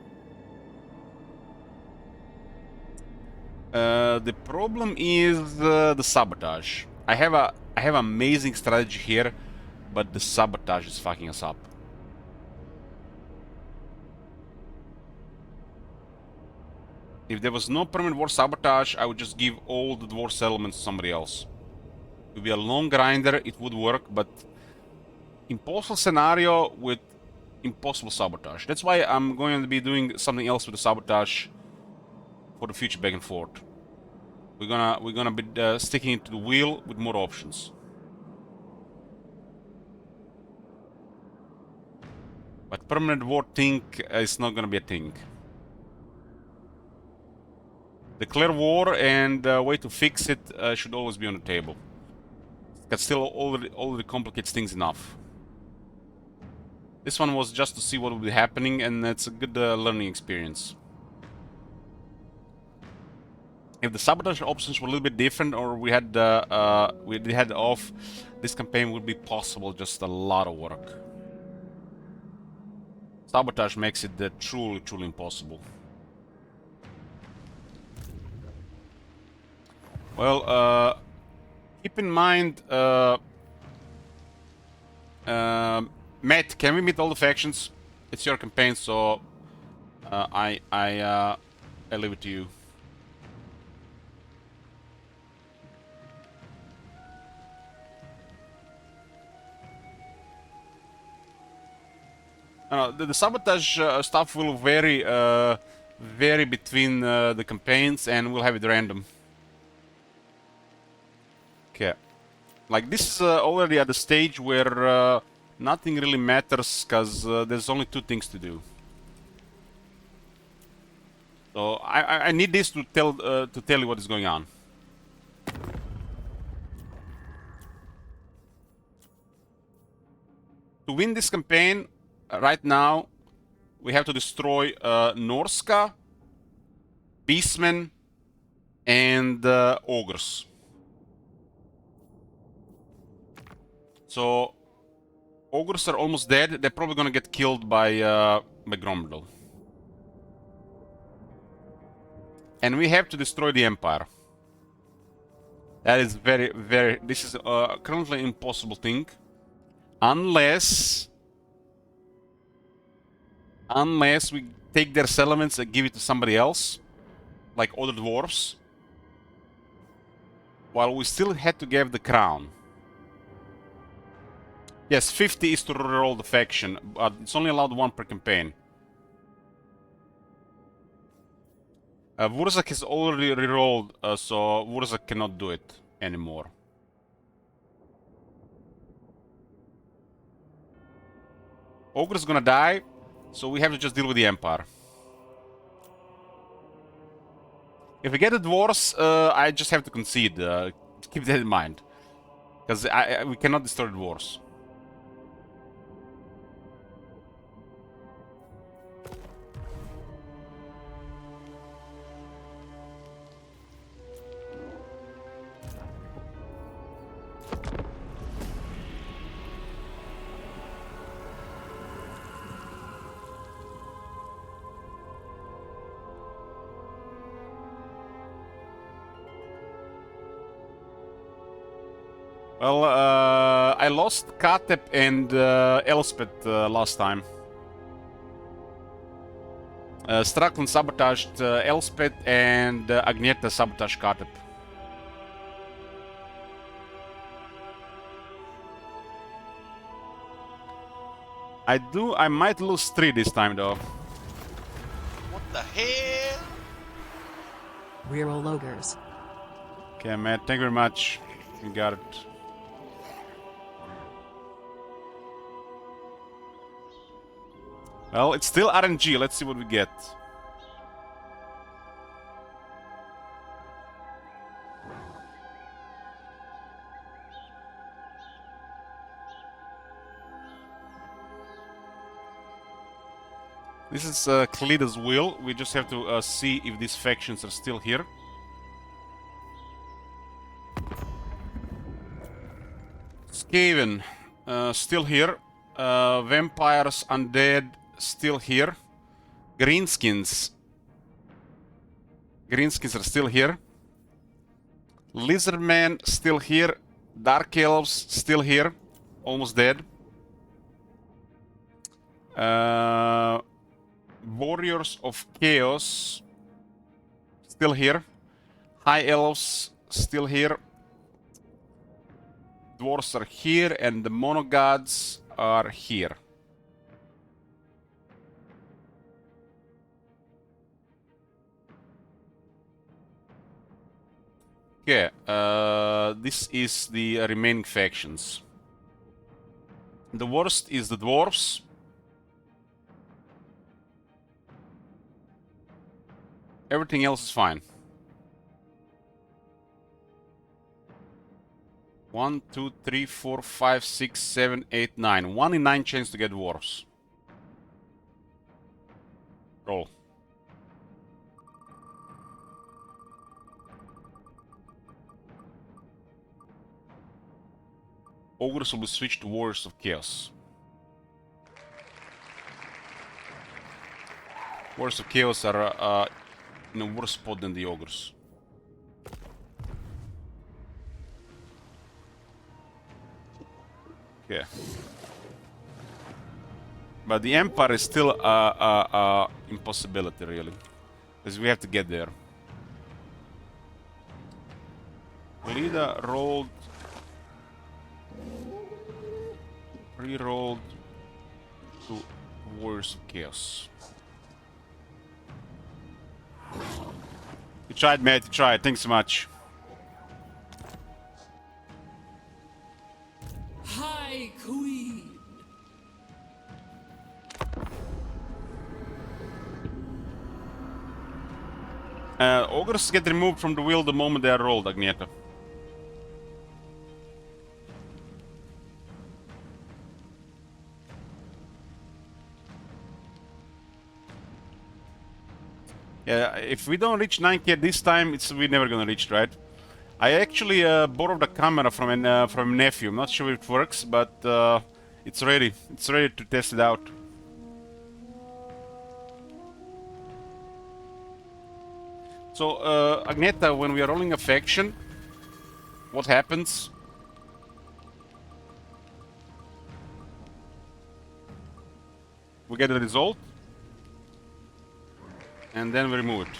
The problem is the sabotage. I have amazing strategy here, but the sabotage is fucking us up. If there was no permanent war sabotage, I would just give all the dwarf settlements to somebody else. It would be a long grinder, it would work, but impossible scenario with impossible sabotage. That's why I'm going to be doing something else with the sabotage for the future back and forth. We're gonna be sticking to the wheel with more options. But permanent war thing is not gonna be a thing. Declare war and way to fix it should always be on the table. That still already complicates things enough. This one was just to see what would be happening, and it's a good learning experience. If the sabotage options were a little bit different, or we had off, this campaign would be possible. Just a lot of work. Sabotage makes it truly impossible. Well, keep in mind, Matt, can we meet all the factions? It's your campaign, so I leave it to you. The sabotage stuff will vary between the campaigns, and we'll have it random. Okay, like this is already at the stage where nothing really matters, because there's only 2 things to do. So I need this to tell you what is going on. To win this campaign, right now, we have to destroy Norska, Beastmen, and Ogres. So, Ogres are almost dead. They're probably gonna get killed by Gromdal. And we have to destroy the Empire. That is this is currently an impossible thing. Unless we take their settlements and give it to somebody else, like other dwarves, while we still had to give the crown. Yes, 50 is to roll the faction, but it's only allowed 1 per campaign. Wurzak has already rerolled, so Wurzak cannot do it anymore. Ogre's gonna die, so we have to just deal with the Empire. If we get the dwarves, I just have to concede. Keep that in mind, because we cannot destroy the dwarves. Well, I lost Katep and Elspeth last time. Strakland sabotaged Elspeth and Agneta sabotaged Katep. I might lose 3 this time though. What the hell? Reroll ogres. Okay, Matt, thank you very much. You got it. Well, it's still RNG. Let's see what we get. This is Kalida's will. We just have to see if these factions are still here. Skaven, still here. Vampires, undead, still here. Greenskins. Greenskins are still here. Lizardmen, still here. Dark Elves, still here. Almost dead. Warriors of Chaos, still here. High Elves, still here. Dwarves are here, and the Monogods are here. Okay, this is the remaining factions. The worst is the Dwarves. Everything else is fine. 1, 2, 3, 4, 5, 6, 7, 8, 9. 1 in 9 chance to get dwarves. Roll. Ogres will be switched to Warriors of Chaos. Warriors of Chaos are in a worse spot than the Ogres. Okay. But the Empire is still impossibility, really. Because we have to get there. Lida rolled... re-rolled to Warriors of Chaos. You tried, mate, you tried. Thanks so much. High Queen. Ogres get removed from the wheel the moment they are rolled, Agneta. Yeah, if we don't reach 9k this time, we're never gonna reach, right? I actually borrowed a camera from a nephew. I'm not sure if it works, but it's ready. It's ready to test it out. So, Agneta, when we are rolling a faction, what happens? We get the result. And then we remove it.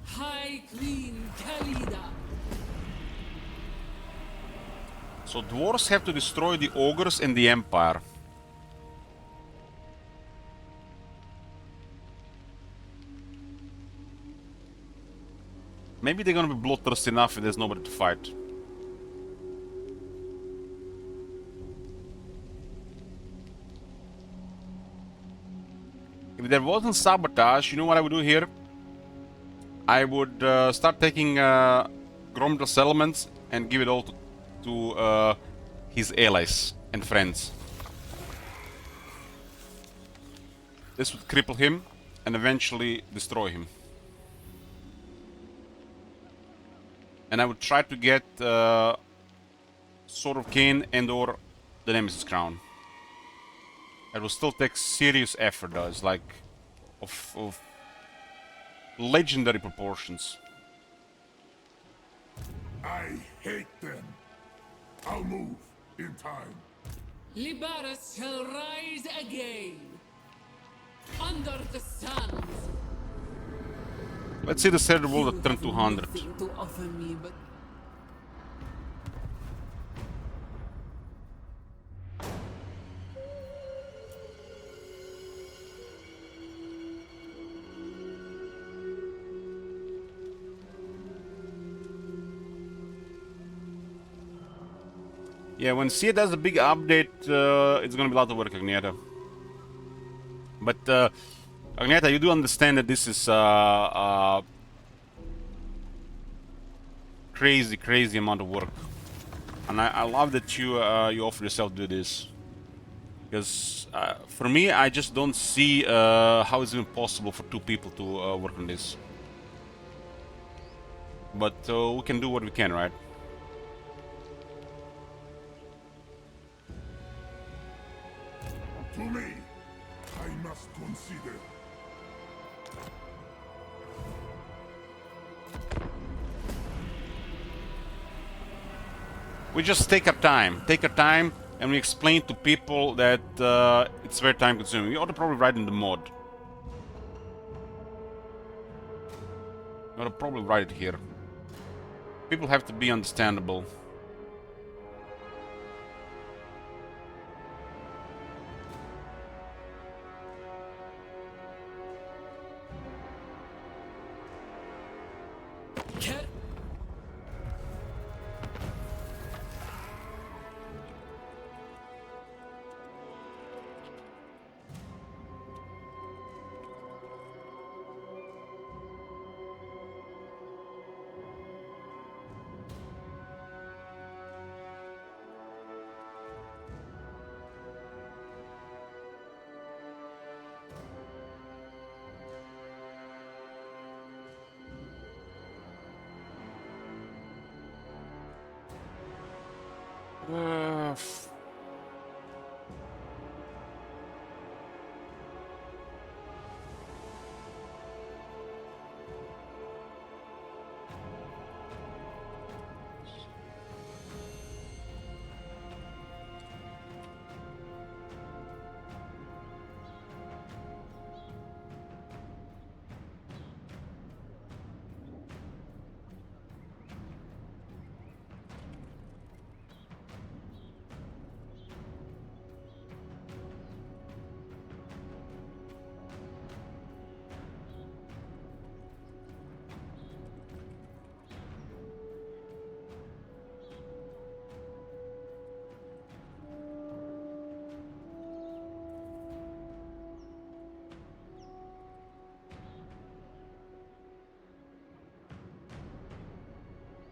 High Queen Khalida. So dwarves have to destroy the ogres and the Empire. Maybe they're gonna be bloodthirsty enough if there's nobody to fight. If there wasn't sabotage, you know what I would do here? I would start taking Gromdal settlements and give it all to his allies and friends. This would cripple him and eventually destroy him. And I would try to get Sword of Cain and or the Nemesis Crown. It will still take serious effort though, it's like of legendary proportions. I hate them. I'll move in time. Libaris shall rise again. Under the suns. Let's see the third world at turn 200. Nothing to offer me but Yeah, when Sia does a big update, it's gonna be a lot of work, Agneta. But Agneta, you do understand that this is crazy amount of work, and I love that you you offer yourself to do this. Because for me, I just don't see how it's even possible for two people to work on this. But we can do what we can, right? To me, I must consider. We just take our time, and we explain to people that it's very time consuming. We ought to probably write in the mod. We ought to probably write it here. People have to be understandable.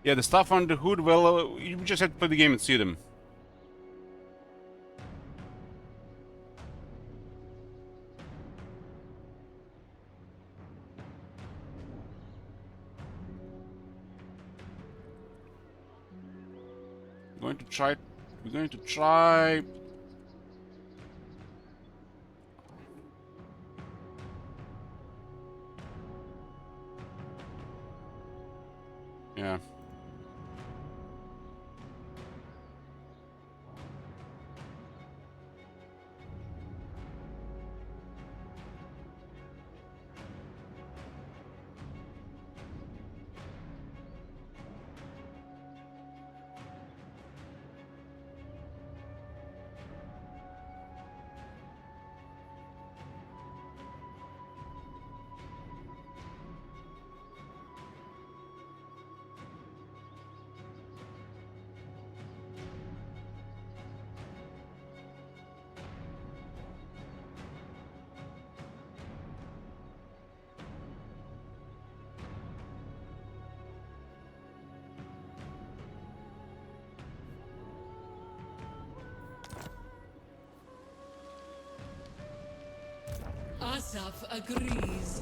Yeah, the stuff on the hood, well, you just have to play the game and see them. We're going to try... Yeah. Asaf agrees.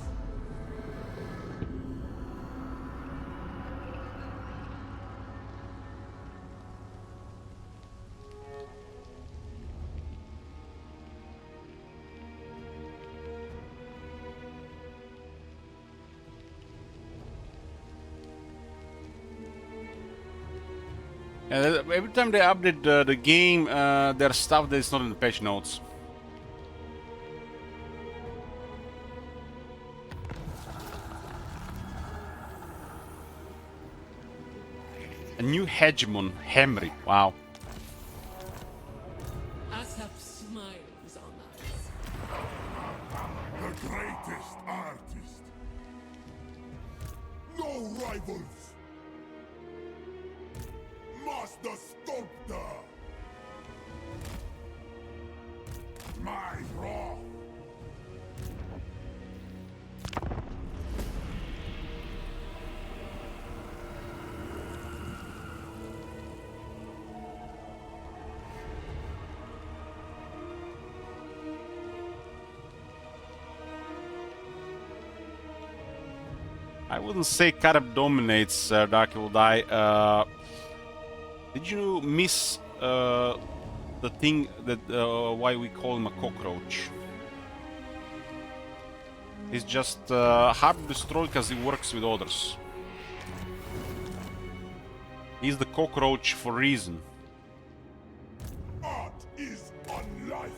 Yeah, every time they update the game, there's stuff that's not in the patch notes. A new hegemon, Henry. Wow. Asaf smiles on us. The greatest artist. No rivals. Master sculptor. My wrath. I wouldn't say Karab dominates Dark Will Die. Did you miss the thing that why we call him a cockroach? He's just hard to destroy because he works with others. He's the cockroach for a reason. Art is on life.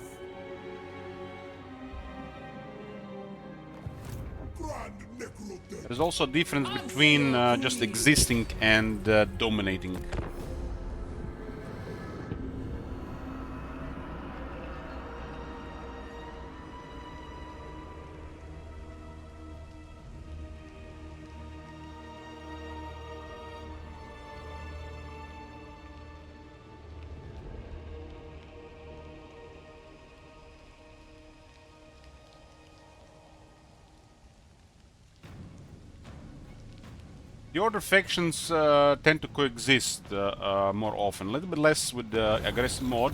Grand Necrotech. There's also a difference between just existing and dominating. The order factions tend to coexist more often. A little bit less with the aggressive mod,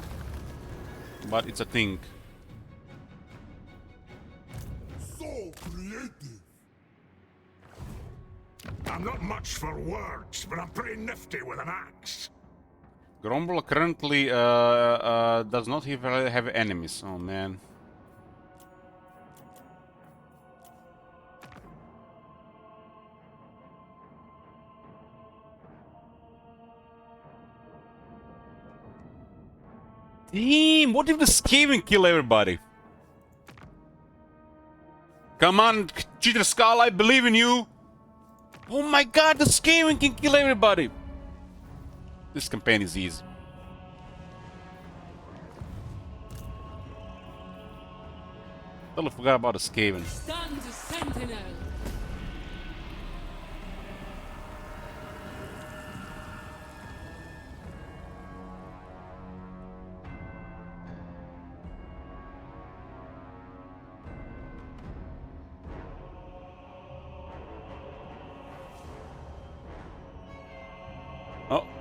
but it's a thing. So creative. I'm not much for words, but I'm pretty nifty with an axe. Grumble currently does not even have enemies. Oh man. Damn, what if the Skaven kill everybody? Come on, Cheater Skull, I believe in you! Oh my god, the Skaven can kill everybody! This campaign is easy. Totally forgot about the Skaven. Stand sentinel.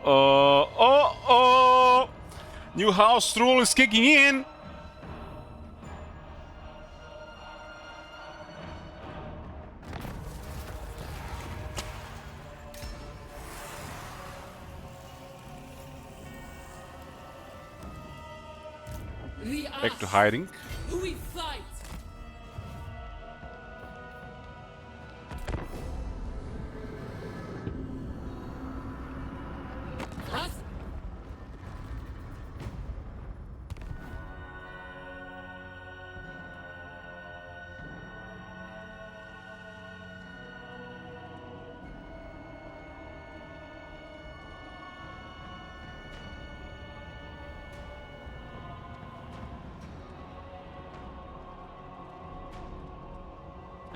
Uh-oh! New house rule is kicking in! Back to hiding. We fight.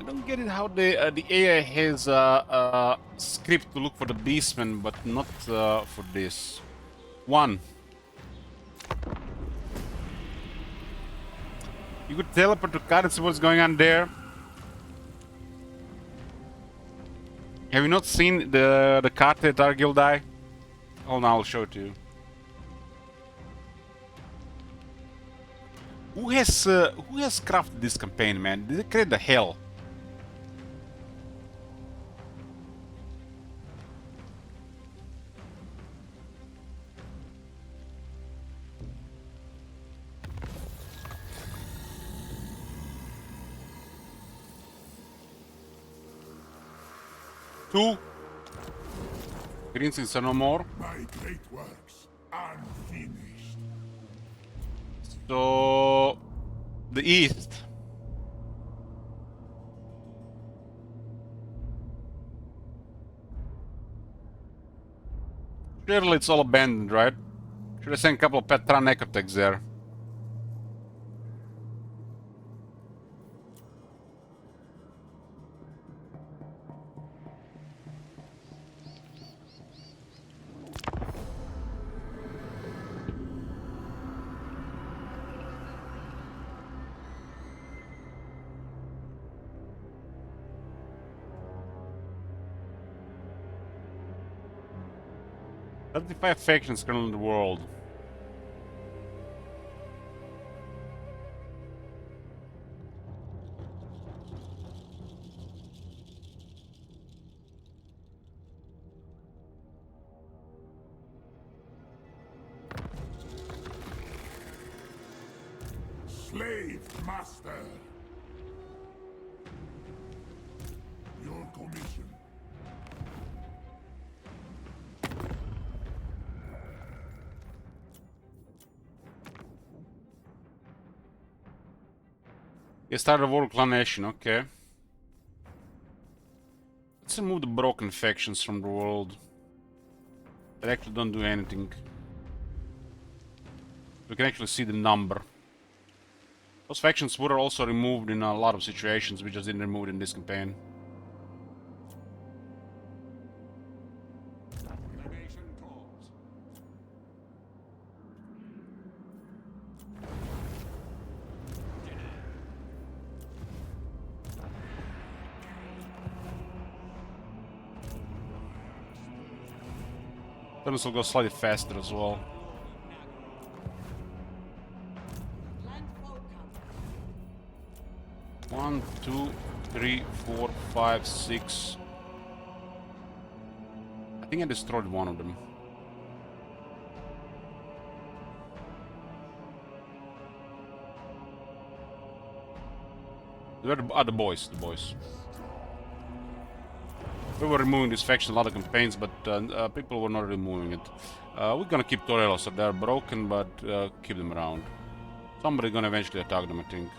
don't get it how the AI has script to look for the beastmen, but not for this. One. You could teleport to Kharid and see what's going on there. Have you not seen the card that Argildai? Oh, now I'll show it to you. Who has crafted this campaign, man? Did they create the hell? Two. Greensins are no more. My great works unfinished. So the east. Surely it's all abandoned, right? Should I send a couple of Petran Necrotechs there? The 5 factions currently in the world. Slave master. Your commission. You started a World Clan Nation, okay. Let's remove the broken factions from the world. They actually don't do anything. We can actually see the number. Those factions were also removed in a lot of situations, we just didn't remove it in this campaign. This will go slightly faster as well. One, two, three, 4, 5, 6. I think I destroyed one of them. Where are the boys? The boys. We were removing this faction in a lot of campaigns, but people were not removing it. We're gonna keep Torelos, so they're broken, but keep them around. Somebody's gonna eventually attack them, I think.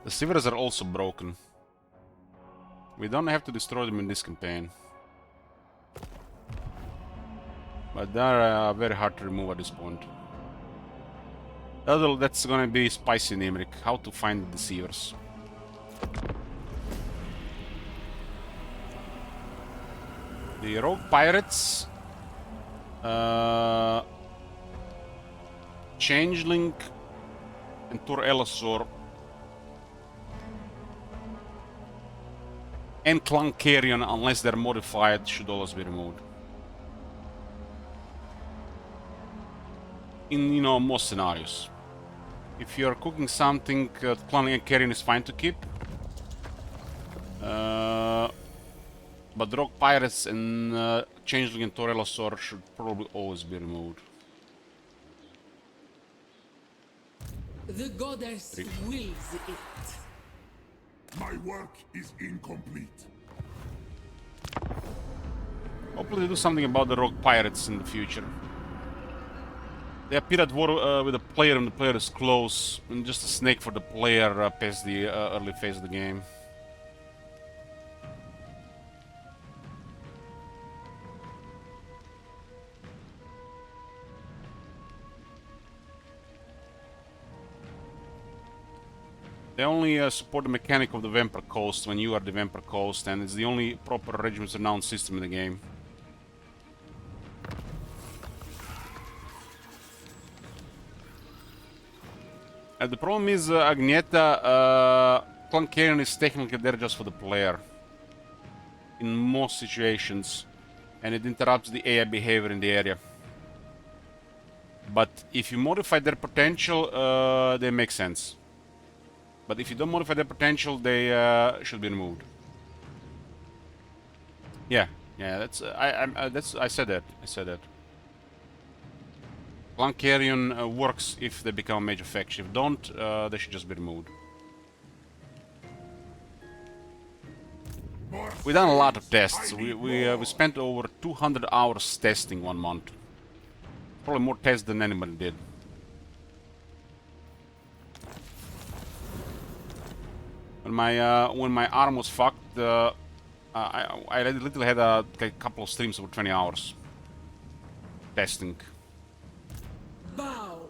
The Sivers are also broken. We don't have to destroy them in this campaign. But they're very hard to remove at this point. That's gonna be spicy in Imrik. How to find the deceivers. The rogue pirates, Changeling, and Tor Elasor, and Clunkarion, unless they're modified, should always be removed. In, you know, most scenarios. If you're cooking something, Clunkarion is fine to keep. But Rogue Pirates and Changeling and Tor Elasor should probably always be removed. The goddess wills it. My work is incomplete. Hopefully they do something about the Rogue Pirates in the future. They appear at war with the player and the player is close, and just a snake for the player past the early phase of the game. They only support the mechanic of the Vampire Coast when you are the Vampire Coast, and it's the only proper Regiments Renown system in the game. The problem is, Agnetha, Clan Carrion is technically there just for the player. In most situations. And it interrupts the AI behavior in the area. But if you modify their potential, they make sense. But if you don't modify their potential, they should be removed. Yeah, that's I said that. I said that. Clan Carrion works if they become a major faction. If don't, they should just be removed. We've done a lot of tests. We spent over 200 hours testing 1 month. Probably more tests than anybody did. When my arm was fucked, I literally had a couple of streams over 20 hours testing. Bow.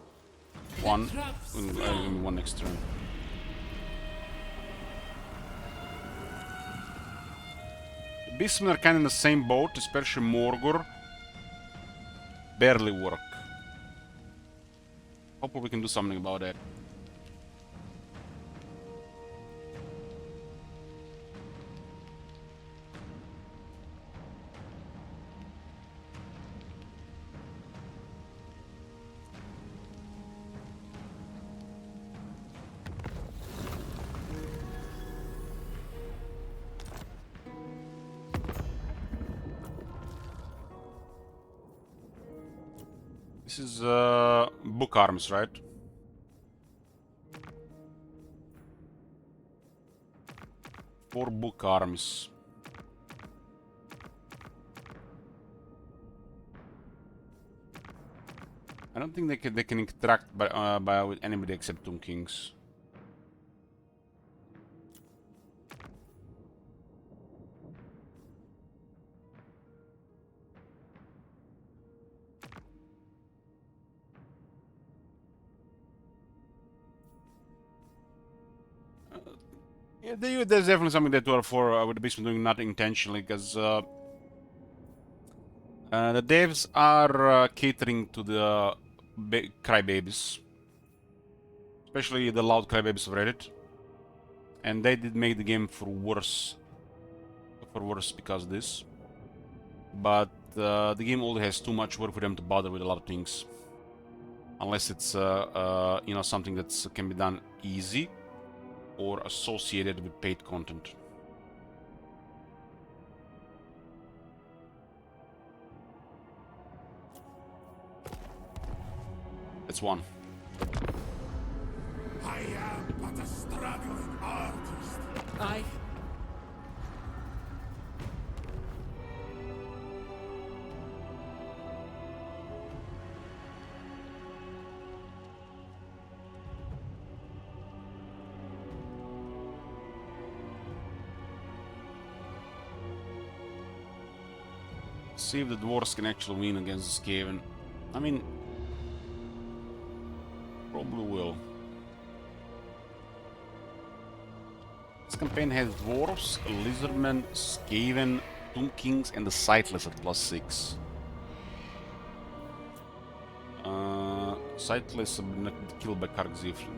One next turn. Beastmen are kind of in the same boat, especially Morgor. Barely work. Hopefully we can do something about that. This is book arms, right? Four book arms. I don't think they can interact with anybody except Tomb Kings. Yeah, there's definitely something that we're for with the Beastmen doing nothing intentionally, because the devs are catering to the crybabies, especially the loud crybabies of Reddit, and they did make the game for worse because of this. But the game already has too much work for them to bother with a lot of things, unless it's you know, something that can be done easy or associated with paid content. That's one. I am but a struggling artist. I... See if the dwarves can actually win against the Skaven. I mean, probably will. This campaign has dwarves, lizardmen, Skaven, Tomb Kings, and the Sightless at +6. Sightless not killed by Karg Ziflin.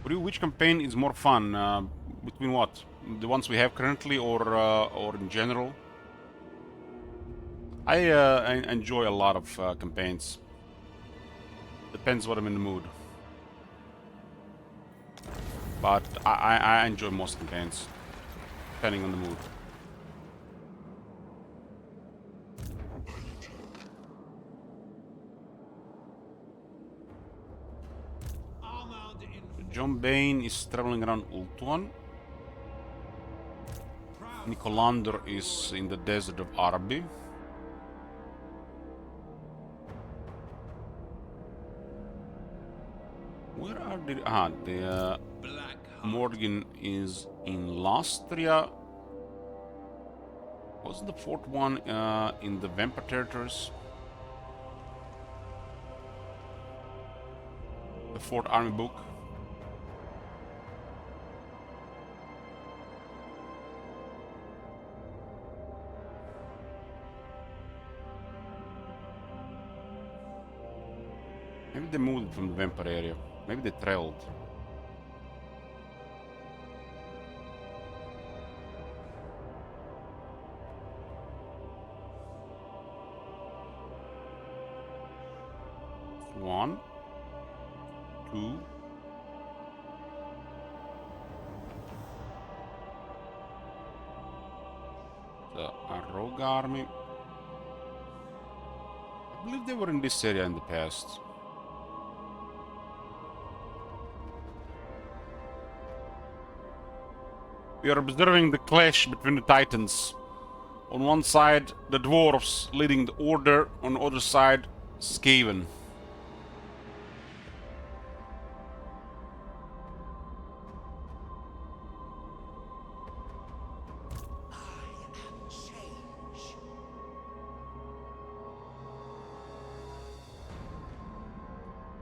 For you, which campaign is more fun? Between what? The ones we have currently, or in general? I enjoy a lot of campaigns. Depends what I'm in the mood. But I enjoy most campaigns, depending on the mood. John Bane is traveling around Ultuan. Nicolander is in the desert of Arby. Where are the... the Morgan is in Lastria. Wasn't the fourth one in the Vampire territories? The fourth army book. Maybe they moved from the Vampire area. Maybe they trailed. One, two. The Rogue army. I believe they were in this area in the past. We are observing the clash between the titans. On one side, the dwarves leading the order, on the other side, Skaven.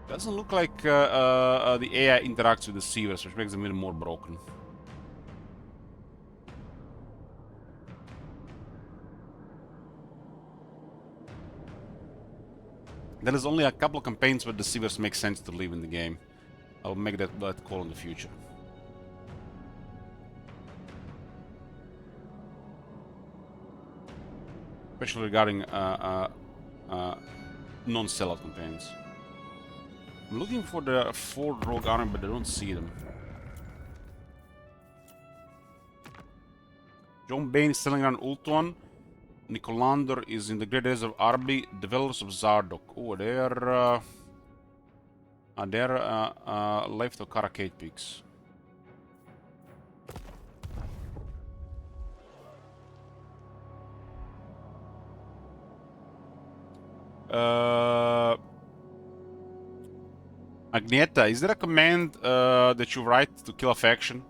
Doesn't look like the AI interacts with the Seavers, which makes them even more broken. There is only a couple of campaigns where the Seavers make sense to leave in the game. I'll make that call in the future. Especially regarding non-sellout campaigns. I'm looking for the Ford Rogue Army, but I don't see them. John Bane is selling around Ultuan. Nicolander is in the Great Days of Arby, developers of Zardok. Oh, they're left of Karakate Peaks. Agneta, is there a command that you write to kill a faction?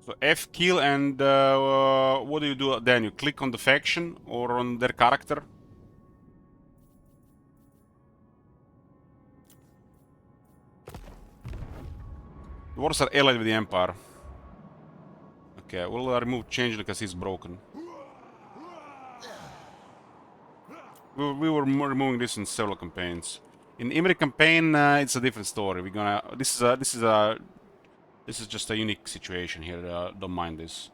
So F kill, and what do you do then? You click on the faction or on their character? The Dwarves are allied with the Empire. Okay, we'll remove Changeling because he's broken. We were removing this in several campaigns. In Imri campaign, it's a different story. We're gonna. This is just a unique situation here. Don't mind this.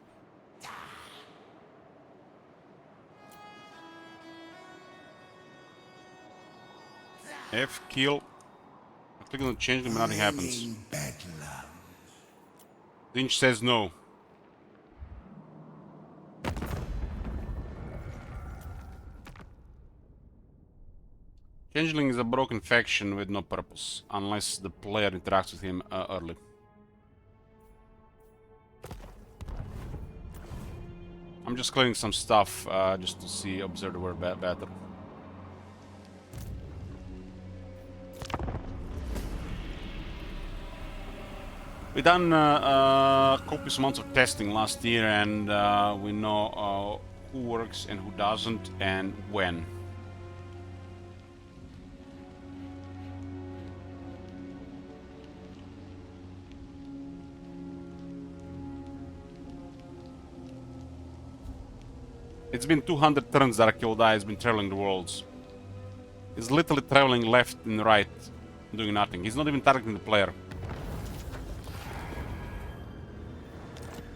F kill. I click on the change, but nothing happens. Lynch says no. Changeling is a broken faction with no purpose, unless the player interacts with him early. I'm just clearing some stuff just to see, observe the word better. We done copious amounts of testing last year, and we know who works and who doesn't, and when. It's been 200 turns that Akildai has been traveling the worlds. He's literally traveling left and right, doing nothing. He's not even targeting the player.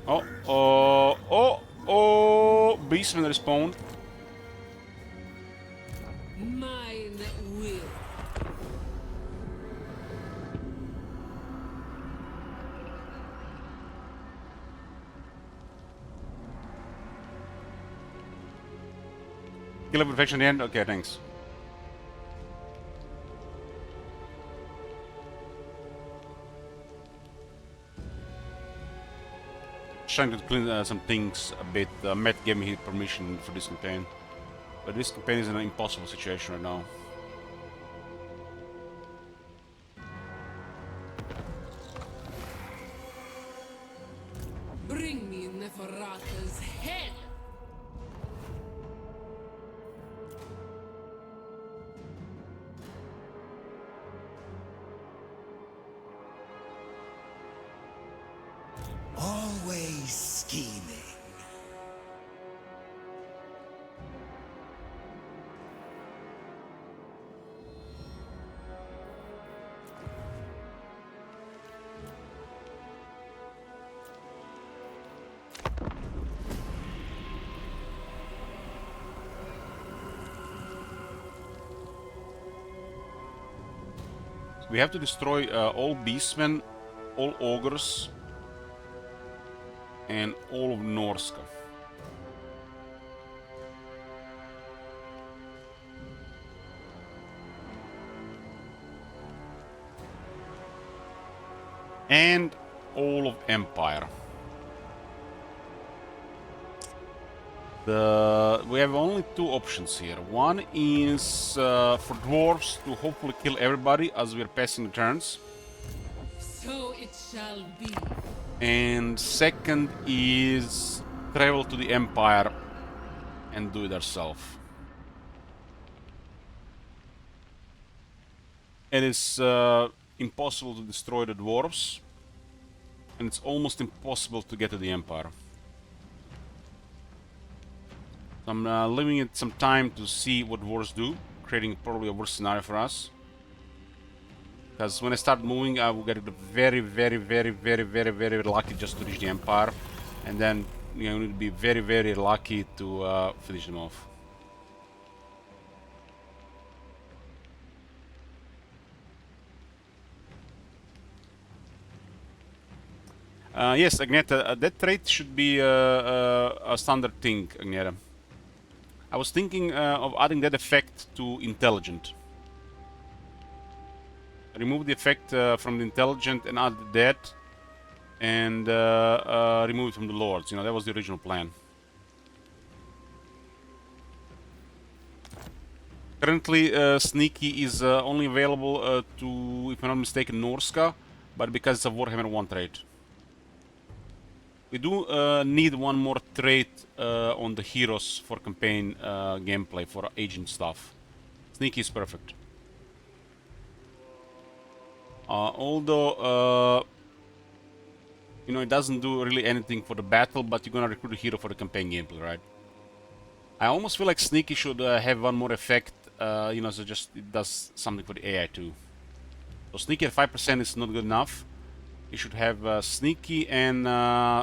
Oh, Beastman respawned. Mine will. Kill every faction at the end? Okay, thanks. trying to clean some things a bit. Matt gave me permission for this campaign. But this campaign is in an impossible situation right now. Bring me Neferata's head! Always scheming. We have to destroy all beastmen, all ogres, and all of Norska. And all of Empire. We have only two options here. One is for dwarves to hopefully kill everybody as we're passing the turns. So it shall be. And second is travel to the Empire and do it ourselves. It is impossible to destroy the dwarves, and it's almost impossible to get to the Empire. So I'm leaving it some time to see what dwarves do, creating probably a worse scenario for us. Because when I start moving, I will get very, very, very, very, very, very lucky just to reach the Empire. And then, you know, need to be very, very lucky to finish them off. Yes, Agneta, that trait should be a standard thing, Agneta. I was thinking of adding that effect to Intelligent. Remove the effect from the Intelligent and add that, and remove it from the Lords. You know, that was the original plan. Currently, Sneaky is only available to, if I'm not mistaken, Norska, but because it's a Warhammer 1 trait. We do need one more trait on the heroes for campaign gameplay, for agent stuff. Sneaky is perfect. Although, you know, it doesn't do really anything for the battle, but you're gonna recruit a hero for the campaign gameplay, right? I almost feel like Sneaky should have one more effect, you know, so just it does something for the AI too. So Sneaky at 5% is not good enough. You should have Sneaky and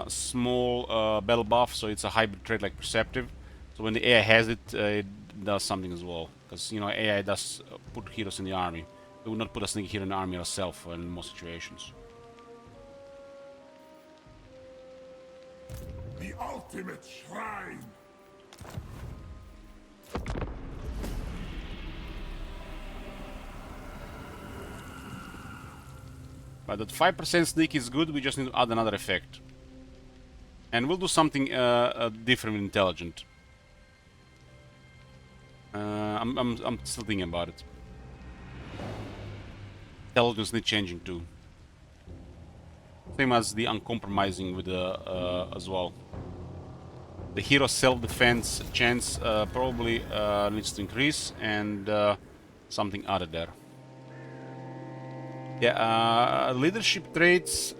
small battle buff, so it's a hybrid trait like Perceptive. So when the AI has it, it does something as well. Because, you know, AI does put heroes in the army. It would not put a Sneaky hero in the army herself in most situations. The ultimate shrine! But that 5% sneak is good, we just need to add another effect. And we'll do something different with Intelligent. I'm still thinking about it. Intelligence needs changing too. Same as the Uncompromising with the as well. The hero self-defense chance probably needs to increase, and something added there. Yeah, leadership traits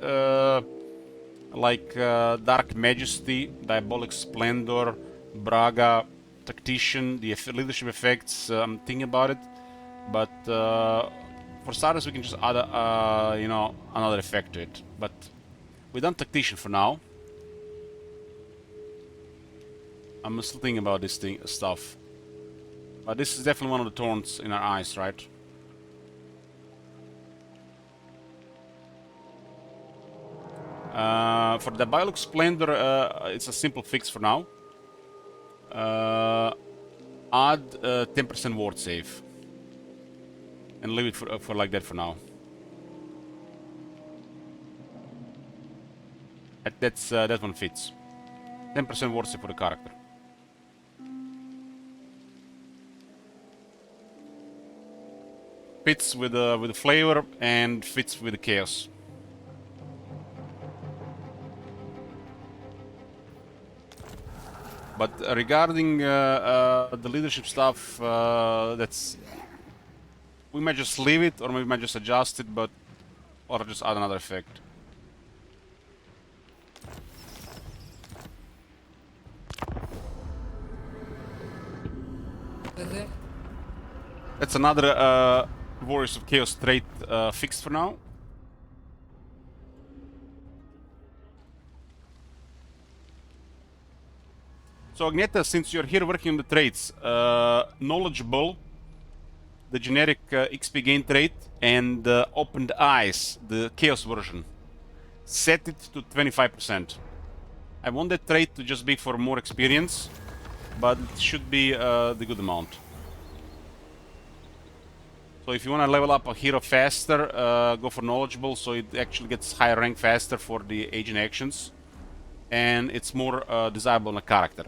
like Dark Majesty, Diabolic Splendor, Braga, Tactician, the leadership effects, I'm thinking about it. But for starters, we can just add, you know, another effect to it. But we've done Tactician for now. I'm still thinking about this stuff. But this is definitely one of the thorns in our eyes, right? For the Diabolic Splendor, it's a simple fix for now. Add 10% ward save. And leave it for like that for now. That one fits. 10% worse for the character. Fits with the flavor and fits with the chaos. But regarding the leadership stuff, we might just leave it, or we might just adjust it, or just add another effect. That's another Warriors of Chaos trait fixed for now. So Agneta, since you're here working on the traits, Knowledgeable, the generic XP gain trait, and Opened Eyes, the Chaos version, set it to 25%. I want that trait to just be for more experience, but it should be the good amount. So if you want to level up a hero faster, go for Knowledgeable, so it actually gets higher rank faster for the agent actions, and it's more desirable in a character.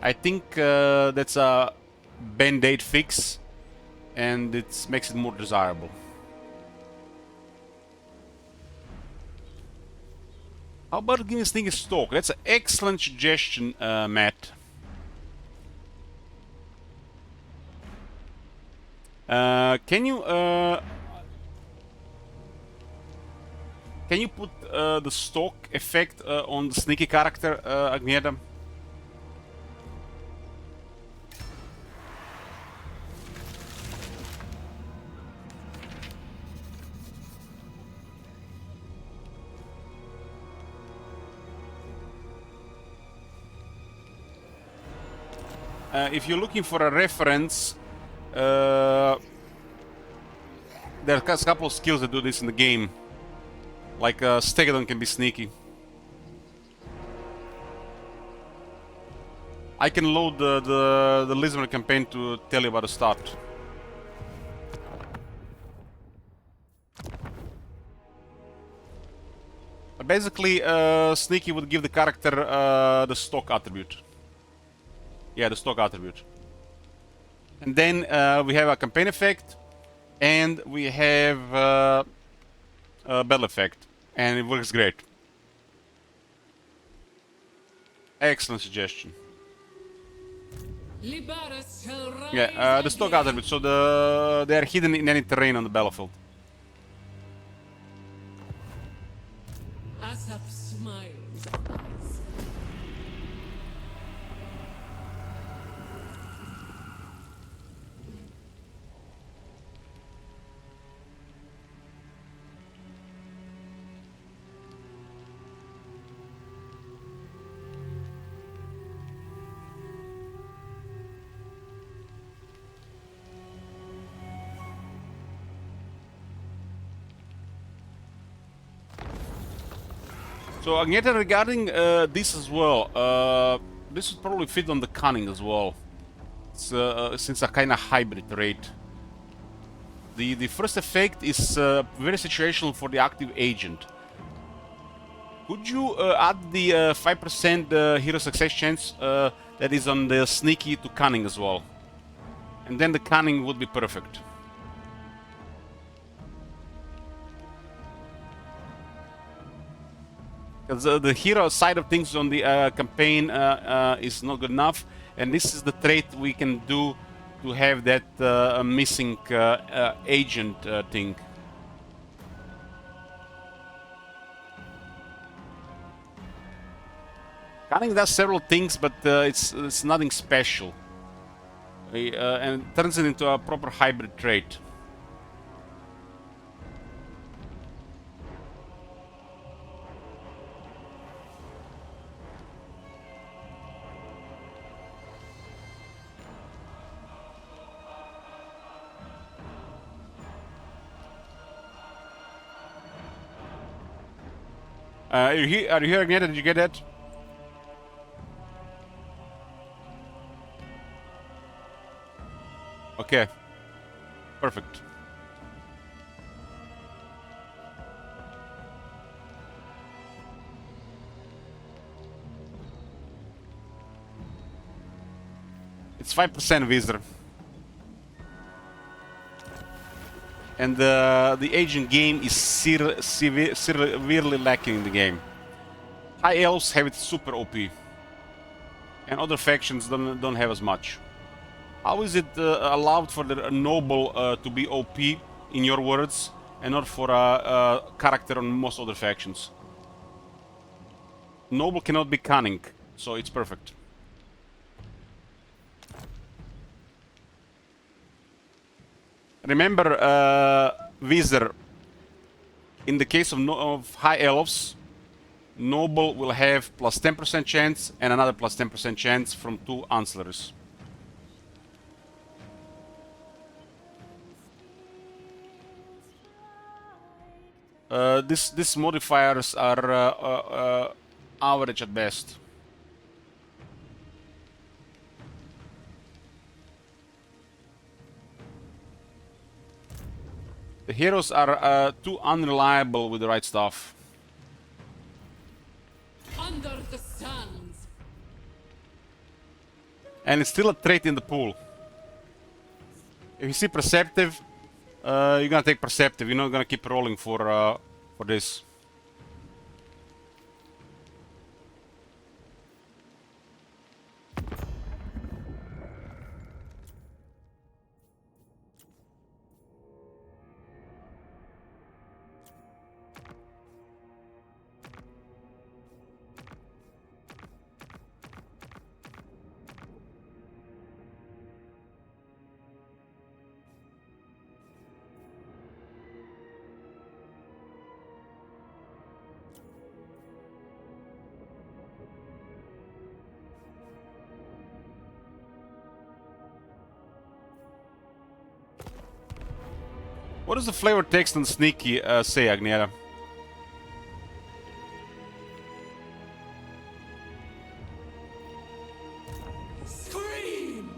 I think that's a band-aid fix, and it makes it more desirable. How about giving this thing a stalk? That's an excellent suggestion, Matt. Can you put the stalk effect on the sneaky character, Agneta? If you're looking for a reference, there are a couple of skills that do this in the game. Like Stegadon can be sneaky. I can load the Lisbon campaign to tell you about the start. Basically, sneaky would give the character the stock attribute. Yeah, the stock attribute. And then we have a campaign effect, and we have a battle effect, and it works great. Excellent suggestion. Yeah, the stock attribute, so they are hidden in any terrain on the battlefield. Asap smiles. So Agneta, regarding this as well, this would probably fit on the cunning as well. It's, since a kind of hybrid trait. The first effect is very situational for the active agent. Could you add the 5% hero success chance that is on the sneaky to cunning as well? And then the cunning would be perfect. Because the hero side of things on the campaign is not good enough, and this is the trait we can do to have that missing agent thing. Cunning does several things, but it's nothing special, and it turns it into a proper hybrid trait. Are you here again? Did you get that? Okay. It's 5% Wizard. And the agent game is severely lacking in the game. High Elves have it super OP. And other factions don't have as much. How is it allowed for the noble to be OP, in your words, and not for a character on most other factions? Noble cannot be cunning, so it's perfect. Remember, Wizard, in the case of High Elves, Noble will have plus 10% chance and another plus 10% chance from 2 ancillaries. These modifiers are average at best. The heroes are too unreliable with the right stuff. Under the suns. And it's still a trait in the pool. If you see Perceptive, you're gonna take Perceptive. You're not gonna keep rolling for this. What does the flavor text on Sneaky say, Agniera? Scream!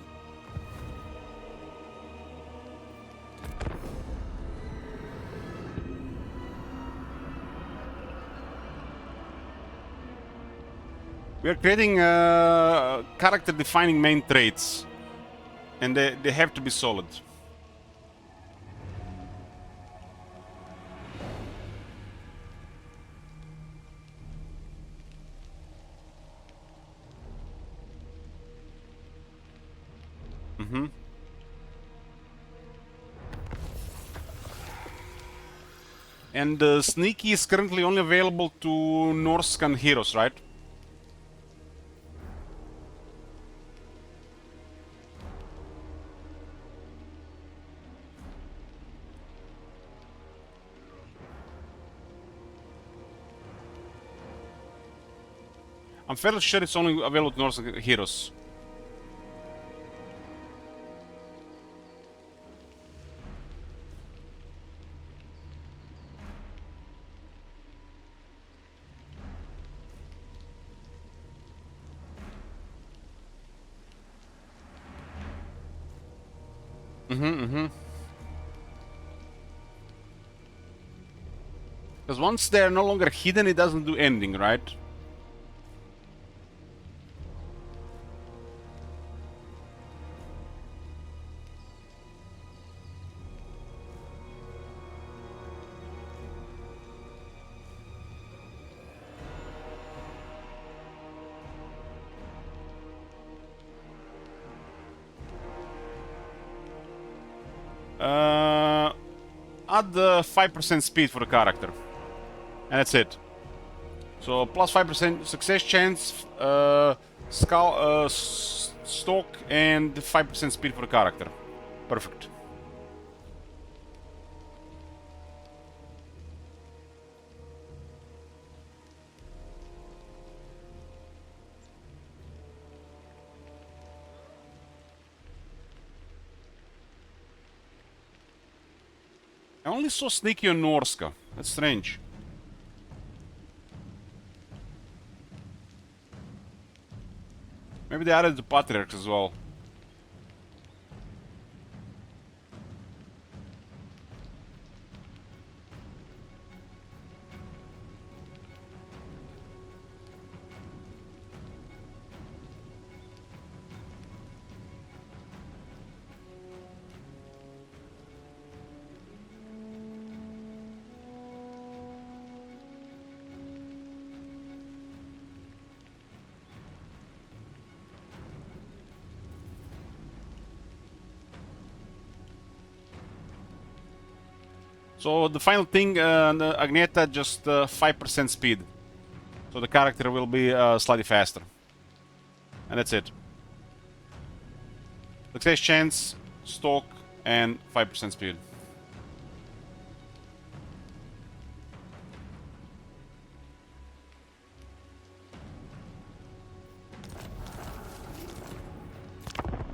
We are creating character-defining main traits, and they have to be solid. And Sneaky is currently only available to Norscan heroes, right? I'm fairly sure it's only available to Norscan heroes. Because once they're no longer hidden, it doesn't do anything, right? Add 5% speed for the character. And that's it. So plus 5% success chance, stalk, and 5% speed for the character. Perfect. I only saw Sneaky on Norska. That's strange. Maybe they added the Patriarchs as well. So the final thing, the Agneta, just 5% speed. So the character will be slightly faster. And that's it. Success chance, stalk, and 5% speed.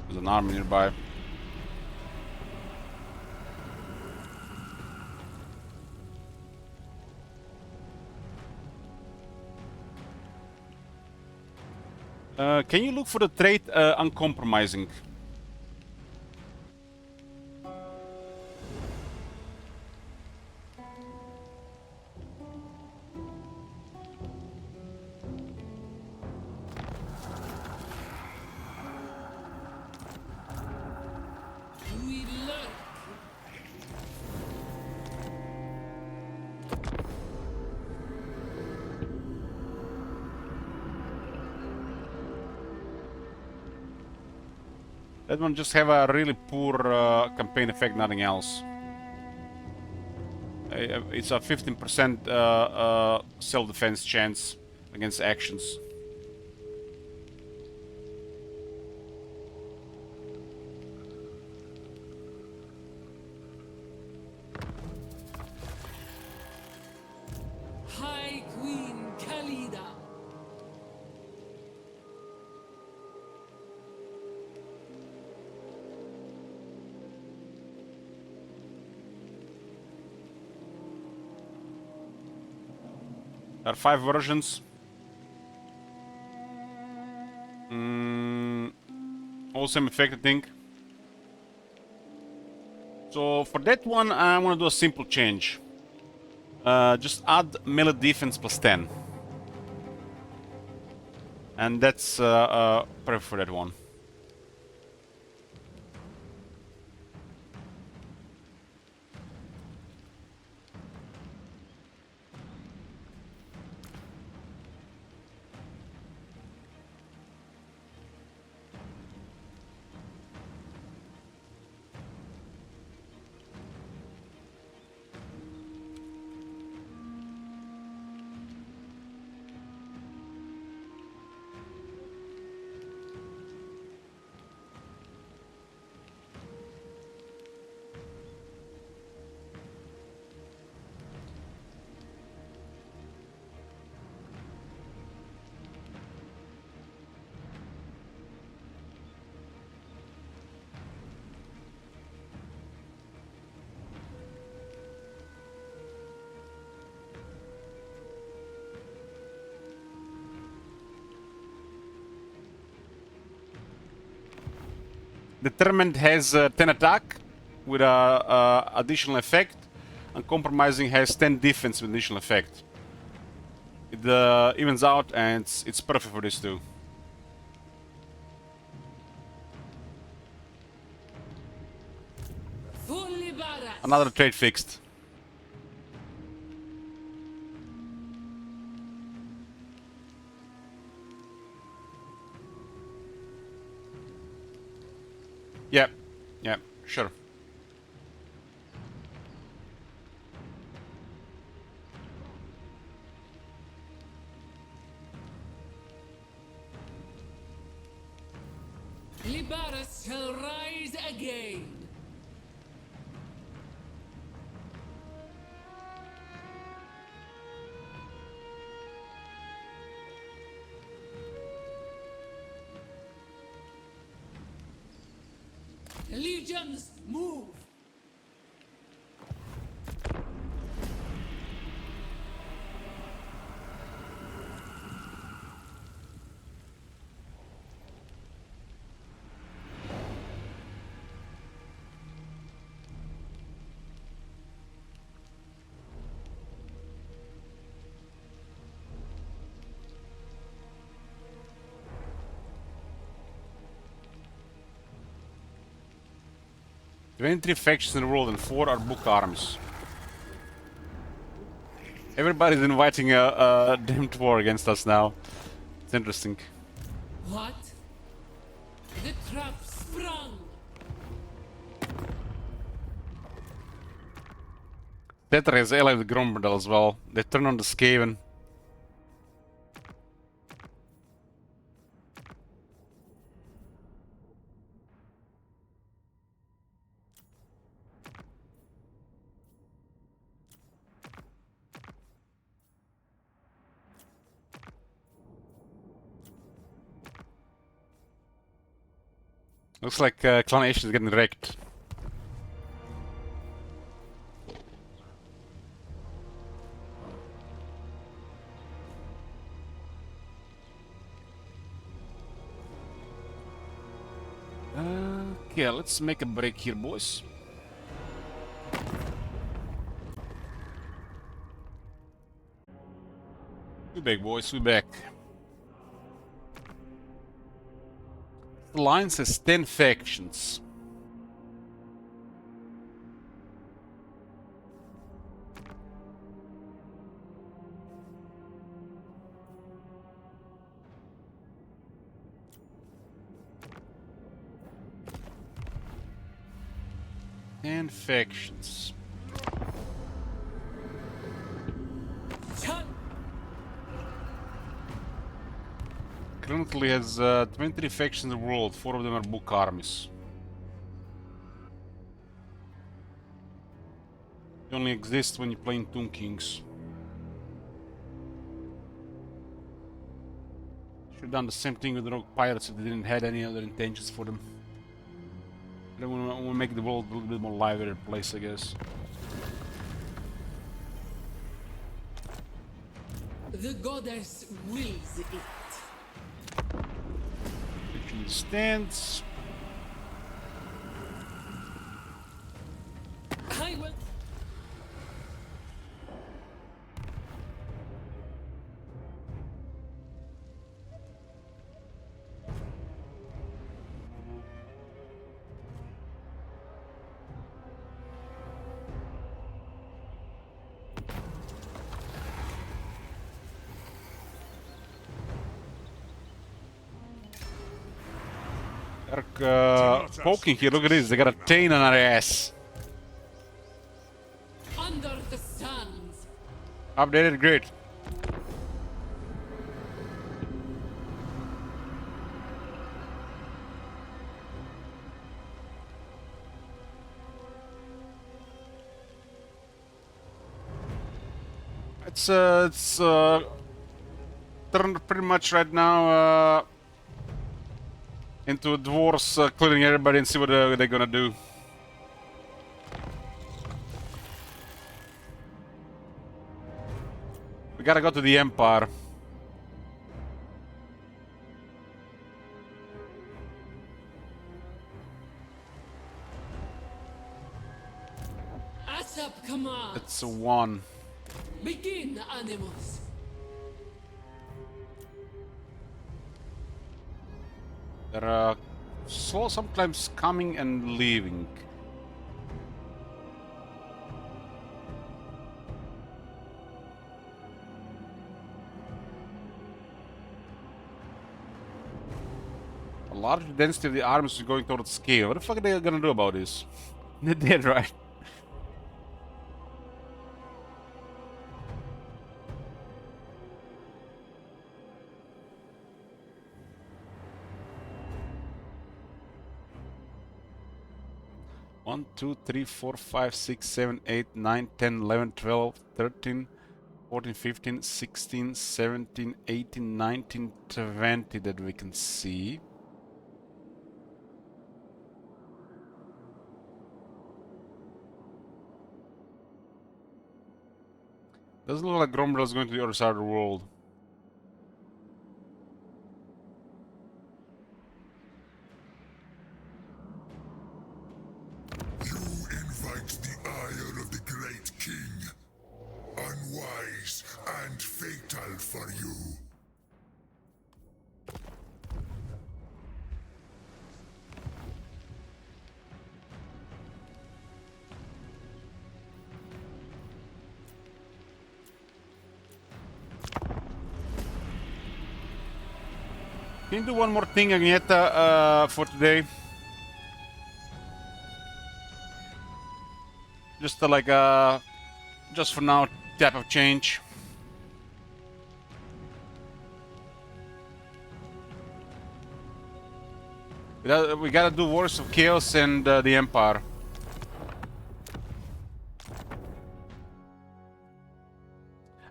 There's an army nearby. Can you look for the trait uncompromising? We lurk. That one just have a really poor campaign effect, nothing else. It's a 15% self-defense chance against actions. High Queen Khalida. There are 5 versions. All same effect, I think. So for that one, I want to do a simple change. Just add melee defense plus 10. And that's perfect for that one. Determined has 10 attack with a additional effect, and Compromising has 10 defense with additional effect. It evens out, and it's perfect for this too. Fully badass. Another trait fixed. Yeah, yeah, sure. Libaras shall rise again. Legions, move! There are 23 factions in the world and 4 are book armies. Everybody's inviting a damned war against us now. It's interesting. What? The trap sprung! Tetra is ally with Gromberdal as well. They turn on the Skaven. Looks like Clan Ashe is getting wrecked. Okay, let's make a break here, boys. We back, boys, we back. The line says 10 factions. And factions. Currently has 23 factions in the world. 4 of them are book armies. They only exist when you play in Tomb Kings. Should have done the same thing with the Rogue Pirates if they didn't have any other intentions for them. They want to make the world a little bit more livelier place, I guess. The goddess wills it. Victory stands. I will. Poking here, look at this, they got a chain on our ass. Under the sands. Updated, great. It's turned pretty much right now into dwarves clearing everybody and see what they're gonna do. We gotta go to the Empire. Asap command. It's a 1. Begin, Animus. There are sometimes coming and leaving. A large density of the armies is going towards scale. What the fuck are they gonna do about this? They're dead, right? One, 2, 3, 4, 5, 6, 7, 8, 9, 10, 11, 12, 13, 14, 15, 16, 17, 18, 19, 20 that we can see. Doesn't look like Gromberdal is going to the other side of the world. You invite the ire of the great king. Unwise and fatal for you. Can you do one more thing, Agneta, for today? Just like Just for now, type of change. We gotta do Wars of Chaos and the Empire.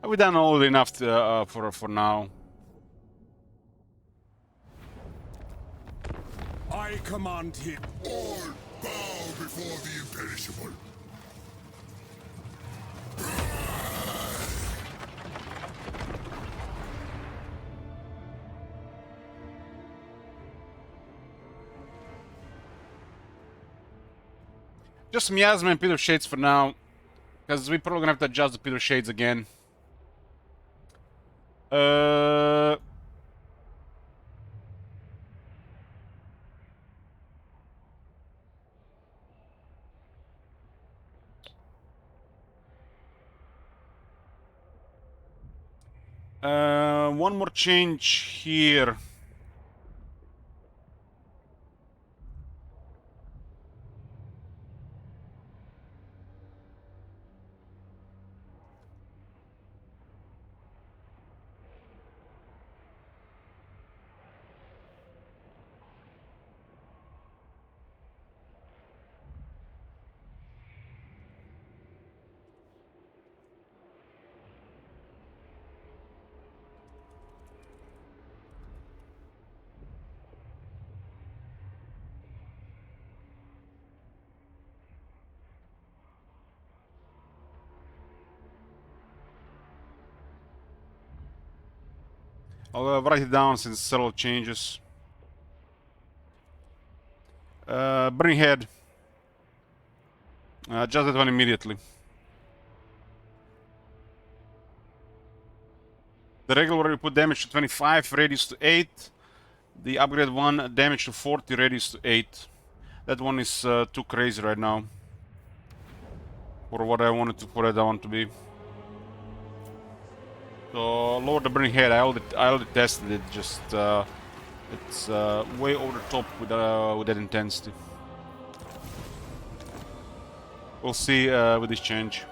We've done all enough to, for now. I command him. All bow before the imperishable. Just Miasma and Pit of Shades for now, because we're probably gonna have to adjust the Pit of Shades again. One more change here. I'll write it down since several changes. Burning Head. Adjust that one immediately. The regular we put damage to 25, radius to 8. The upgrade one, damage to 40, radius to 8. That one is too crazy right now. For what I want to be. So lower the Burning Head. I already tested it. Just it's way over the top with that intensity. We'll see with this change.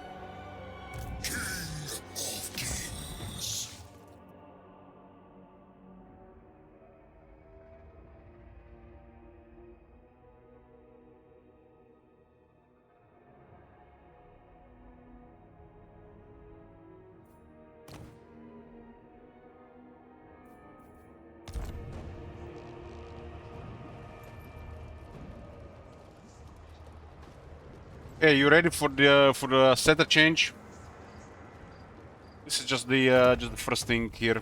Hey, you ready for the setter change? This is just the first thing here.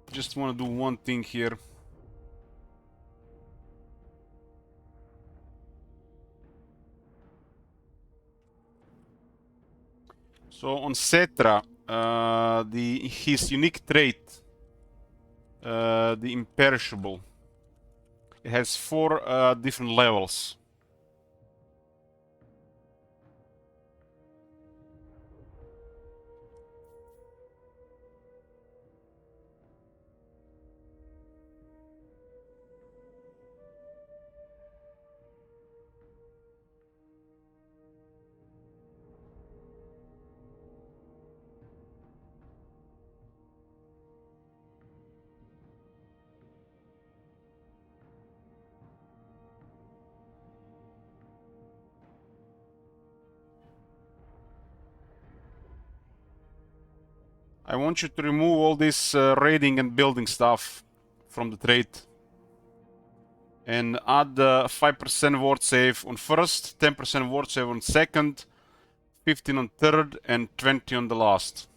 Just want to do one thing here. So on Cetra, his unique trait, the Imperishable, it has 4 different levels. I want you to remove all this raiding and building stuff from the trait. And add 5% ward save on first, 10% ward save on second, 15 on third, and 20 on the last.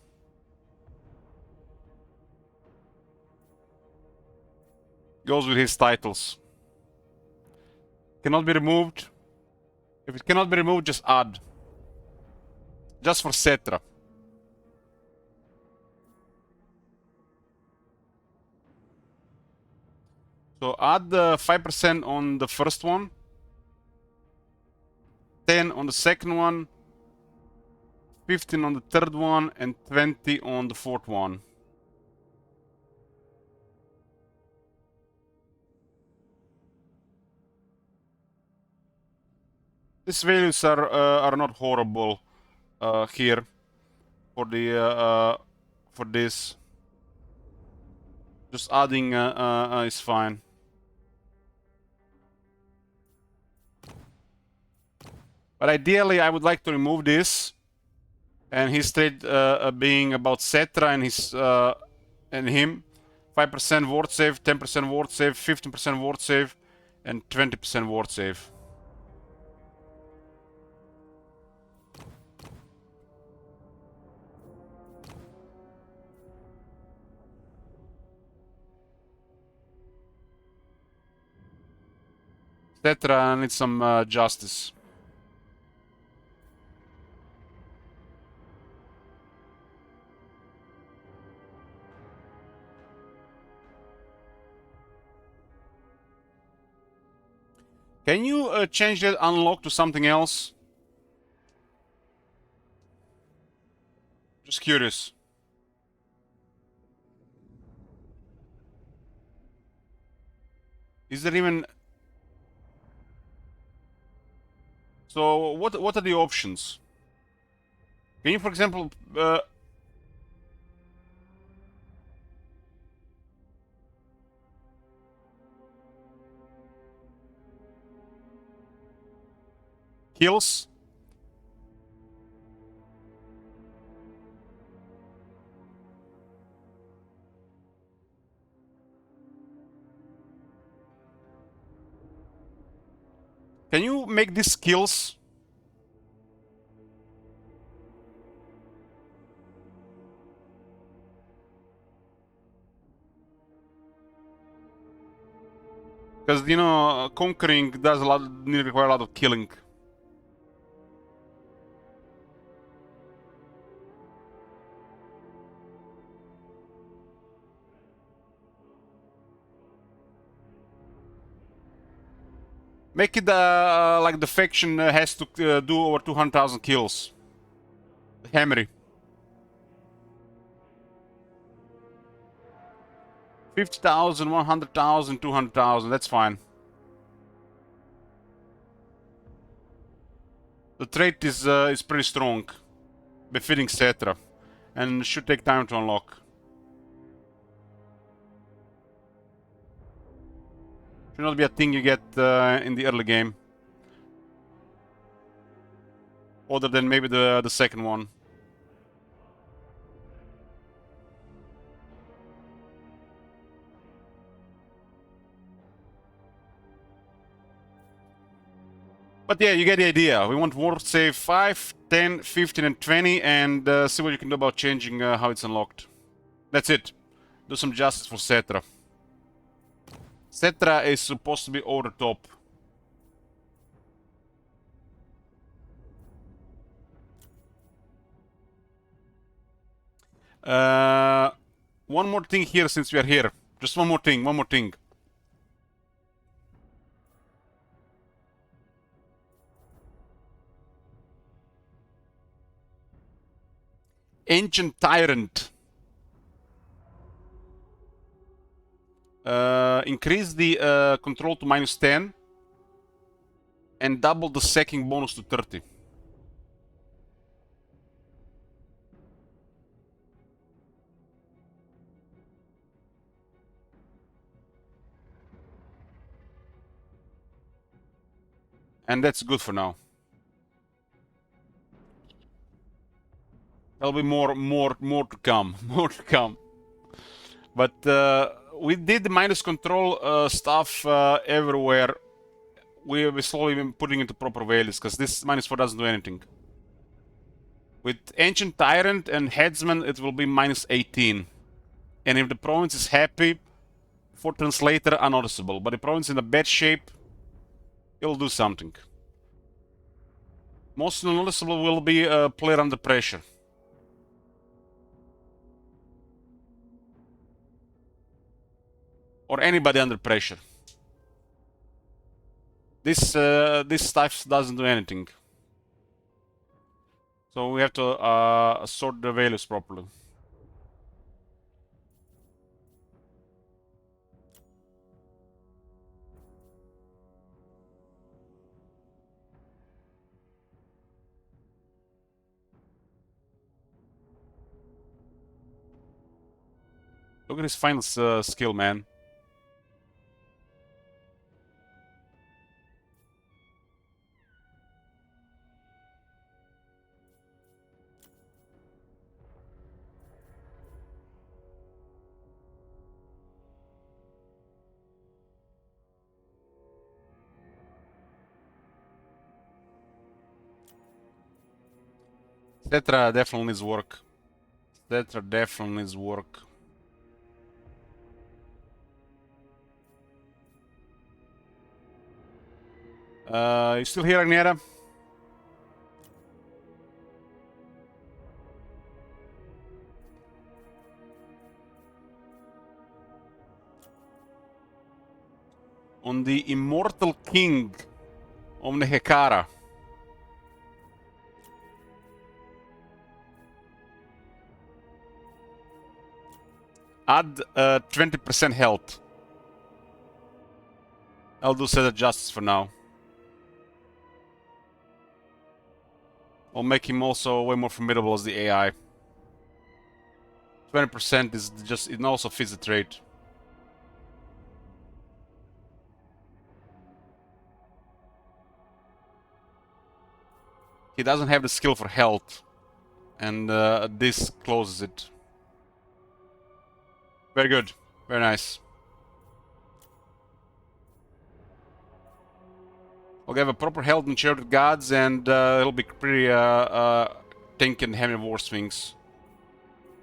Goes with his titles. Cannot be removed. If it cannot be removed, just add. Just for Cetra. So add the 5% on the first one, 10 on the second one, 15 on the third one, and 20 on the fourth one. These values are not horrible here for the for this. Just adding is fine. But ideally, I would like to remove this, and his trade being about Cetra and his and him. 5% ward save, 10% ward save, 15% ward save, and 20% ward save. Cetra needs some justice. Can you change that unlock to something else? Just curious. Is there even... So what are the options? Can you, for example, kills? Can you make these skills? Because, you know, conquering does require a lot of killing. Make it like the faction has to do over 200,000 kills. Hammery. 50,000, 100,000, 200,000. That's fine. The trait is pretty strong, befitting Cetra, and should take time to unlock. Should not be a thing you get in the early game. Other than maybe the second one. But yeah, you get the idea. We want ward save 5, 10, 15, and 20, and see what you can do about changing how it's unlocked. That's it. Do some justice for Cetra. Cetra is supposed to be over the top. One more thing here since we are here. Just one more thing. Ancient Tyrant. Increase the control to -10 and double the sacking bonus to 30. And that's good for now. There'll be more to come. More to come. But we did the minus control stuff everywhere. We're slowly been putting into proper values, because this -4 doesn't do anything. With Ancient Tyrant and Headsman, it will be -18. And if the province is happy, for Translator, unnoticeable. But the province in a bad shape, it'll do something. Most noticeable will be a player under pressure. Or anybody under pressure. This stuff doesn't do anything. So we have to sort the values properly. Look at his final skill, man. Cetra definitely needs work. Cetra definitely needs work. You still here, Agnieszka? On the Immortal King of the Hekara. Add 20% health. I'll do set justice for now. I'll make him also way more formidable as the AI. 20% is just, it also fits the trait. He doesn't have the skill for health, and this closes it. Very good, very nice. I'll have a proper health and Chariot Gods, and it'll be pretty tanky and heavy War Sphinx.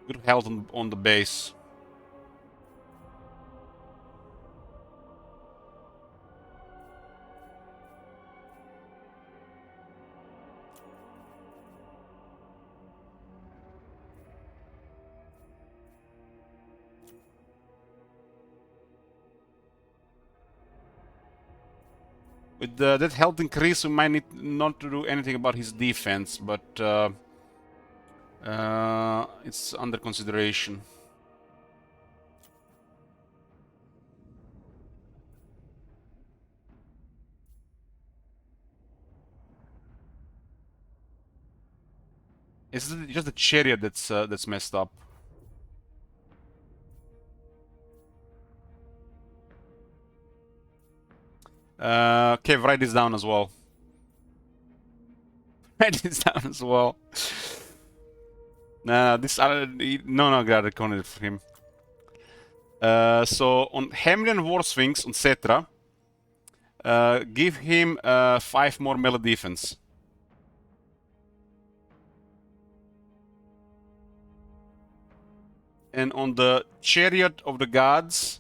Good health on the base. With that health increase, we might need not to do anything about his defense, but it's under consideration. It's just the chariot that's messed up. Okay, write this down as well. Write this down as well. Nah, this no, got recorded for him. So on Hemrian War Sphinx on Cetra, give him 5 more melee defense. And on the Chariot of the Gods,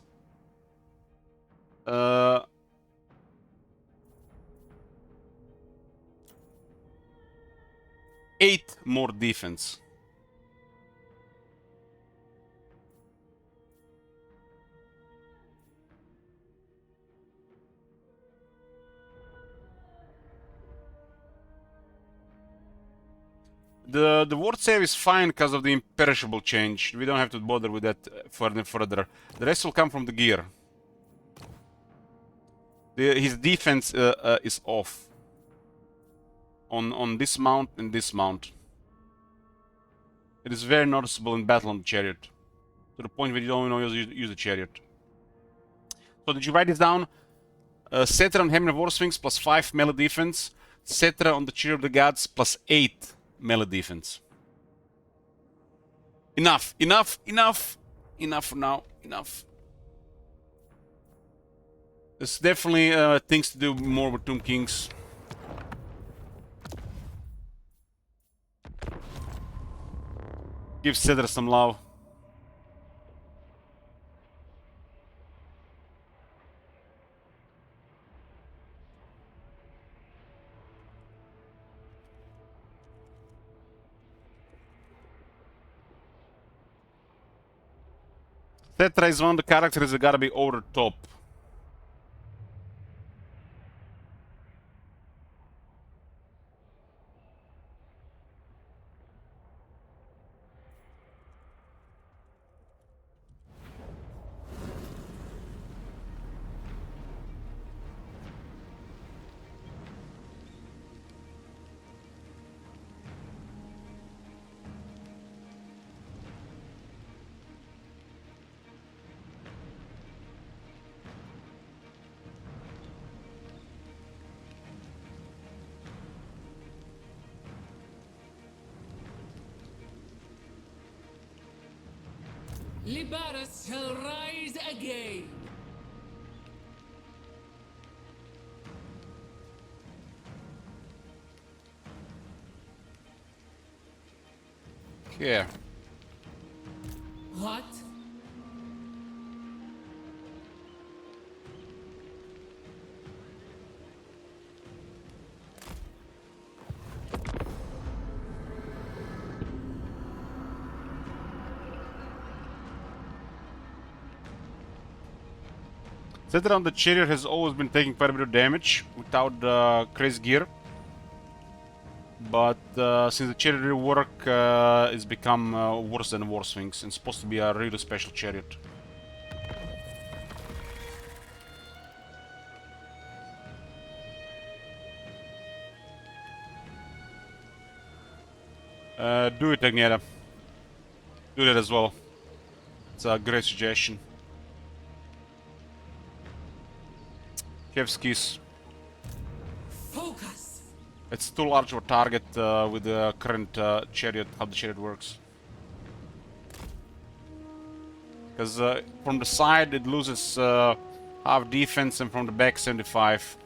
8 more defense. The ward save is fine because of the imperishable change. We don't have to bother with that further. The rest will come from the gear. His defense is off. On this mount and this mount. It is very noticeable in battle on the chariot. To the point where you don't even use the chariot. So did you write this down? Cetra on Hemrian War Sphinx plus 5 melee defense. Cetra on the Chariot of the Gods plus 8 melee defense. Enough for now. Enough. There's definitely things to do more with Tomb Kings. Give Cetra some love. Cetra is one of the characters that gotta be over the top. Libaris shall rise again. Yeah. What? Said on the chariot has always been taking quite a bit of damage without crazy gear. But since the chariot rework, it's become worse than War Sphinx. It's supposed to be a really special chariot. Do it, Agneta. Do that as well. It's a great suggestion. Kevskis. Focus. It's too large of a target with the current chariot, how the chariot works. Because from the side it loses half defense and from the back 75.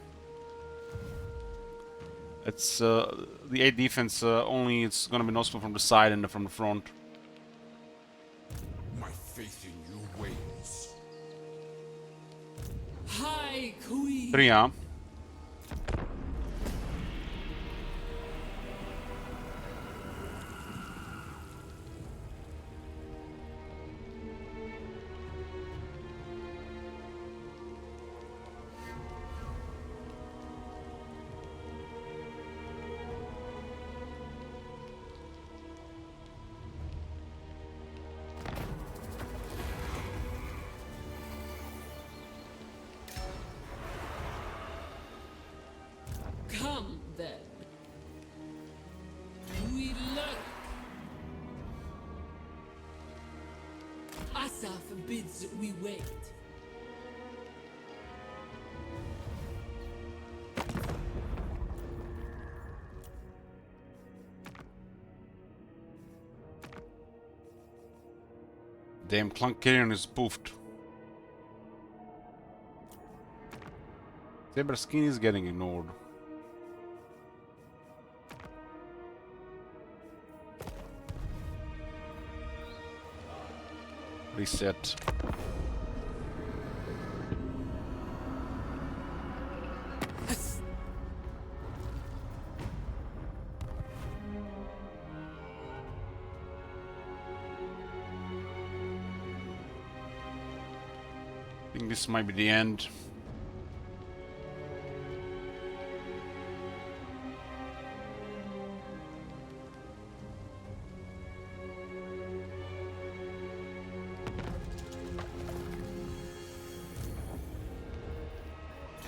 It's the 8 defense only it's gonna be noticeable from the side and from the front. My faith in you wanes. High Queen. 3, huh? Come then. We lurk. Asaf bids we wait. Damn, Clunkarian is poofed. Zebraskin is getting ignored. Reset. I think this might be the end.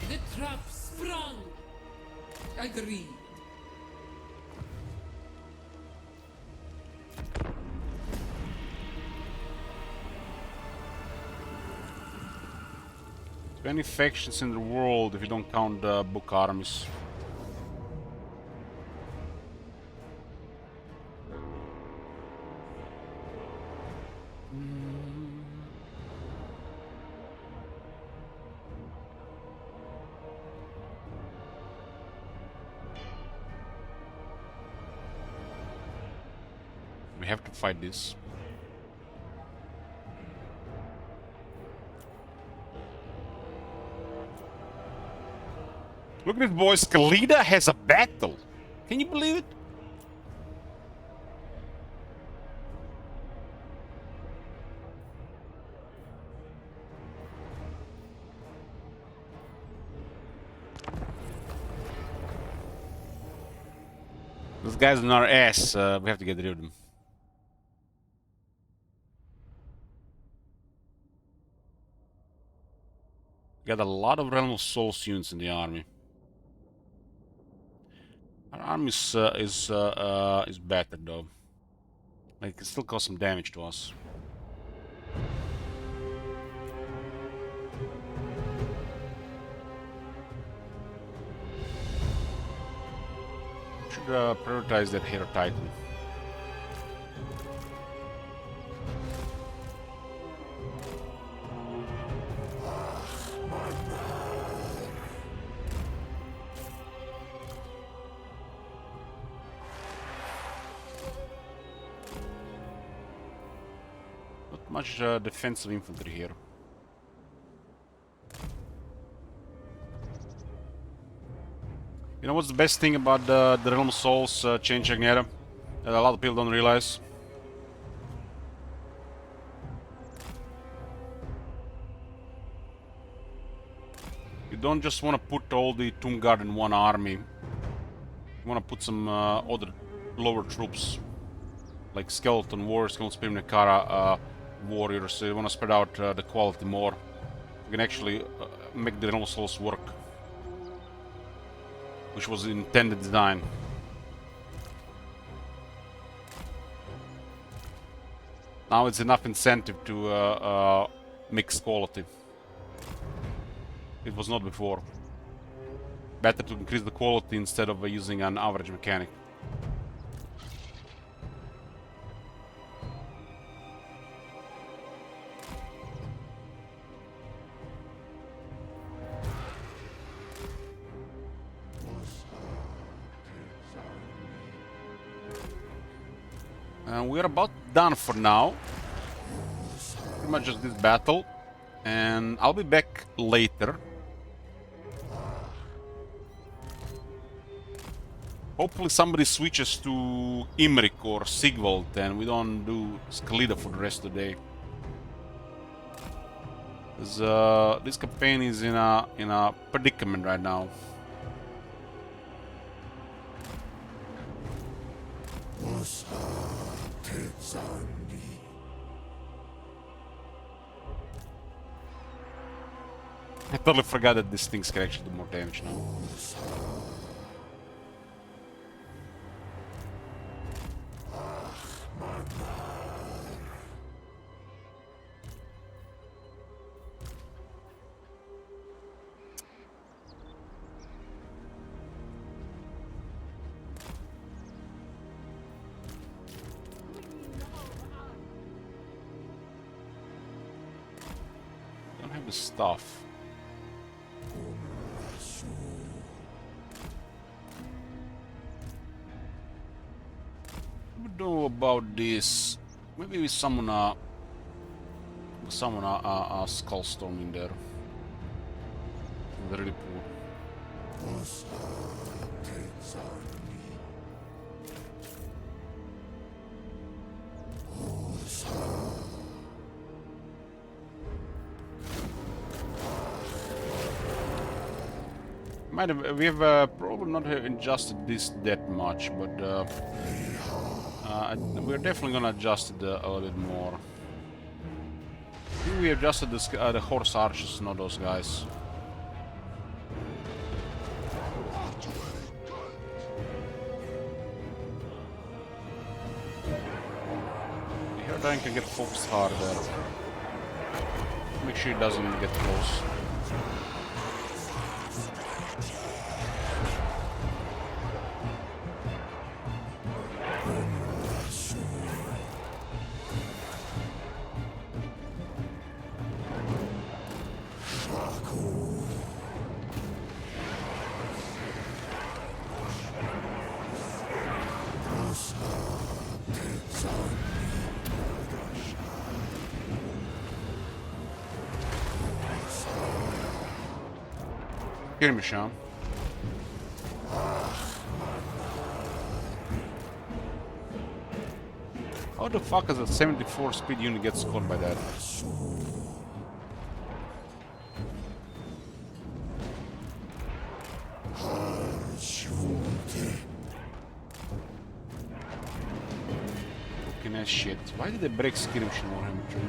The trap sprung. Agreed. Many factions in the world if you don't count book armies. We have to fight this. Look at this, boys. Khalida has a battle. Can you believe it? Those guys on our ass. We have to get rid of them. Got a lot of Realm of Souls units in the army. Our army is battered though. Like, it can still cause some damage to us. Should prioritize that Hero Titan. much defensive infantry here. You know what's the best thing about the Realm of Souls change Agnera? That a lot of people don't realize. You don't just want to put all the Tomb Guard in one army. You want to put some other lower troops, like Skeleton Warriors, Skeleton Spearmen, Kara Warriors. So you want to spread out the quality more. You can actually make the Realm of Souls work, which was the intended design. Now it's enough incentive to mix quality. It was not before. Better to increase the quality instead of using an average mechanic. And we're about done for now. Pretty much just this battle. And I'll be back later. Hopefully somebody switches to Imrik or Sigvald and we don't do Skalida for the rest of the day. This campaign is in a predicament right now. I totally forgot that these things can actually do more damage now. Don't have the stuff. What do we do about this? Maybe we summon a Skullstorm in there. Really poor. We have probably not adjusted this that much, but we're definitely gonna adjust it a little bit more. I think we adjusted the horse archers, not those guys. Here, Diane can get focused hard there. Make sure he doesn't get close. Hear me, Sean. How the fuck is a 74 speed unit get scored by that? Fucking ass shit. Why did they break skirmish in Warhammer 3?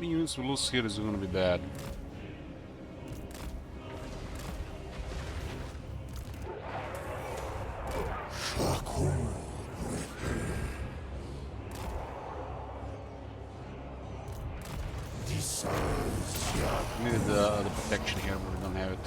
many units we lose here is gonna be bad. We need the protection here, but we don't have it.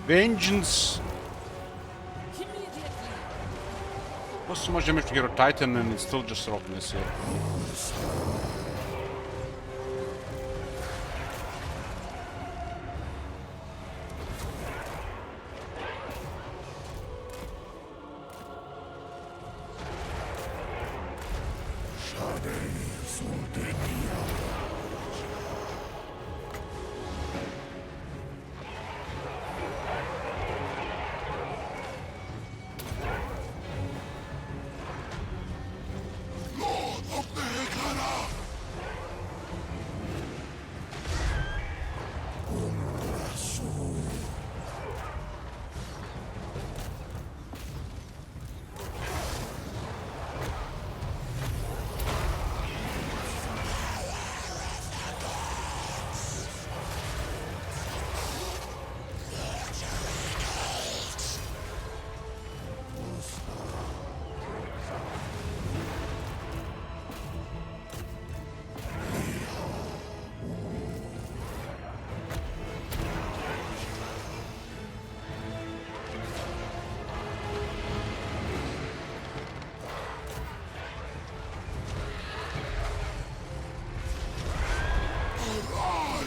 Vengeance! Not so much damage to Hero Titan and it's still just rottenness here.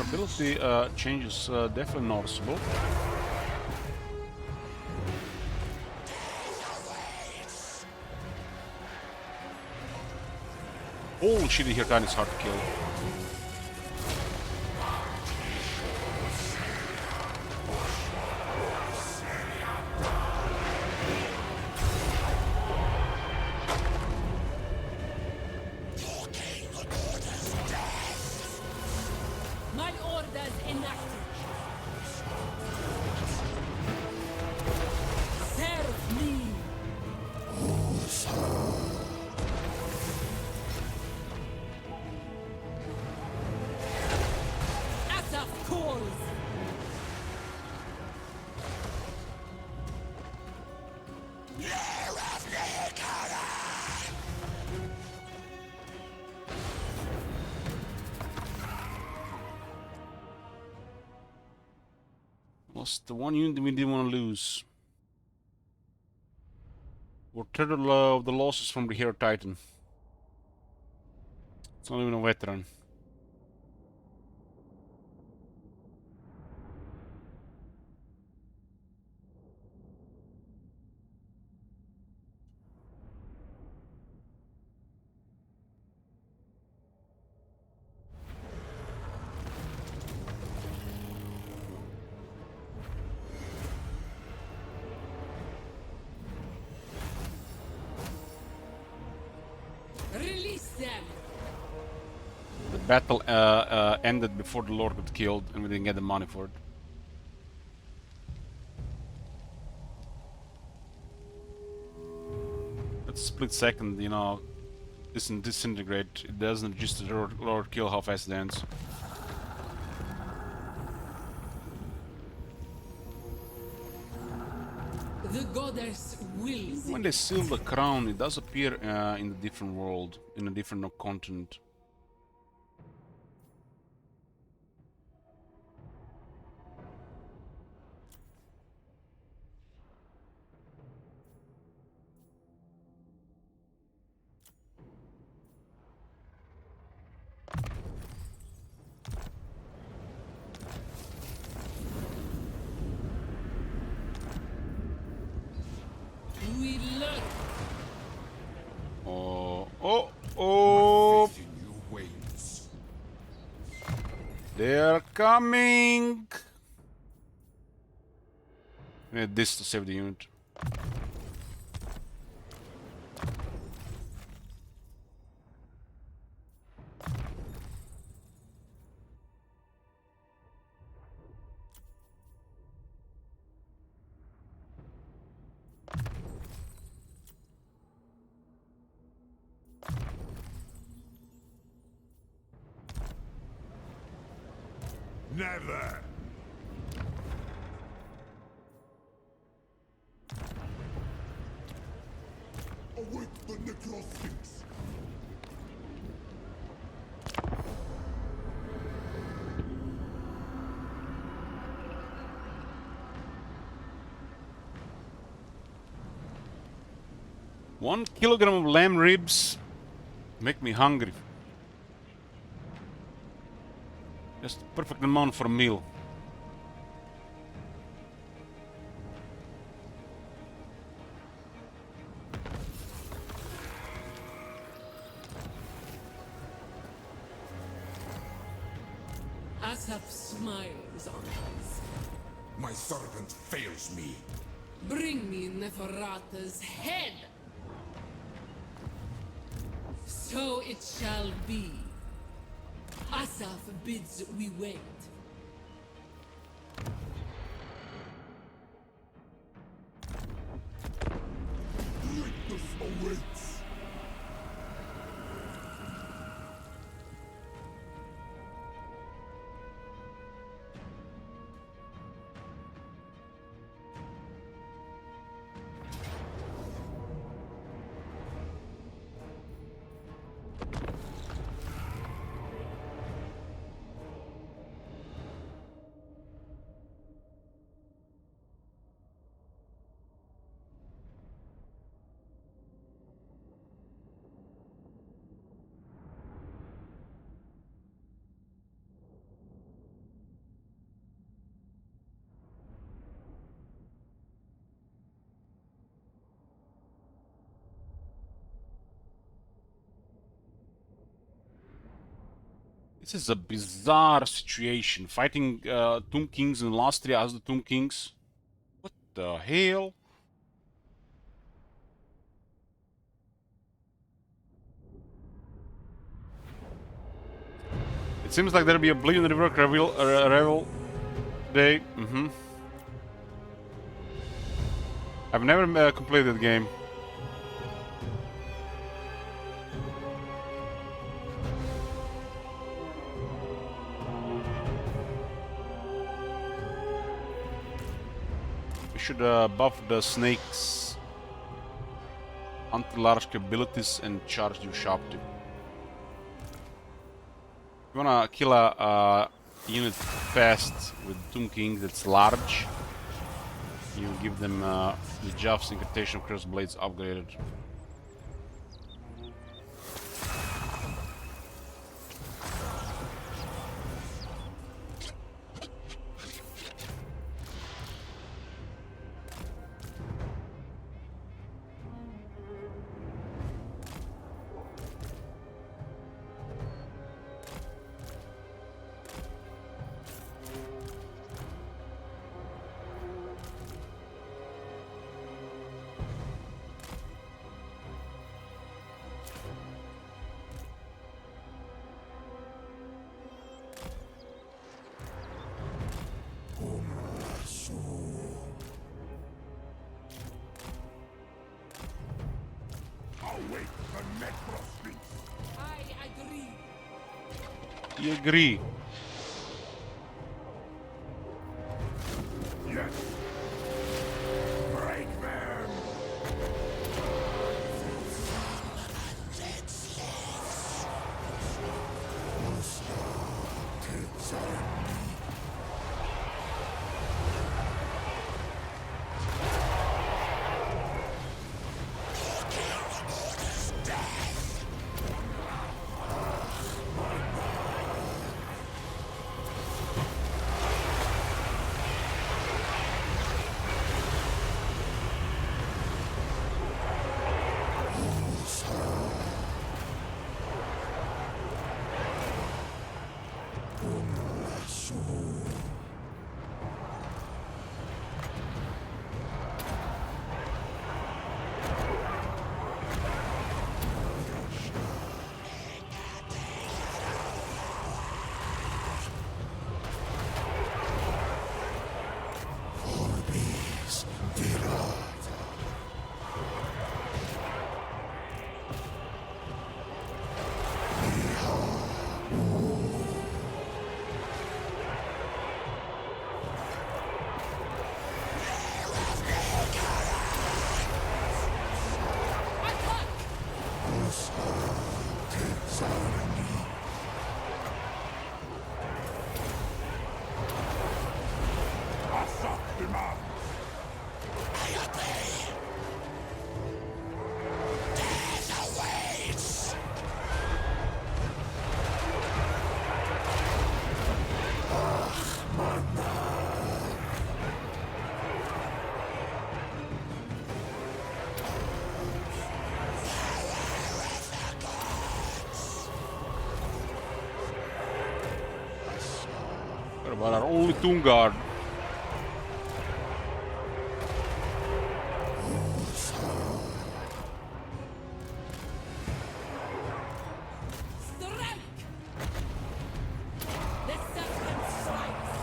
Ability changes definitely noticeable. Holy shit, here Titan is hard to kill. Lost the one unit we didn't want to lose. We're third of the losses from the Hero Titan. It's not even a veteran. Release them. The battle ended before the Lord got killed and we didn't get the money for it. split second, you know, disintegrate. It doesn't register the Lord kill how fast it ends. The goddess wills When they seal the crown, it does appear in a different world, in a different continent. we learn. Oh! They're coming! We need this to save the unit. Never! Await the Necrosphinx! One kilogram of lamb ribs make me hungry. Just perfect amount for a meal. Asaph smiles on us. My servant fails me. Bring me Neferata's head. So it shall be. Asaph bids we wait. Greatness awaits! This is a bizarre situation. Fighting Tomb Kings in Lastria as the Tomb Kings. What the hell? It seems like there'll be a Oblivion Rework reveal day. I've never completed the game. We should buff the snakes anti-large abilities and charge you sharply. If you wanna kill a unit fast with Tomb King that's large, you give them the Jaff's Incantation Cross Blades upgraded. You agree? Yes. Break them. What about our only Tomb Guard? Strike! The serpent strikes!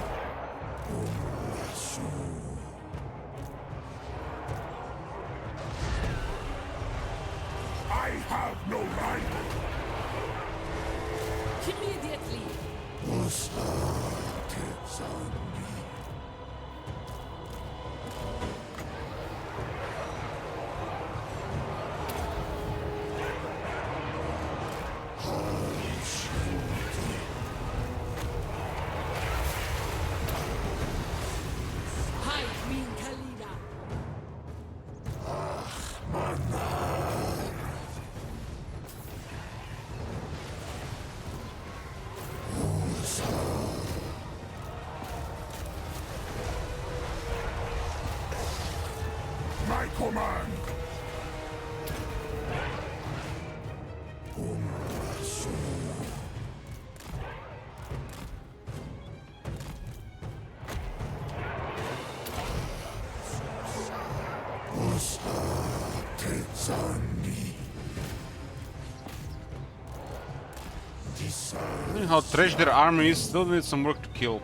I have no right. Immediately! Hide Queen Kalida! My command. Considering how trash their army is, still need some work to kill.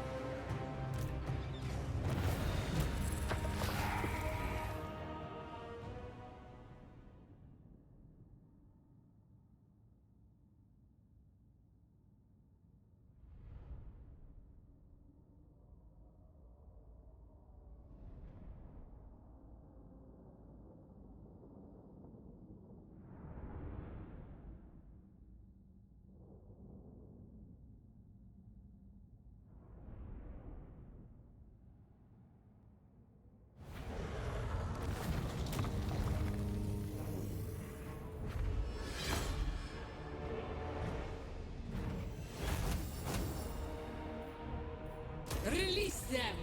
Release them!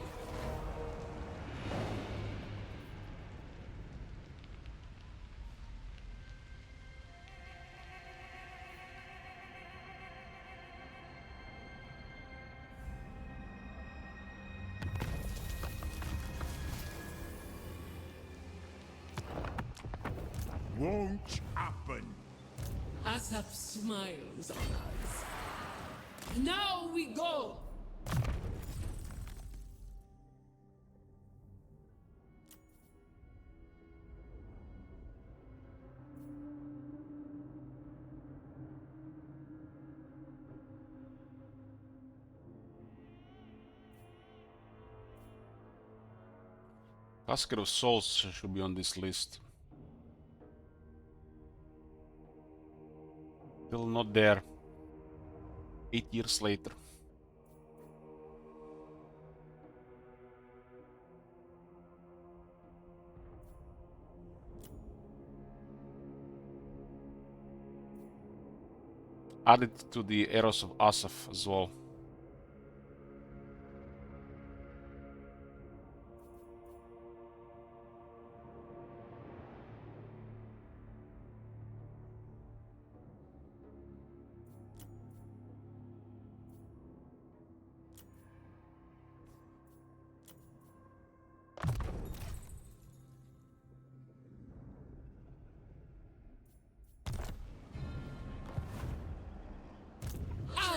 Won't happen. Asap smiles on us. Now we go! Casket of Souls should be on this list. Still not there. 8 years later. Add it to the Eros of Asaph as well.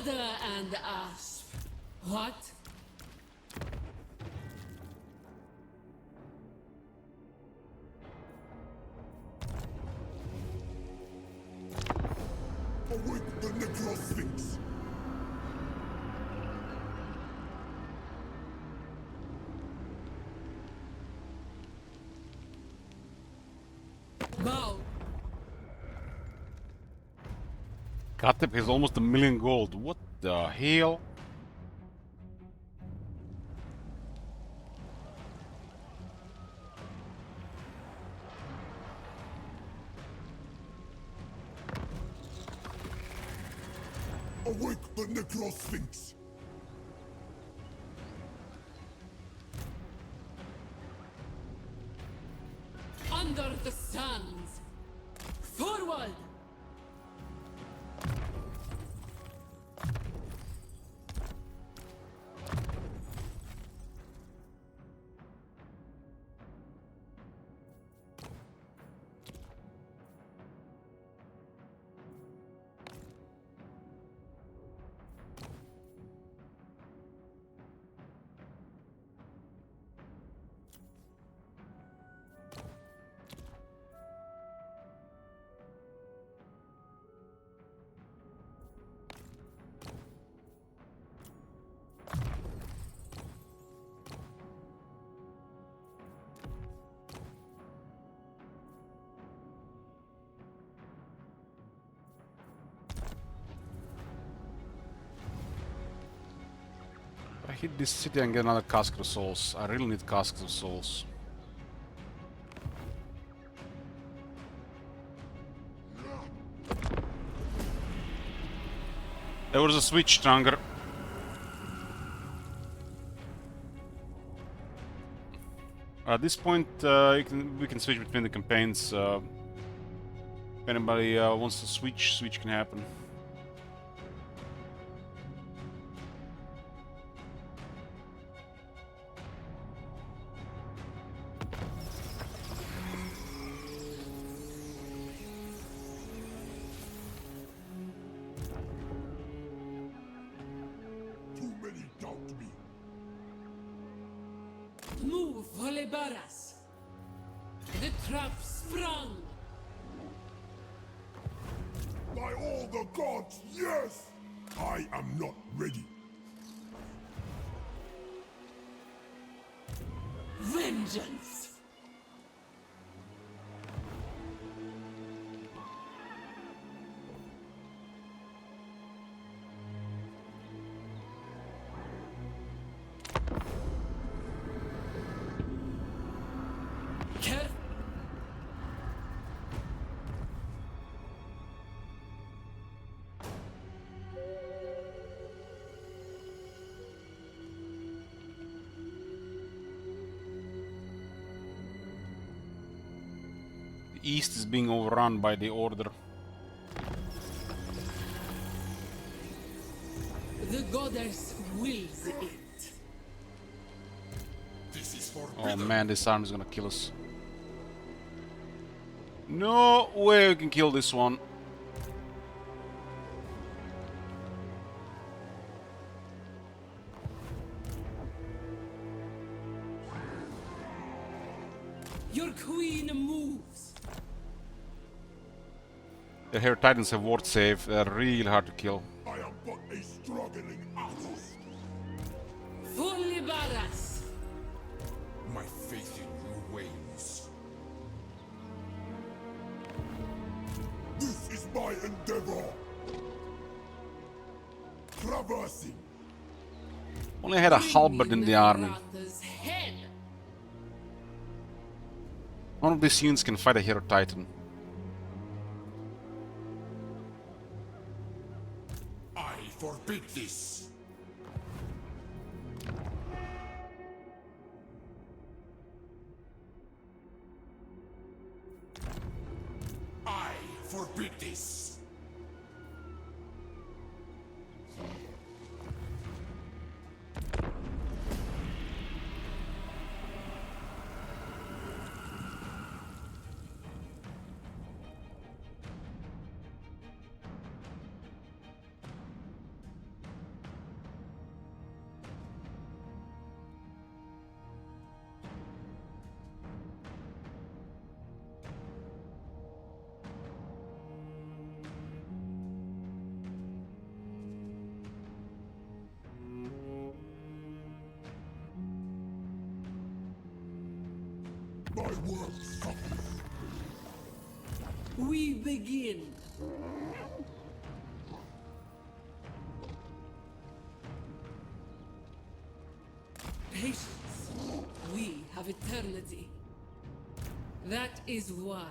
Ada and Asp. What? Awake the Necrosphinx! Bow. Katep has almost 1 million gold. What the hell? Awake the Necrosphinx! Under the sands. Forward! I hit this city and get another Casket of Souls. I really need Caskets of Souls. There was a switch, Stranger. At this point, we can switch between the campaigns. If anybody wants to switch can happen. Too many doubt me. Move, Volebaras. The trap sprung. By all the gods, yes! I am not ready. Vengeance. Care. The east is being overrun by the Order. The goddess wills it. This is for Oh man, this arm is gonna kill us. No way we can kill this one. Your queen moves. The Hair Titans have ward save. They're really hard to kill. I am but a struggling artist. Volebaras. My faith in you ways. This is my endeavor. Traversing. Only had a halberd in the army. Ratha's head. One of these units can fight a hero titan. I forbid this. I forbid this. My work suffers. We begin. Patience. We have eternity. That is wise.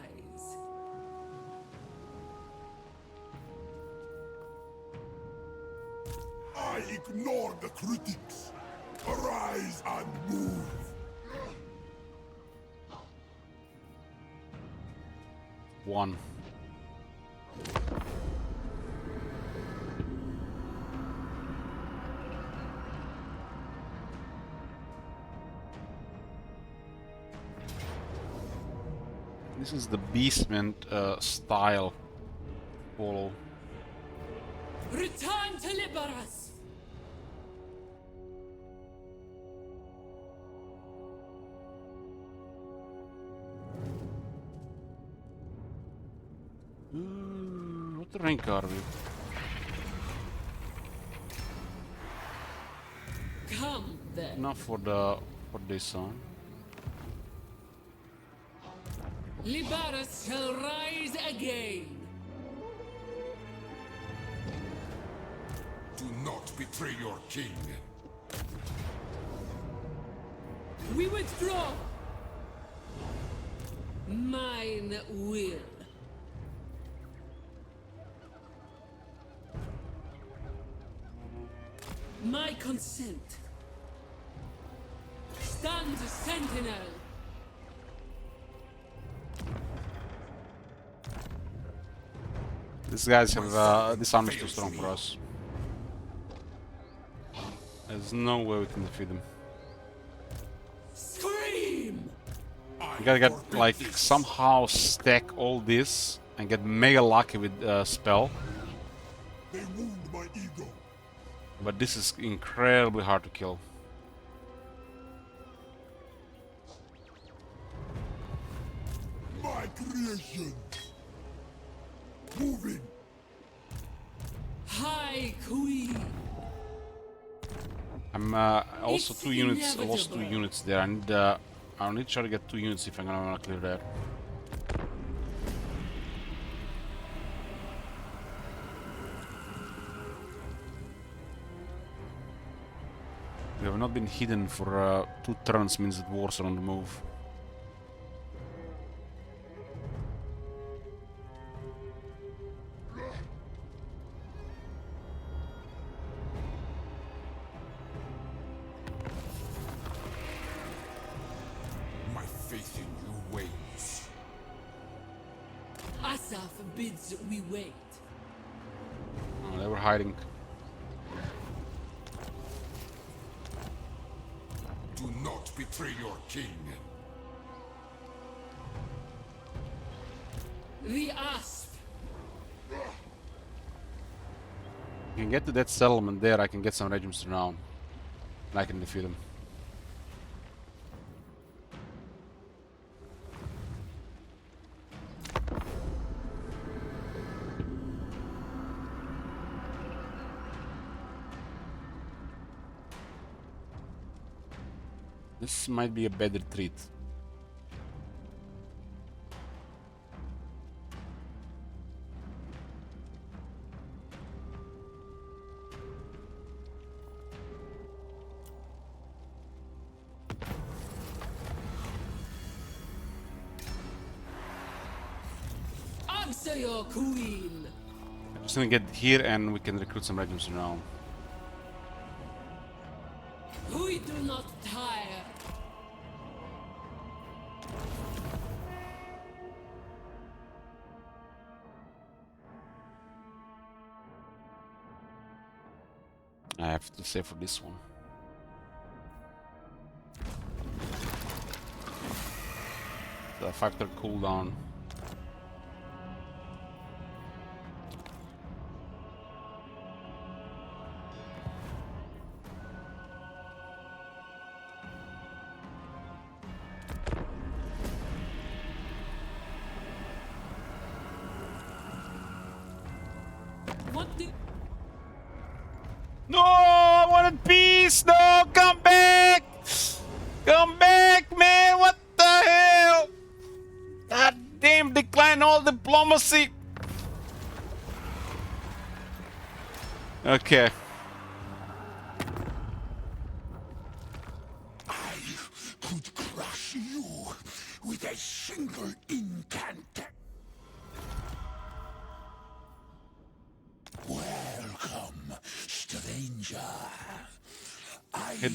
I ignore the critics. Arise and move. One. This is the Beastman style polo. Return to Liberus! What rank are we? Come then. Enough for this one. Liberus shall rise again. Do not betray your king. We withdraw. Mine will. My consent. Stand sentinel. These guys have this army is too strong for us. There's no way we can defeat them. Scream! We gotta get like somehow stack all this and get mega lucky with spell. They wound my ego. But this is incredibly hard to kill. My creation. Moving. High Queen. I'm also It's 2 units. I lost 2 inevitable. units there, and I'll need to try to get 2 units if I'm gonna wanna clear that. We have not been hidden for 2 turns, means that wars are on the move. My faith in you wanes. Asaf bids we wait. Oh, they were hiding. Do not betray your king. The Asp. I can get to that settlement there, I can get some regiments around. And I can defeat them. This might be a bad retreat. your queen. I'm just gonna get here and we can recruit some regiments around. We do not tire. I have to save for this one. The 5-turn cooldown. What did... No, I wanted peace. No, come back. Come back, man. What the hell? God damn, decline all diplomacy. Okay. I could crush you with a single incantation. Welcome, stranger.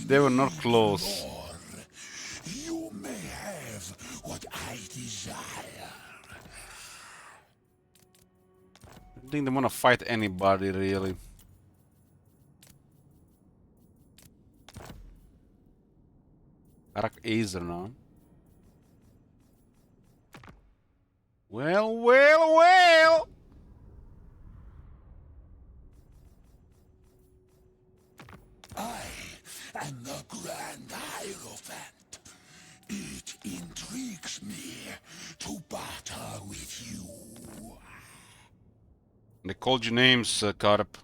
They were not close. You may have what I desire. I don't think they want to fight anybody, really. Arak Azer now. Well, well, well! I am the Grand Hierophant. It intrigues me to barter with you. They called you names, Karp.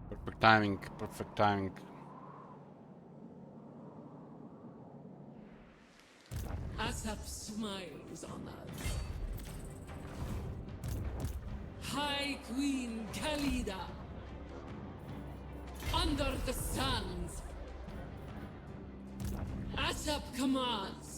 Perfect timing, perfect timing. Asap smiles on us. High Queen Khalida. Under the sands. Asap commands.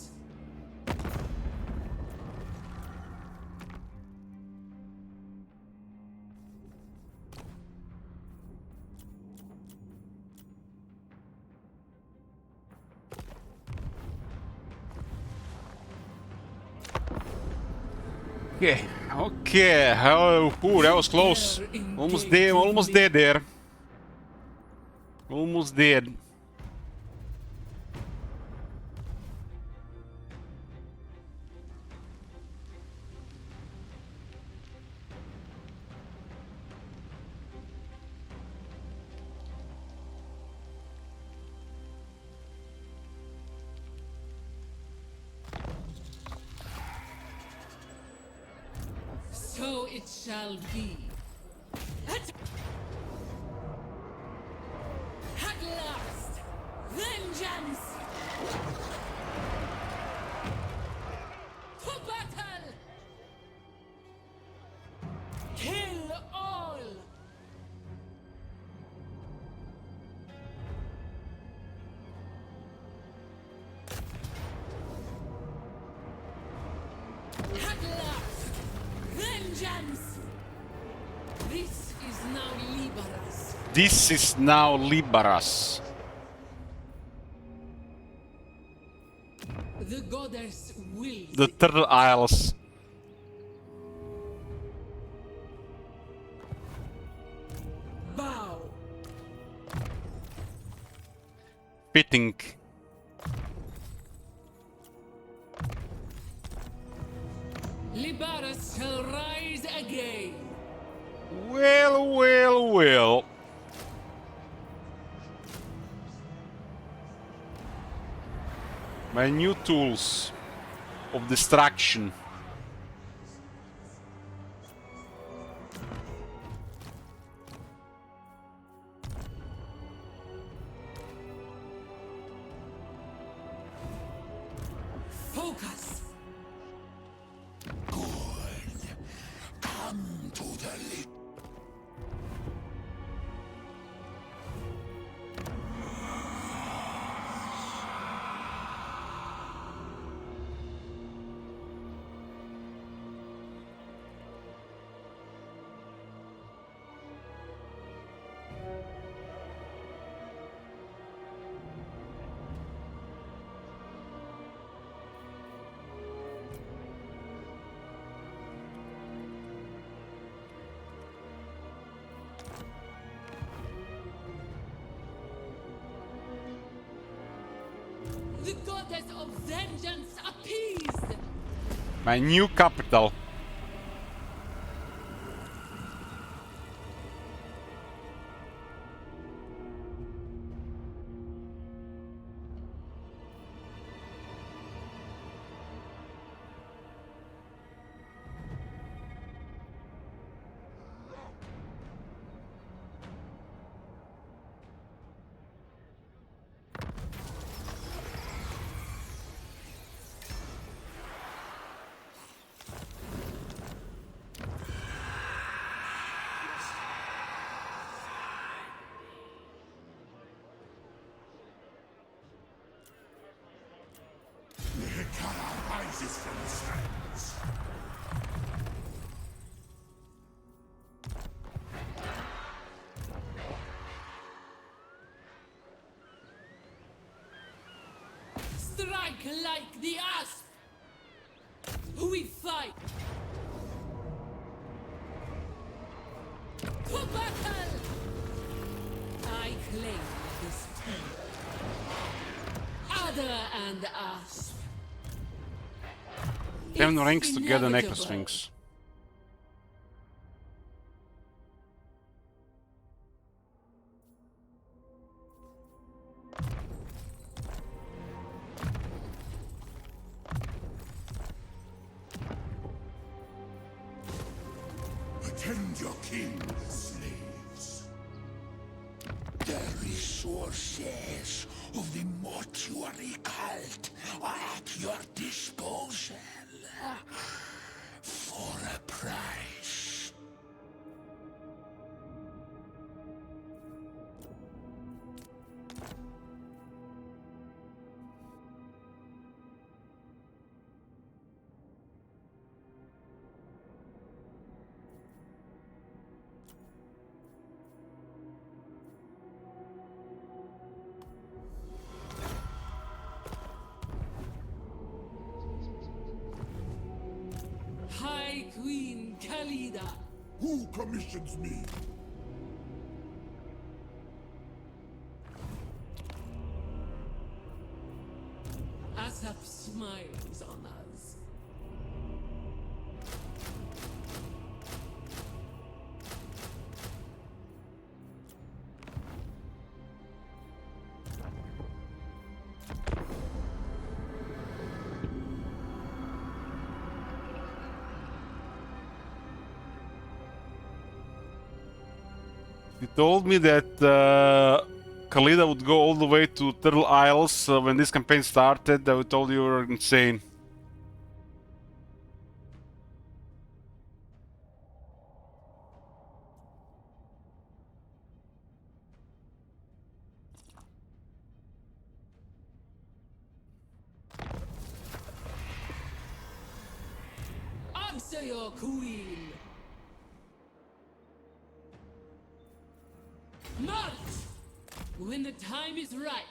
Okay, okay. Oh, ooh, that was close. Almost dead there. Almost dead. So it shall be. At last, vengeance! To battle! Kill all! At last, vengeance! This is now Liberas. This is now Liberas. The goddess wills. The Turtle Isles. Bow. Fitting. Liberas shall rise again. Well, well, well. My new tools of distraction. Focus. The goddess of vengeance appeased! My new capital. rises from the sands. Strike like the asp! We fight! To battle! I claim this team. Adder and asp. Seven It's ranks to get an inevitable. Echosphinx. Attend your king, slaves. The resources of the mortuary cult are at your disposal. For a price. High Queen Khalida. Who commissions me? Asap smiles on us. You told me that Khalida would go all the way to Turtle Isles when this campaign started. I told you were insane. Answer your queen. March! When the time is right.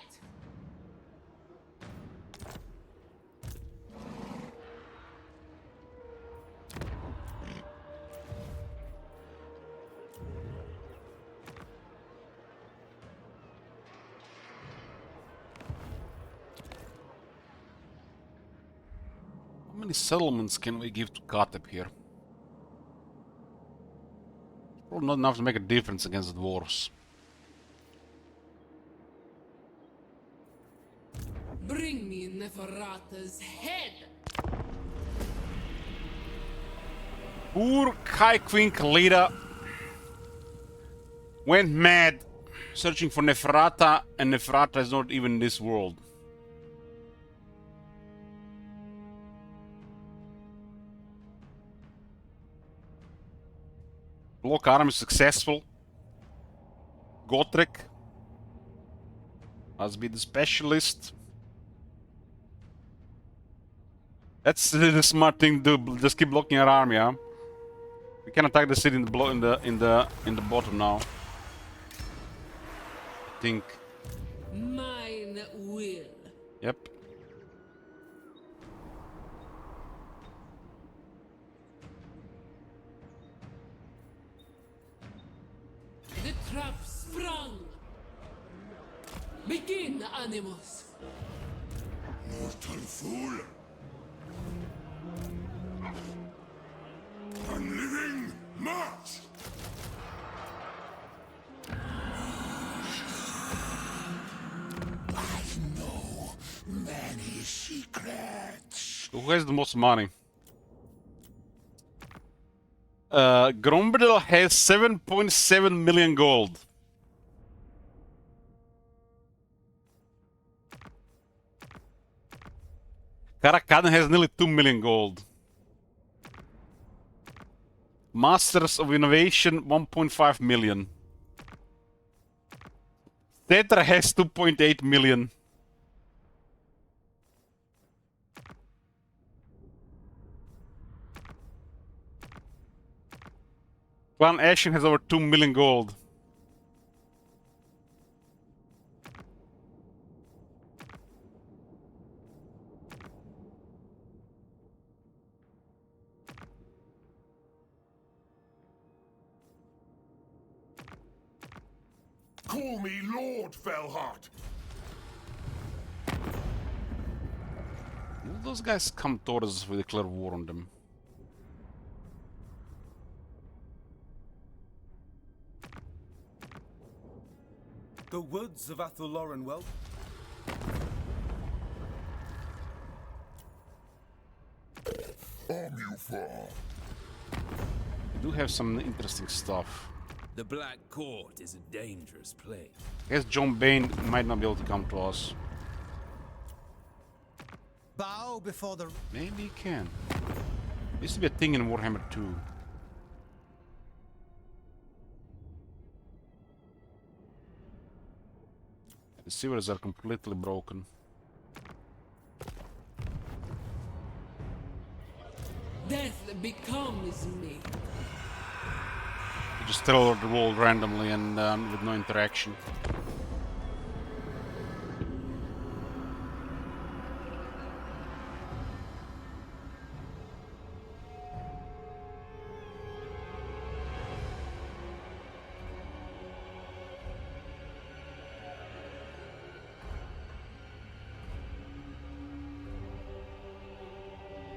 How many settlements can we give to Kateb here? Probably not enough to make a difference against the dwarves. Bring me Neferata's head. Poor High Queen Khalida went mad searching for Neferata, and Neferata is not even in this world. Block arm is successful. Gotrek must be the specialist. That's the smart thing to do. Just keep blocking our army, yeah? We can attack the city in the bottom now. I think. Mine will. Yep. The trap sprung. Begin, Animus. Mortal fool! Unliving march! I know many secrets. Who has the most money? Grombedel has 7.7 million gold. Karakadan has nearly 2 million gold. Masters of Innovation 1.5 million. Tetra has 2.8 million. Clan Ashen has over 2 million gold. Call me Lord Fellheart. Will those guys come towards us if we declare war on them? The woods of Athel well. Amufar. We do have some interesting stuff. The Black Court is a dangerous place. I guess John Bane might not be able to come to us. Bow before the... Maybe he can. Used to be a thing in Warhammer 2. The sewers are completely broken. Death becomes me. You just throw the wall randomly and with no interaction.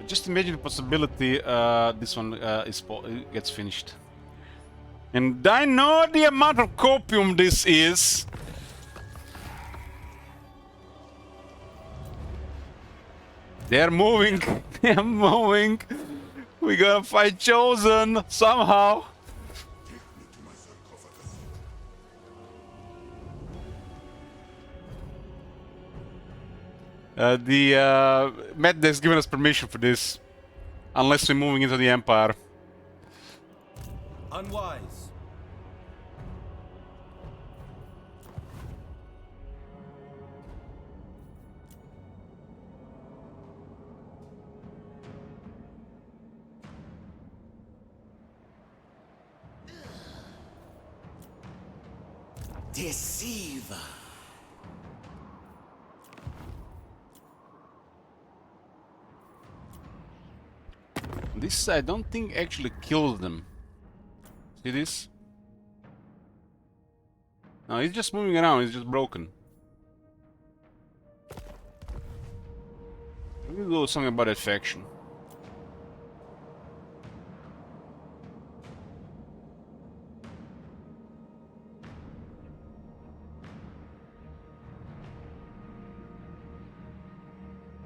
Just imagine the possibility this one gets finished. And I know the amount of copium this is. They're moving. They're moving. We gotta fight Chosen somehow. Matt has given us permission for this. Unless we're moving into the Empire. Unwise. Deceiver. This, I don't think, actually kills them. See this? No, he's just moving around, he's just broken. Let me do something about that faction.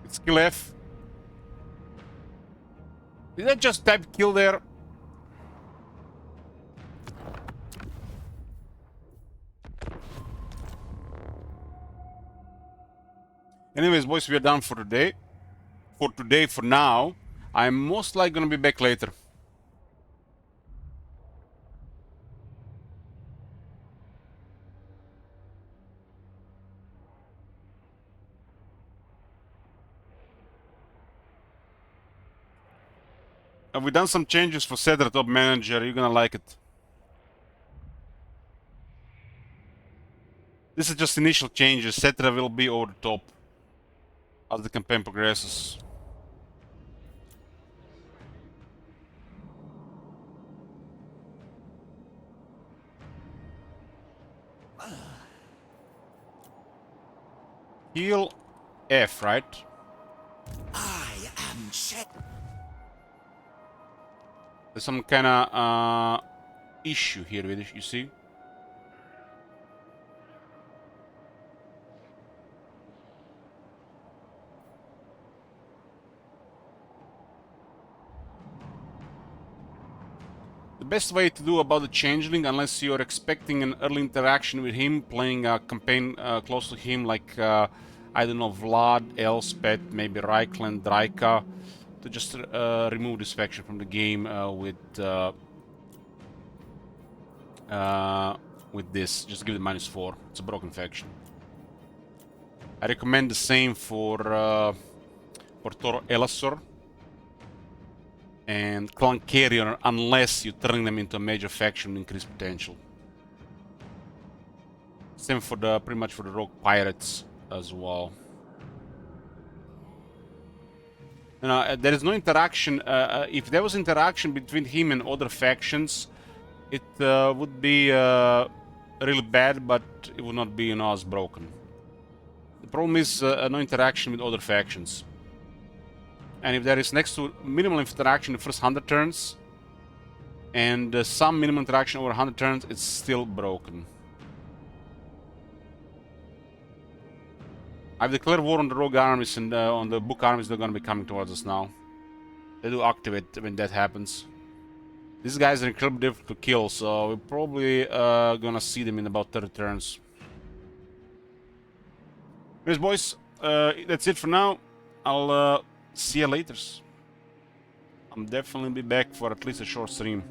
It's kill F. Did I just type kill there? Anyways, boys, we are done for today. For now. I'm most likely gonna be back later. Have we done some changes for Cedra Top Manager? You're gonna like it. This is just initial changes. Cedra will be over the top as the campaign progresses. Heal F, right? shit. There's some kind of issue here with it, you see? The best way to do about the changeling, unless you're expecting an early interaction with him, playing a campaign close to him, like I don't know, Vlad, Elspeth, maybe Reichland, Draika, to just remove this faction from the game with this. Just give it -4. It's a broken faction. I recommend the same for Toro Elasor and Clan Carrier, unless you turn them into a major faction with increased potential. Same for the pretty much for the Rogue Pirates as well. There is no interaction. If there was interaction between him and other factions, it would be really bad, but it would not be, as broken. The problem is no interaction with other factions. And if there is next to minimal interaction in the first 100 turns, and some minimum interaction over 100 turns, it's still broken. I've declared war on the rogue armies, and on the book armies, they're going to be coming towards us now. They do activate when that happens. These guys are incredibly difficult to kill, so we're probably going to see them in about 30 turns. Anyways, boys, that's it for now. I'll see you later. I'm definitely be back for at least a short stream.